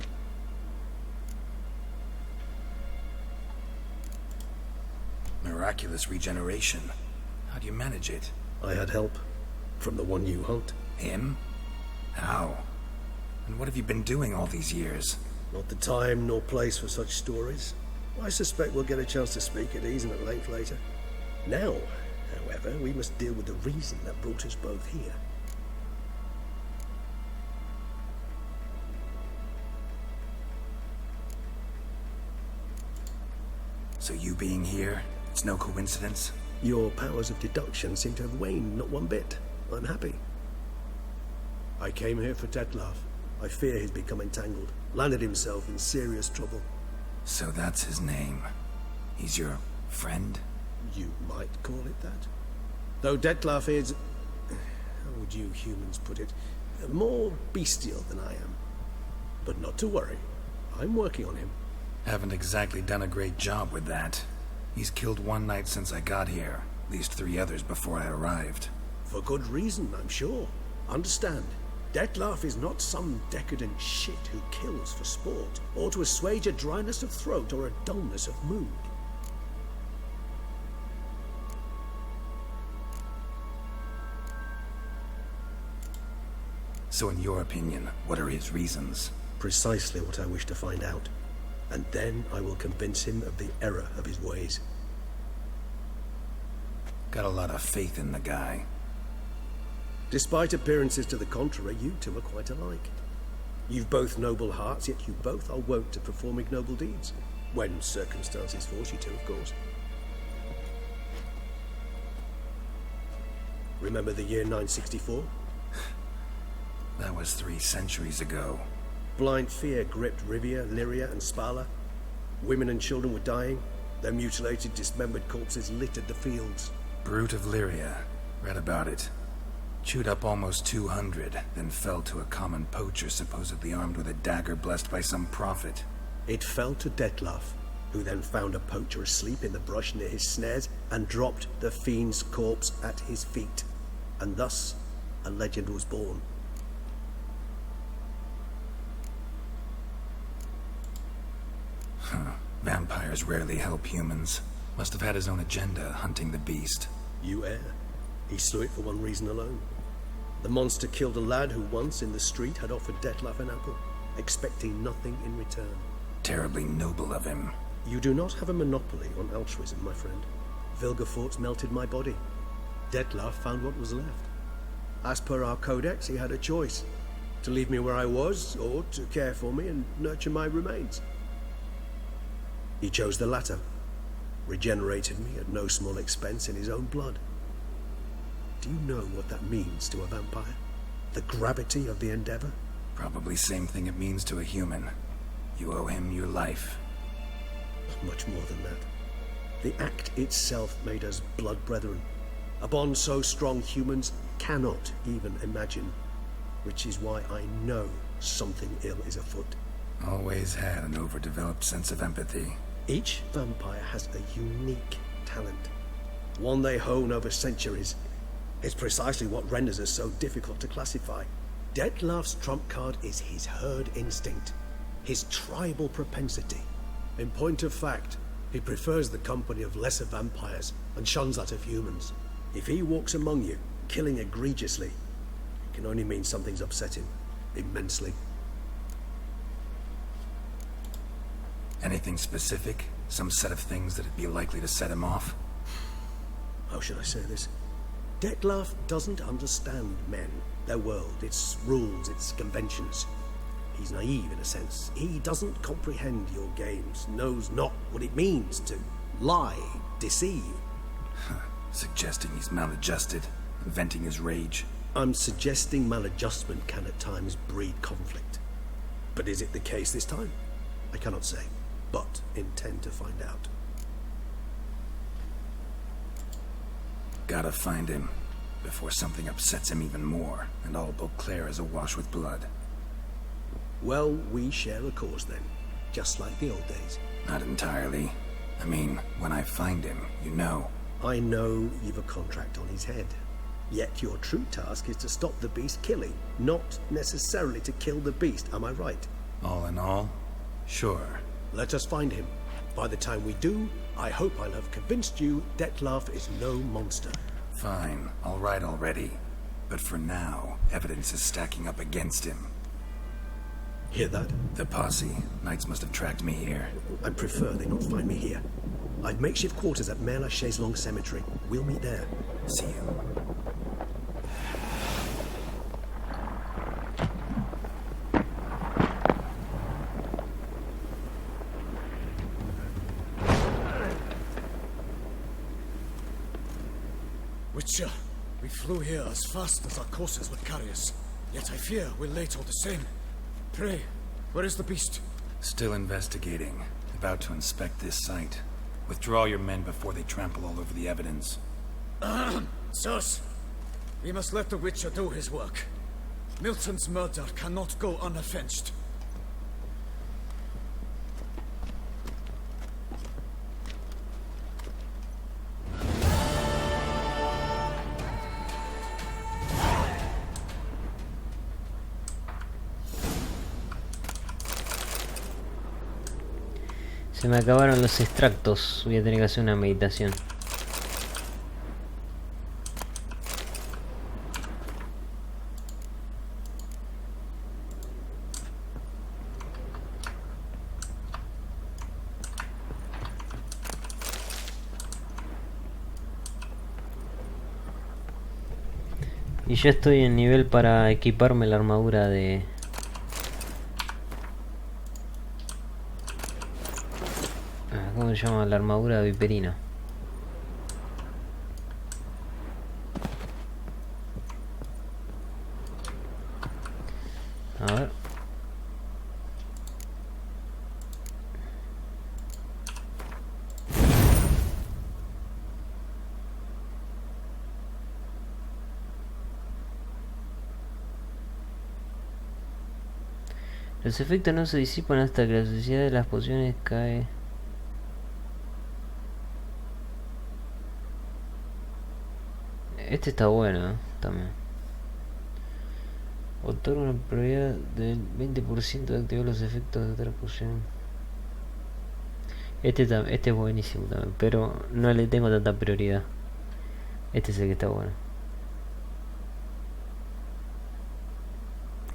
Miraculous regeneration. How do you manage it? I had help. From the one you hunt. Him? How? And what have you been doing all these years? Not the time nor place for such stories. I suspect we'll get a chance to speak at ease and at length later. Now, however, we must deal with the reason that brought us both here. So you being here, it's no coincidence? Your powers of deduction seem to have waned not one bit. I'm happy. I came here for Dettlaff. I fear he's become entangled, landed himself in serious trouble. So that's his name. He's your friend? You might call it that. Though Detlef is, how would you humans put it, more bestial than I am. But not to worry, I'm working on him. Haven't exactly done a great job with that. He's killed one knight since I got here, at least 3 others before I arrived. For good reason, I'm sure. Understand, Detlef is not some decadent shit who kills for sport, or to assuage a dryness of throat or a dullness of mood. So in your opinion, what are his reasons? Precisely what I wish to find out. And then I will convince him of the error of his ways. Got a lot of faith in the guy. Despite appearances to the contrary, you two are quite alike. You've both noble hearts, yet you both are wont to perform ignoble deeds. When circumstances force you to, of course. Remember the year 964? That was 3 centuries ago. Blind fear gripped Rivia, Lyria, and Spala. Women and children were dying. Their mutilated, dismembered corpses littered the fields. Brute of Lyria. Read about it. Chewed up almost 200, then fell to a common poacher supposedly armed with a dagger blessed by some prophet. It fell to Detlef, who then found a poacher asleep in the brush near his snares and dropped the fiend's corpse at his feet. And thus, a legend was born. Vampires rarely help humans. Must have had his own agenda, hunting the beast. You err. He slew it for one reason alone. The monster killed a lad who once, in the street, had offered Detlef an apple, expecting nothing in return. Terribly noble of him. You do not have a monopoly on altruism, my friend. Vilgefortz melted my body. Detlef found what was left. As per our codex, he had a choice. To leave me where I was, or to care for me and nurture my remains. He chose the latter. Regenerated me at no small expense in his own blood. Do you know what that means to a vampire? The gravity of the endeavor? Probably same thing it means to a human. You owe him your life. Much more than that. The act itself made us blood brethren. A bond so strong humans cannot even imagine. Which is why I know something ill is afoot. Always had an overdeveloped sense of empathy. Each vampire has a unique talent. One they hone over centuries. It's precisely what renders us so difficult to classify. Detlef's trump card is his herd instinct. His tribal propensity. In point of fact, he prefers the company of lesser vampires and shuns that of humans. If he walks among you, killing egregiously, it can only mean something's upset him. Immensely. Anything specific? Some set of things that'd be likely to set him off? How should I say this? Detlef doesn't understand men, their world, its rules, its conventions. He's naive in a sense. He doesn't comprehend your games, knows not what it means to lie, deceive. Suggesting he's maladjusted, and venting his rage. I'm suggesting maladjustment can at times breed conflict. But is it the case this time? I cannot say, but intend to find out. Gotta find him, before something upsets him even more, and all Beauclair is awash with blood. Well, we share a cause then, just like the old days. Not entirely. I mean, when I find him, you know. I know you've a contract on his head. Yet your true task is to stop the beast killing, not necessarily to kill the beast, am I right? All in all, sure. Let us find him. By the time we do, I hope I'll have convinced you Detlef is no monster. Fine, all right already. But for now, evidence is stacking up against him. Hear that? The posse. Knights must have tracked me here. I prefer they not find me here. I've makeshift quarters at Mère Lachaise-Long Cemetery. We'll meet there. See you. Witcher, we flew here as fast as our courses would carry us. Yet I fear we're late all the same. Pray, where is the beast? Still investigating. About to inspect this site. Withdraw your men before they trample all over the evidence. Sirs, we must let the Witcher do his work. Milton's murder cannot go unavenged. Se me acabaron los extractos. Voy a tener que hacer una meditación. Y ya estoy en nivel para equiparme la armadura de... ¿Cómo se llama? La armadura viperina. A ver. Los efectos no se disipan hasta que la toxicidad de las pociones cae. Este está bueno, ¿eh? También. Otorga una probabilidad del 20% de activar los efectos de otra poción. Este es buenísimo también, pero no le tengo tanta prioridad. Este es el que está bueno.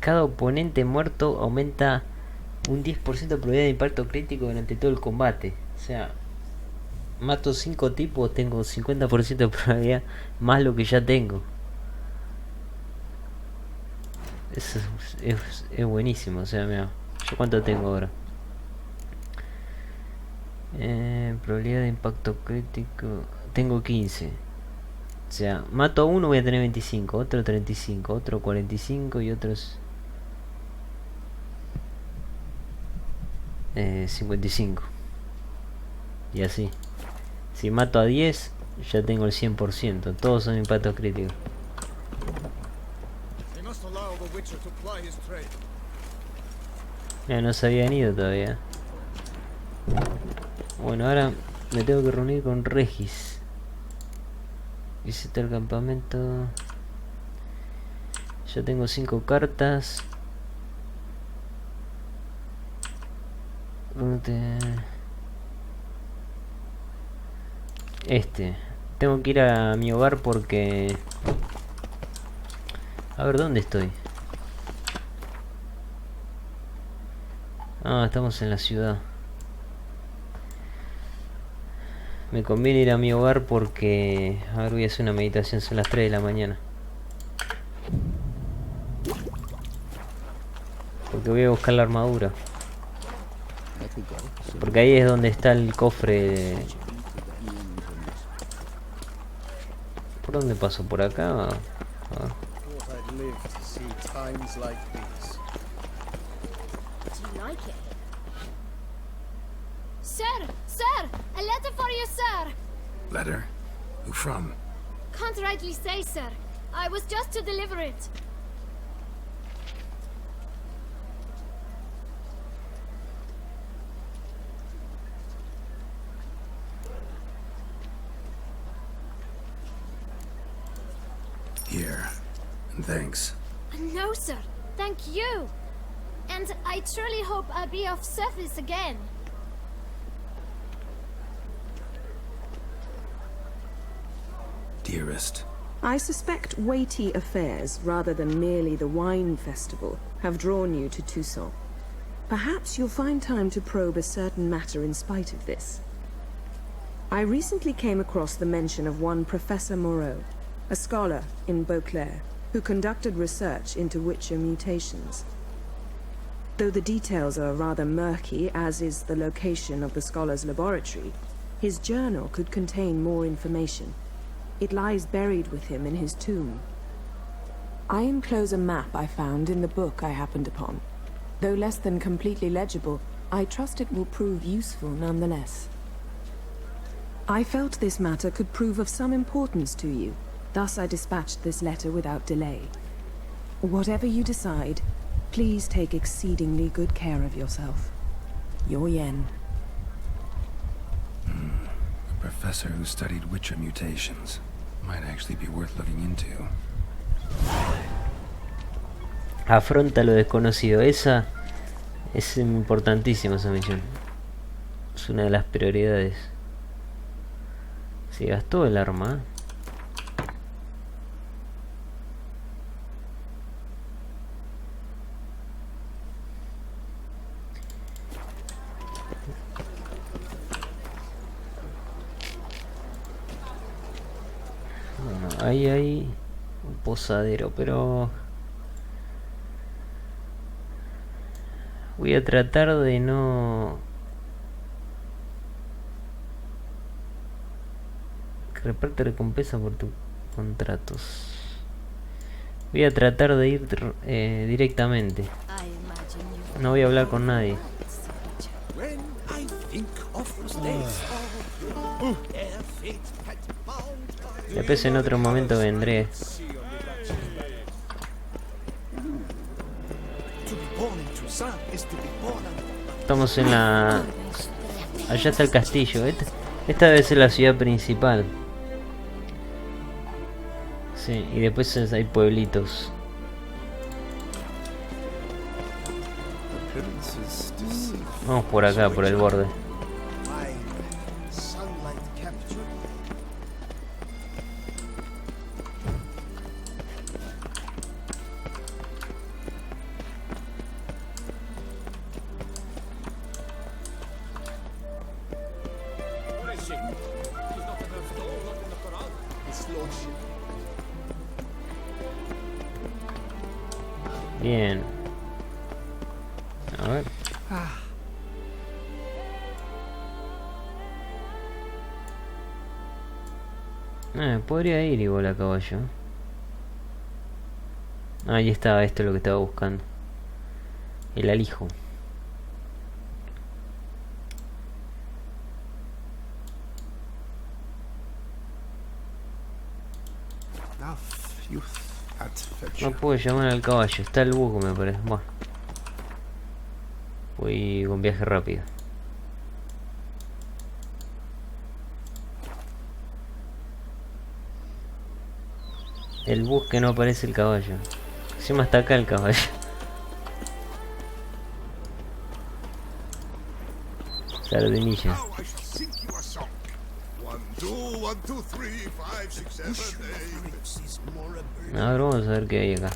Cada oponente muerto aumenta un 10% de probabilidad de impacto crítico durante todo el combate. O sea, mato 5 tipos, tengo 50% de probabilidad más lo que ya tengo. Eso es buenísimo. O sea, mira, ¿yo cuánto tengo ahora? Probabilidad de impacto crítico. Tengo 15. O sea, mato a uno, voy a tener 25, otro 35, otro 45 y otros 55. Y así. Si mato a 10, ya tengo el 100%. Todos son impactos críticos. No se habían ido todavía. Bueno, ahora me tengo que reunir con Regis. Visita el campamento. Ya tengo 5 cartas. Tengo que ir a mi hogar porque... A ver, ¿dónde estoy? Ah, estamos en la ciudad. Me conviene ir a mi hogar porque... A ver, voy a hacer una meditación, son las 3 de la mañana. Porque voy a buscar la armadura. Porque ahí es donde está el cofre. ¿Por dónde paso? ¿Por acá? Sir! Sir! A letter for you, sir! Letter? Who from? Can't rightly say, sir. I was just to deliver it. Here. And thanks. No, sir. Thank you. And I truly hope I'll be of service again. Dearest. I suspect weighty affairs, rather than merely the wine festival, have drawn you to Toussaint. Perhaps you'll find time to probe a certain matter in spite of this. I recently came across the mention of one Professor Moreau, a scholar in Beauclair, who conducted research into Witcher mutations. Though the details are rather murky, as is the location of the scholar's laboratory, his journal could contain more information. It lies buried with him in his tomb. I enclose a map I found in the book I happened upon. Though less than completely legible, I trust it will prove useful nonetheless. I felt this matter could prove of some importance to you. Thus I dispatched this letter without delay. Whatever you decide, please take exceedingly good care of yourself. Your Yen. A professor who studied Witcher mutations. Might actually be worth looking into. Afronta lo desconocido. Esa es importantísima, esa misión. Es una de las prioridades. Se gastó el arma. Bueno, ahí hay un posadero, pero voy a tratar de no reparte recompensa por tus contratos. Voy a tratar de ir directamente. No voy a hablar con nadie. Después en otro momento vendré. Estamos en la... Allá está el castillo. Esta debe ser la ciudad principal. Sí, y después hay pueblitos. Vamos por acá, por el borde. Bien. A ver. Podría ir igual a caballo. Ahí estaba, esto es lo que estaba buscando. El alijo. No puedo llamar al caballo, está el buco me parece. Bueno. Voy con viaje rápido. El bus que no aparece el caballo. Encima está acá el caballo. Sardinilla. A ver, vamos a ver qué hay acá.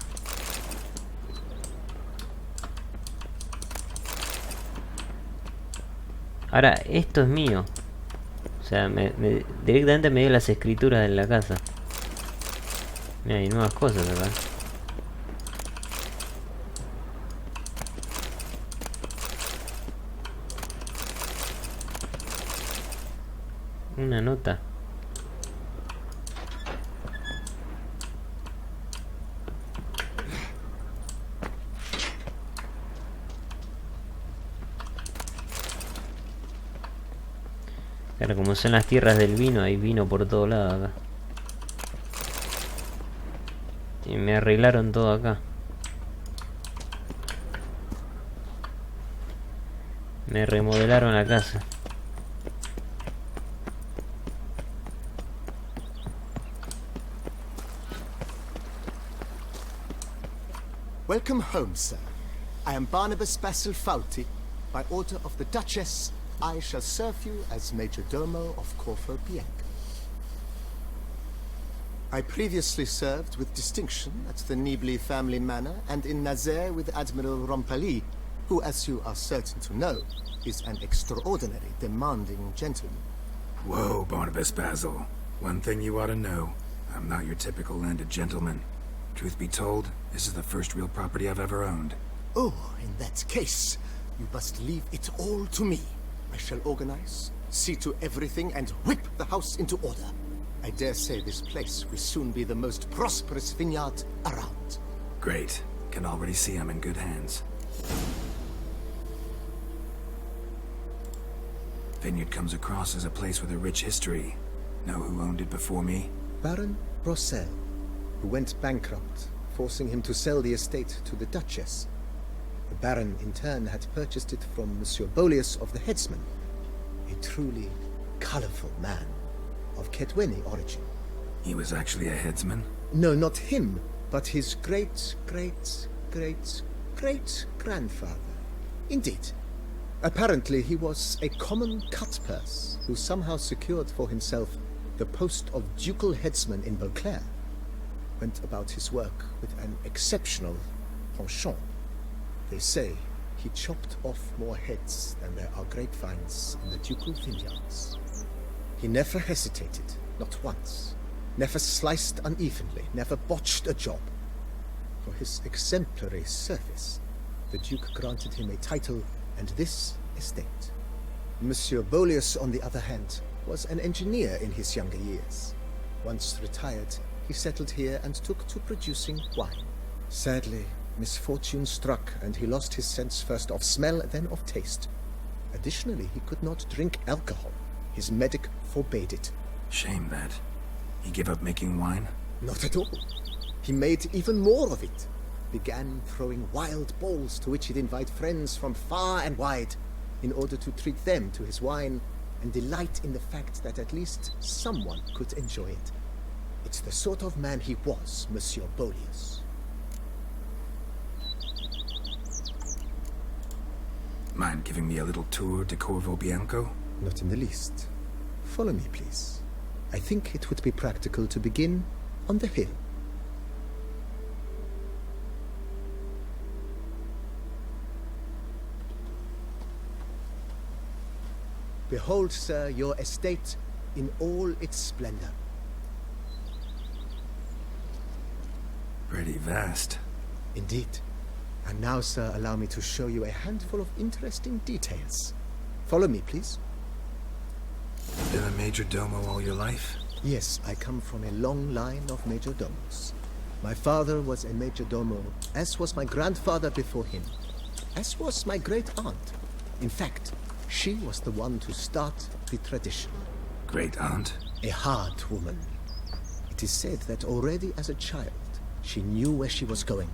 Ahora, esto es mío. O sea, directamente me dio las escrituras de la casa. Mira, hay nuevas cosas acá. Una nota. Claro, como son las tierras del vino, hay vino por todo lado acá. Y me arreglaron todo acá. Me remodelaron la casa. Welcome home, sir. I am Barnabas Basilfauti. By order of the Duchess, I shall serve you as Major Domo of Corfu Bianca. I previously served with distinction at the Nibli family manor and in Nazaire with Admiral Rompali, who, as you are certain to know, is an extraordinary, demanding gentleman. Whoa, Barnabas Basil. One thing you ought to know. I'm not your typical landed gentleman. Truth be told, this is the first real property I've ever owned. Oh, in that case, you must leave it all to me. I shall organize, see to everything, and whip the house into order. I dare say this place will soon be the most prosperous vineyard around. Great. Can already see I'm in good hands. vineyard comes across as a place with a rich history. Know who owned it before me? Baron Rossel, who went bankrupt, forcing him to sell the estate to the Duchess. The Baron, in turn, had purchased it from Monsieur Bolius of the Headsman, a truly colorful man of Ketweni origin. He was actually a headsman? No, not him, but his great-great-great-great-grandfather. Indeed. Apparently he was a common cut-purse who somehow secured for himself the post of ducal headsman in Beauclair. Went about his work with an exceptional penchant. They say he chopped off more heads than there are grapevines in the ducal vineyards. He never hesitated, not once. Never sliced unevenly, never botched a job. For his exemplary service, the Duke granted him a title and this estate. Monsieur Bolius, on the other hand, was an engineer in his younger years. Once retired, he settled here and took to producing wine. Sadly, misfortune struck and he lost his sense first of smell, then of taste. Additionally, he could not drink alcohol. His medic forbade it. Shame that. He gave up making wine? Not at all. He made even more of it. Began throwing wild balls to which he'd invite friends from far and wide in order to treat them to his wine and delight in the fact that at least someone could enjoy it. It's the sort of man he was, Monsieur Bolius. Mind giving me a little tour de Corvo Bianco? Not in the least. Follow me, please. I think it would be practical to begin on the hill. Behold, sir, your estate in all its splendor. Pretty vast. Indeed. And now, sir, allow me to show you a handful of interesting details. Follow me, please. Been a major domo all your life? Yes, I come from a long line of major domos. My father was a major domo, as was my grandfather before him, as was my great-aunt. In fact, she was the one to start the tradition. Great-aunt? A hard woman. It is said that already as a child, she knew where she was going,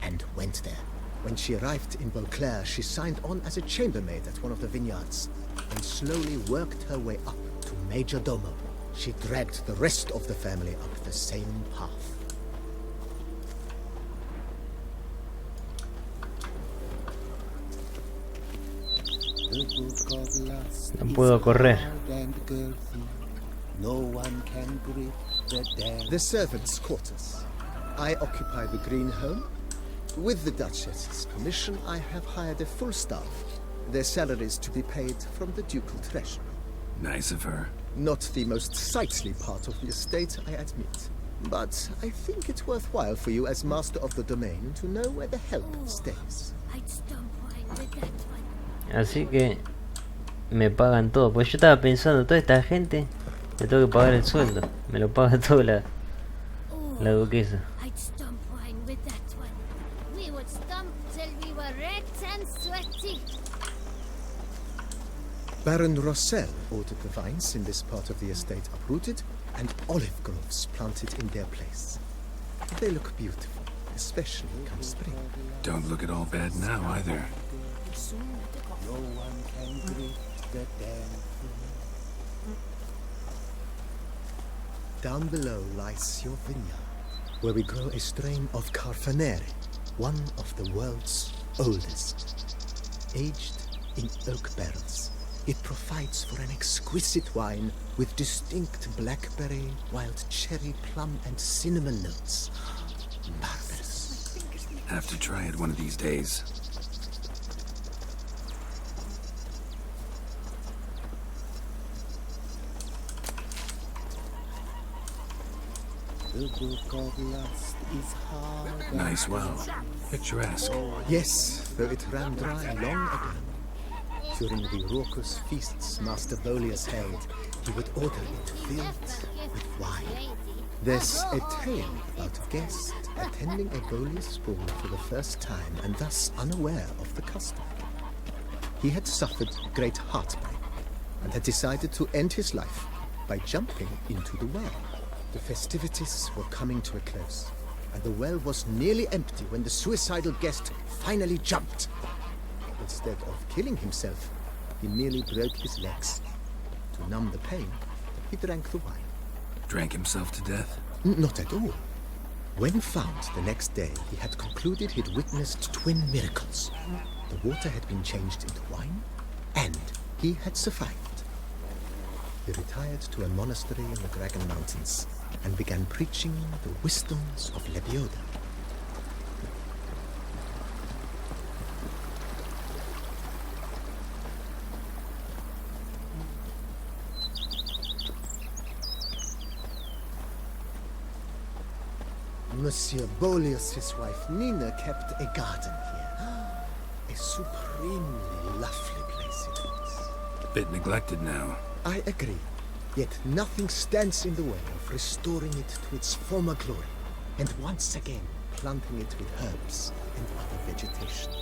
and went there. When she arrived in Beauclair, she signed on as a chambermaid at one of the vineyards, and slowly worked her way up to major domo. She dragged the rest of the family up the same path. No puedo correr. The servants' quarters. I occupy the green home. With the Duchess's permission, I have hired a full staff. Their salaries to be paid from the ducal treasury. Nice of her. Not the most sightly part of the estate, I admit. But I think it's worthwhile for you as master of the domain to know where the help stays. Así que me pagan todo. Pues yo estaba pensando, toda esta gente le tengo que pagar el sueldo. Me lo paga toda la duquesa. Baron Rossel ordered the vines in this part of the estate uprooted and olive groves planted in their place. They look beautiful, especially come spring. Don't look at all bad now either. No one can greet the damn thing. Down below lies your vineyard, where we grow a strain of Carfanere, one of the world's oldest. Aged in oak barrels, it provides for an exquisite wine with distinct blackberry, wild cherry, plum, and cinnamon notes. Marvelous. Have to try it one of these days. The book of lust is hard. Nice well. Picturesque. Yes, though it ran dry long ago. During the raucous feasts Master Bolius held, he would order it filled with wine. There's a tale about a guest attending a Bolius ball for the first time and thus unaware of the custom. He had suffered great heartbreak, and had decided to end his life by jumping into the well. The festivities were coming to a close, and the well was nearly empty when the suicidal guest finally jumped. Instead of killing himself, he merely broke his legs. To numb the pain, he drank the wine. Drank himself to death? Not at all. When found the next day, he had concluded he'd witnessed twin miracles. The water had been changed into wine, and he had survived. He retired to a monastery in the Dragon Mountains and began preaching the wisdoms of Lebioda. Monsieur Boleus's wife Nina kept a garden here. A supremely lovely place it was. A bit neglected now. I agree. Yet nothing stands in the way of restoring it to its former glory, and once again planting it with herbs and other vegetation.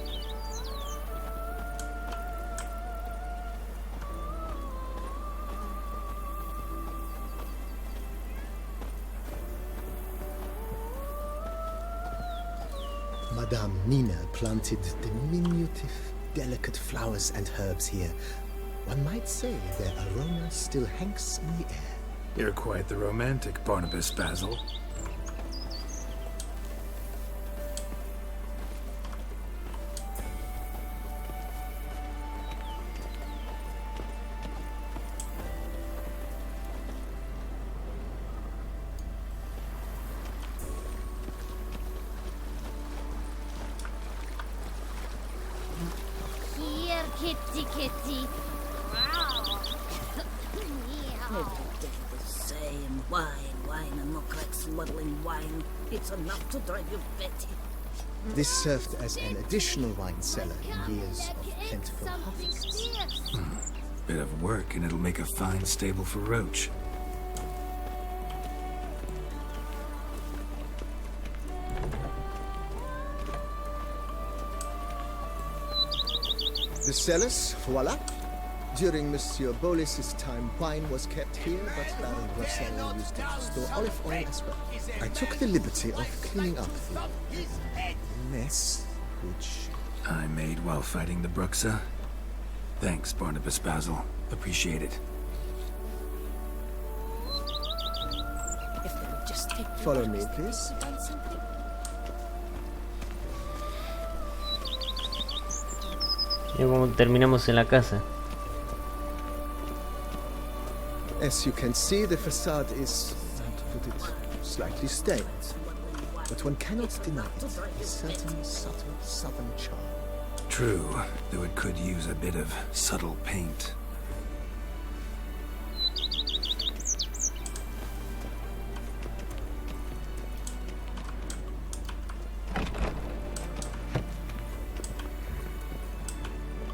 Madame Nina planted diminutive, delicate flowers and herbs here. One might say their aroma still hangs in the air. You're quite the romantic, Barnabas Basil. Here, kitty, kitty. Every day the same. Wine, and not like smuggling wine. It's enough to drive you batty. This served as an additional wine cellar in years of plentiful harvests. Bit of work, and it'll make a fine stable for Roach. The cellars, voila. During Monsieur Boleus's time, wine was kept here, but Baron Rosselli used it to store olive oil as well. I took the liberty of cleaning up the mess, which I made while fighting the Bruxa. Thanks, Barnabas Basil. Appreciate it. If they would just take Follow me, please. Y como terminamos en la casa. As you can see, the facade is, how to put it, slightly stained. But one cannot deny it, a certain subtle southern charm. True, though it could use a bit of subtle paint.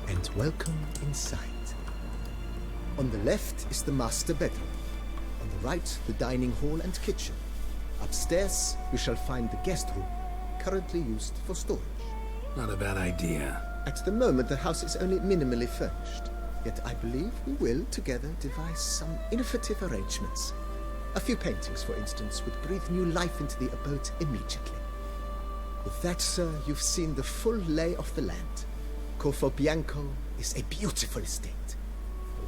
And welcome inside. On the left is the master bedroom. On the right, the dining hall and kitchen. Upstairs, we shall find the guest room, currently used for storage. Not a bad idea. At the moment, the house is only minimally furnished. Yet I believe we will, together, devise some innovative arrangements. A few paintings, for instance, would breathe new life into the abode immediately. With that, sir, you've seen the full lay of the land. Corvo Bianco is a beautiful estate.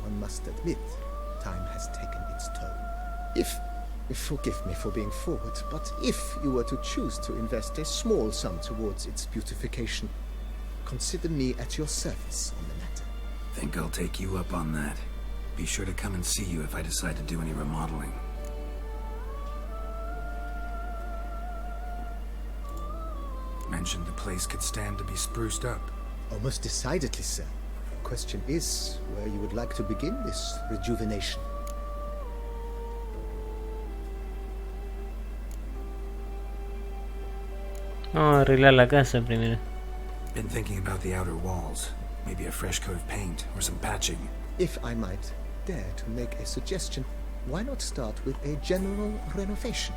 One must admit, time has taken its toll. Forgive me for being forward, but if you were to choose to invest a small sum towards its beautification, consider me at your service on the matter. Think I'll take you up on that. Be sure to come and see you if I decide to do any remodeling. Mentioned the place could stand to be spruced up. Oh, most decidedly, sir. The question is where you would like to begin this rejuvenation. Vamos a arreglar la casa primero. Been thinking about the outer walls. Maybe a fresh coat of paint or some patching. If I might dare to make a suggestion, why not start with a general renovation?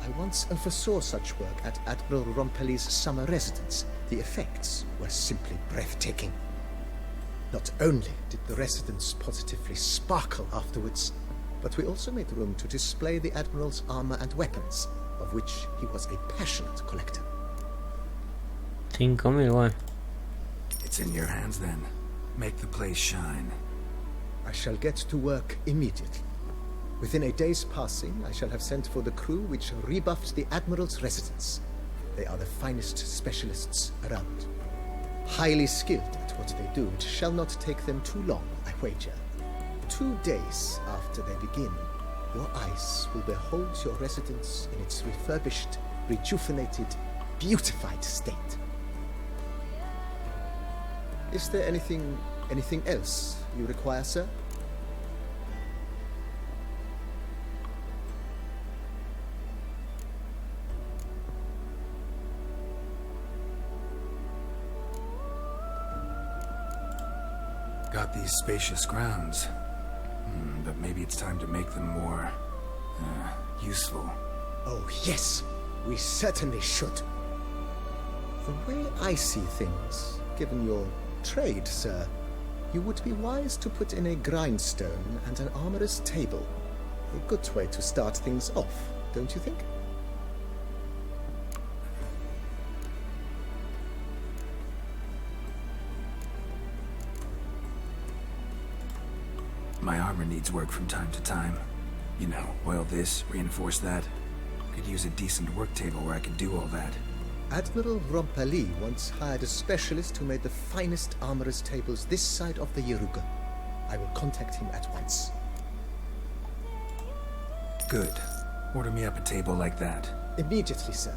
I once oversaw such work at Admiral Rompelli's summer residence. The effects were simply breathtaking. Not only did the residence positively sparkle afterwards, but we also made room to display the Admiral's armor and weapons, of which he was a passionate collector. 5.000, bueno. It's in your hands then. Make the place shine. I shall get to work immediately. Within a day's passing, I shall have sent for the crew which rebuffed the Admiral's residence. They are the finest specialists around. Highly skilled at what they do, it shall not take them too long, I wager. 2 days after they begin, your eyes will behold your residence in its refurbished, rejuvenated, beautified state. Is there anything else you require, sir? Got these spacious grounds. But maybe it's time to make them more useful. Oh, yes. We certainly should. The way I see things, given your trade, sir, you would be wise to put in a grindstone and an armorer's table. A good way to start things off, don't you think? My armor needs work from time to time. You know, oil this, reinforce that. Could use a decent work table where I could do all that. Admiral Rompali once hired a specialist who made the finest armorer's tables this side of the Yeruga. I will contact him at once. Good. Order me up a table like that. Immediately, sir.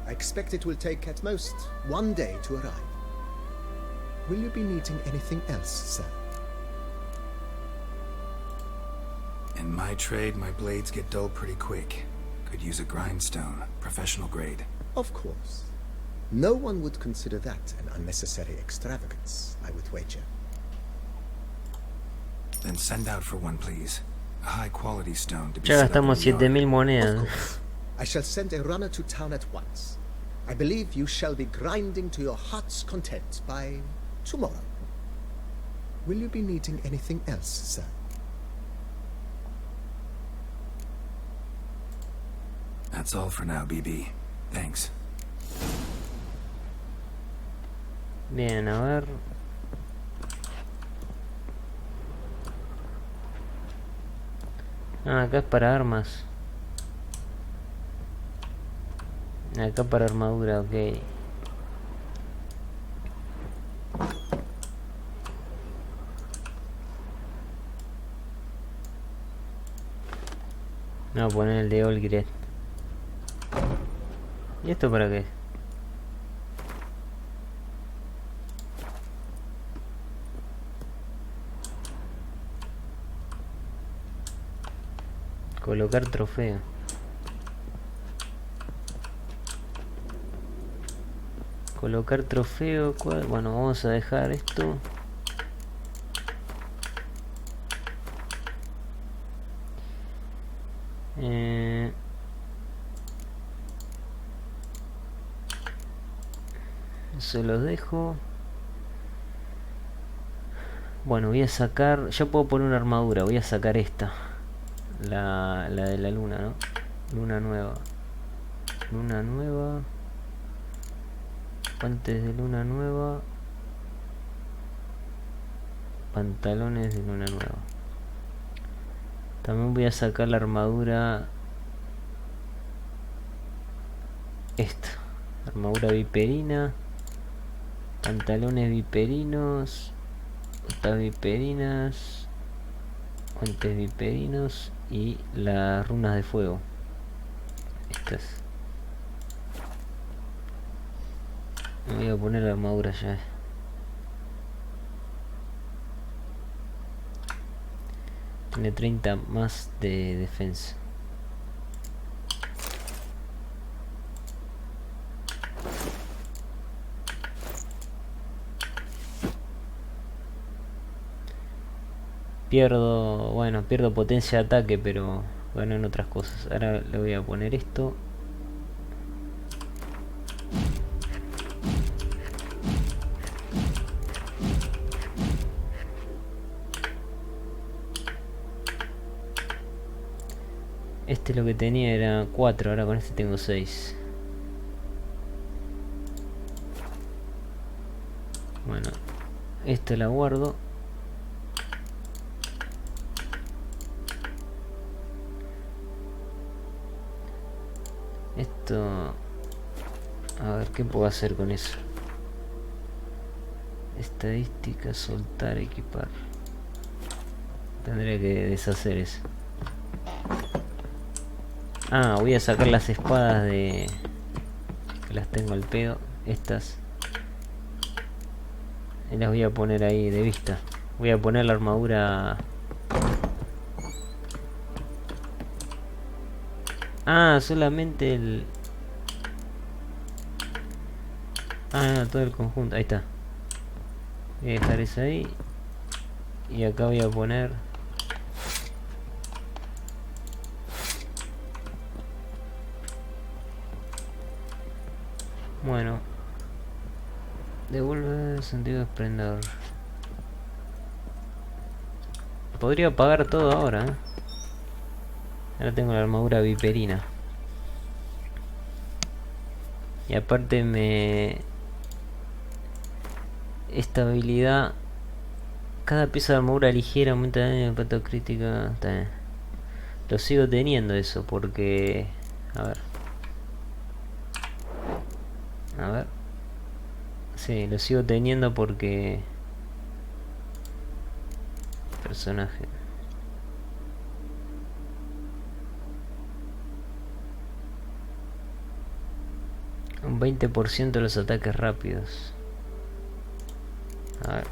I expect it will take at most 1 day to arrive. Will you be needing anything else, sir? In my trade, my blades get dull pretty quick. Could use a grindstone, professional grade. Of course. No one would consider that an unnecessary extravagance, I would wager. Then send out for one, please. A high-quality stone to be Ya set up in gastamos the yard. 7.000 monedas. Of course. I shall send a runner to town at once. I believe you shall be grinding to your heart's content by tomorrow. Will you be needing anything else, sir? That's all for now, BB. Thanks. Bien, a ver. Ah, acá es para armas. Acá para armadura, ok. Vamos a poner el de Olgred. ¿Y esto para qué? Colocar trofeo. Colocar trofeo. Bueno, vamos a dejar esto. Se los dejo. Bueno, voy a sacar. Ya puedo poner una armadura. Voy a sacar esta. La de la luna, ¿no? Luna nueva. Luna nueva. Guantes de luna nueva. Pantalones de luna nueva. También voy a sacar la armadura. Esta. Armadura viperina. Pantalones viperinos. Botas viperinas. Guantes viperinos. Y las runas de fuego. Estas. Me voy a poner la armadura ya. Tiene 30 más de defensa. Pierdo potencia de ataque, pero gano en otras cosas. Ahora le voy a poner esto. Este lo que tenía era 4, ahora con este tengo 6. Bueno, esta la guardo. Esto... A ver, ¿qué puedo hacer con eso? Estadística, soltar, equipar. Tendría que deshacer eso. Ah, voy a sacar las espadas de... que las tengo al pedo. Estas. Y las voy a poner ahí de vista. Voy a poner la armadura... Ah, solamente el... Ah, todo el conjunto. Ahí está. Voy a dejar eso ahí. Y acá voy a poner... Bueno. Devuelve el sentido esplendor. Podría apagar todo ahora, ¿eh? Ahora tengo la armadura viperina. Y aparte esta habilidad... Cada pieza de armadura ligera aumenta el daño de impacto crítico. Está bien. Lo sigo teniendo eso porque... A ver. A ver. Sí, lo sigo teniendo porque... Personaje. Un 20% de los ataques rápidos. A ver.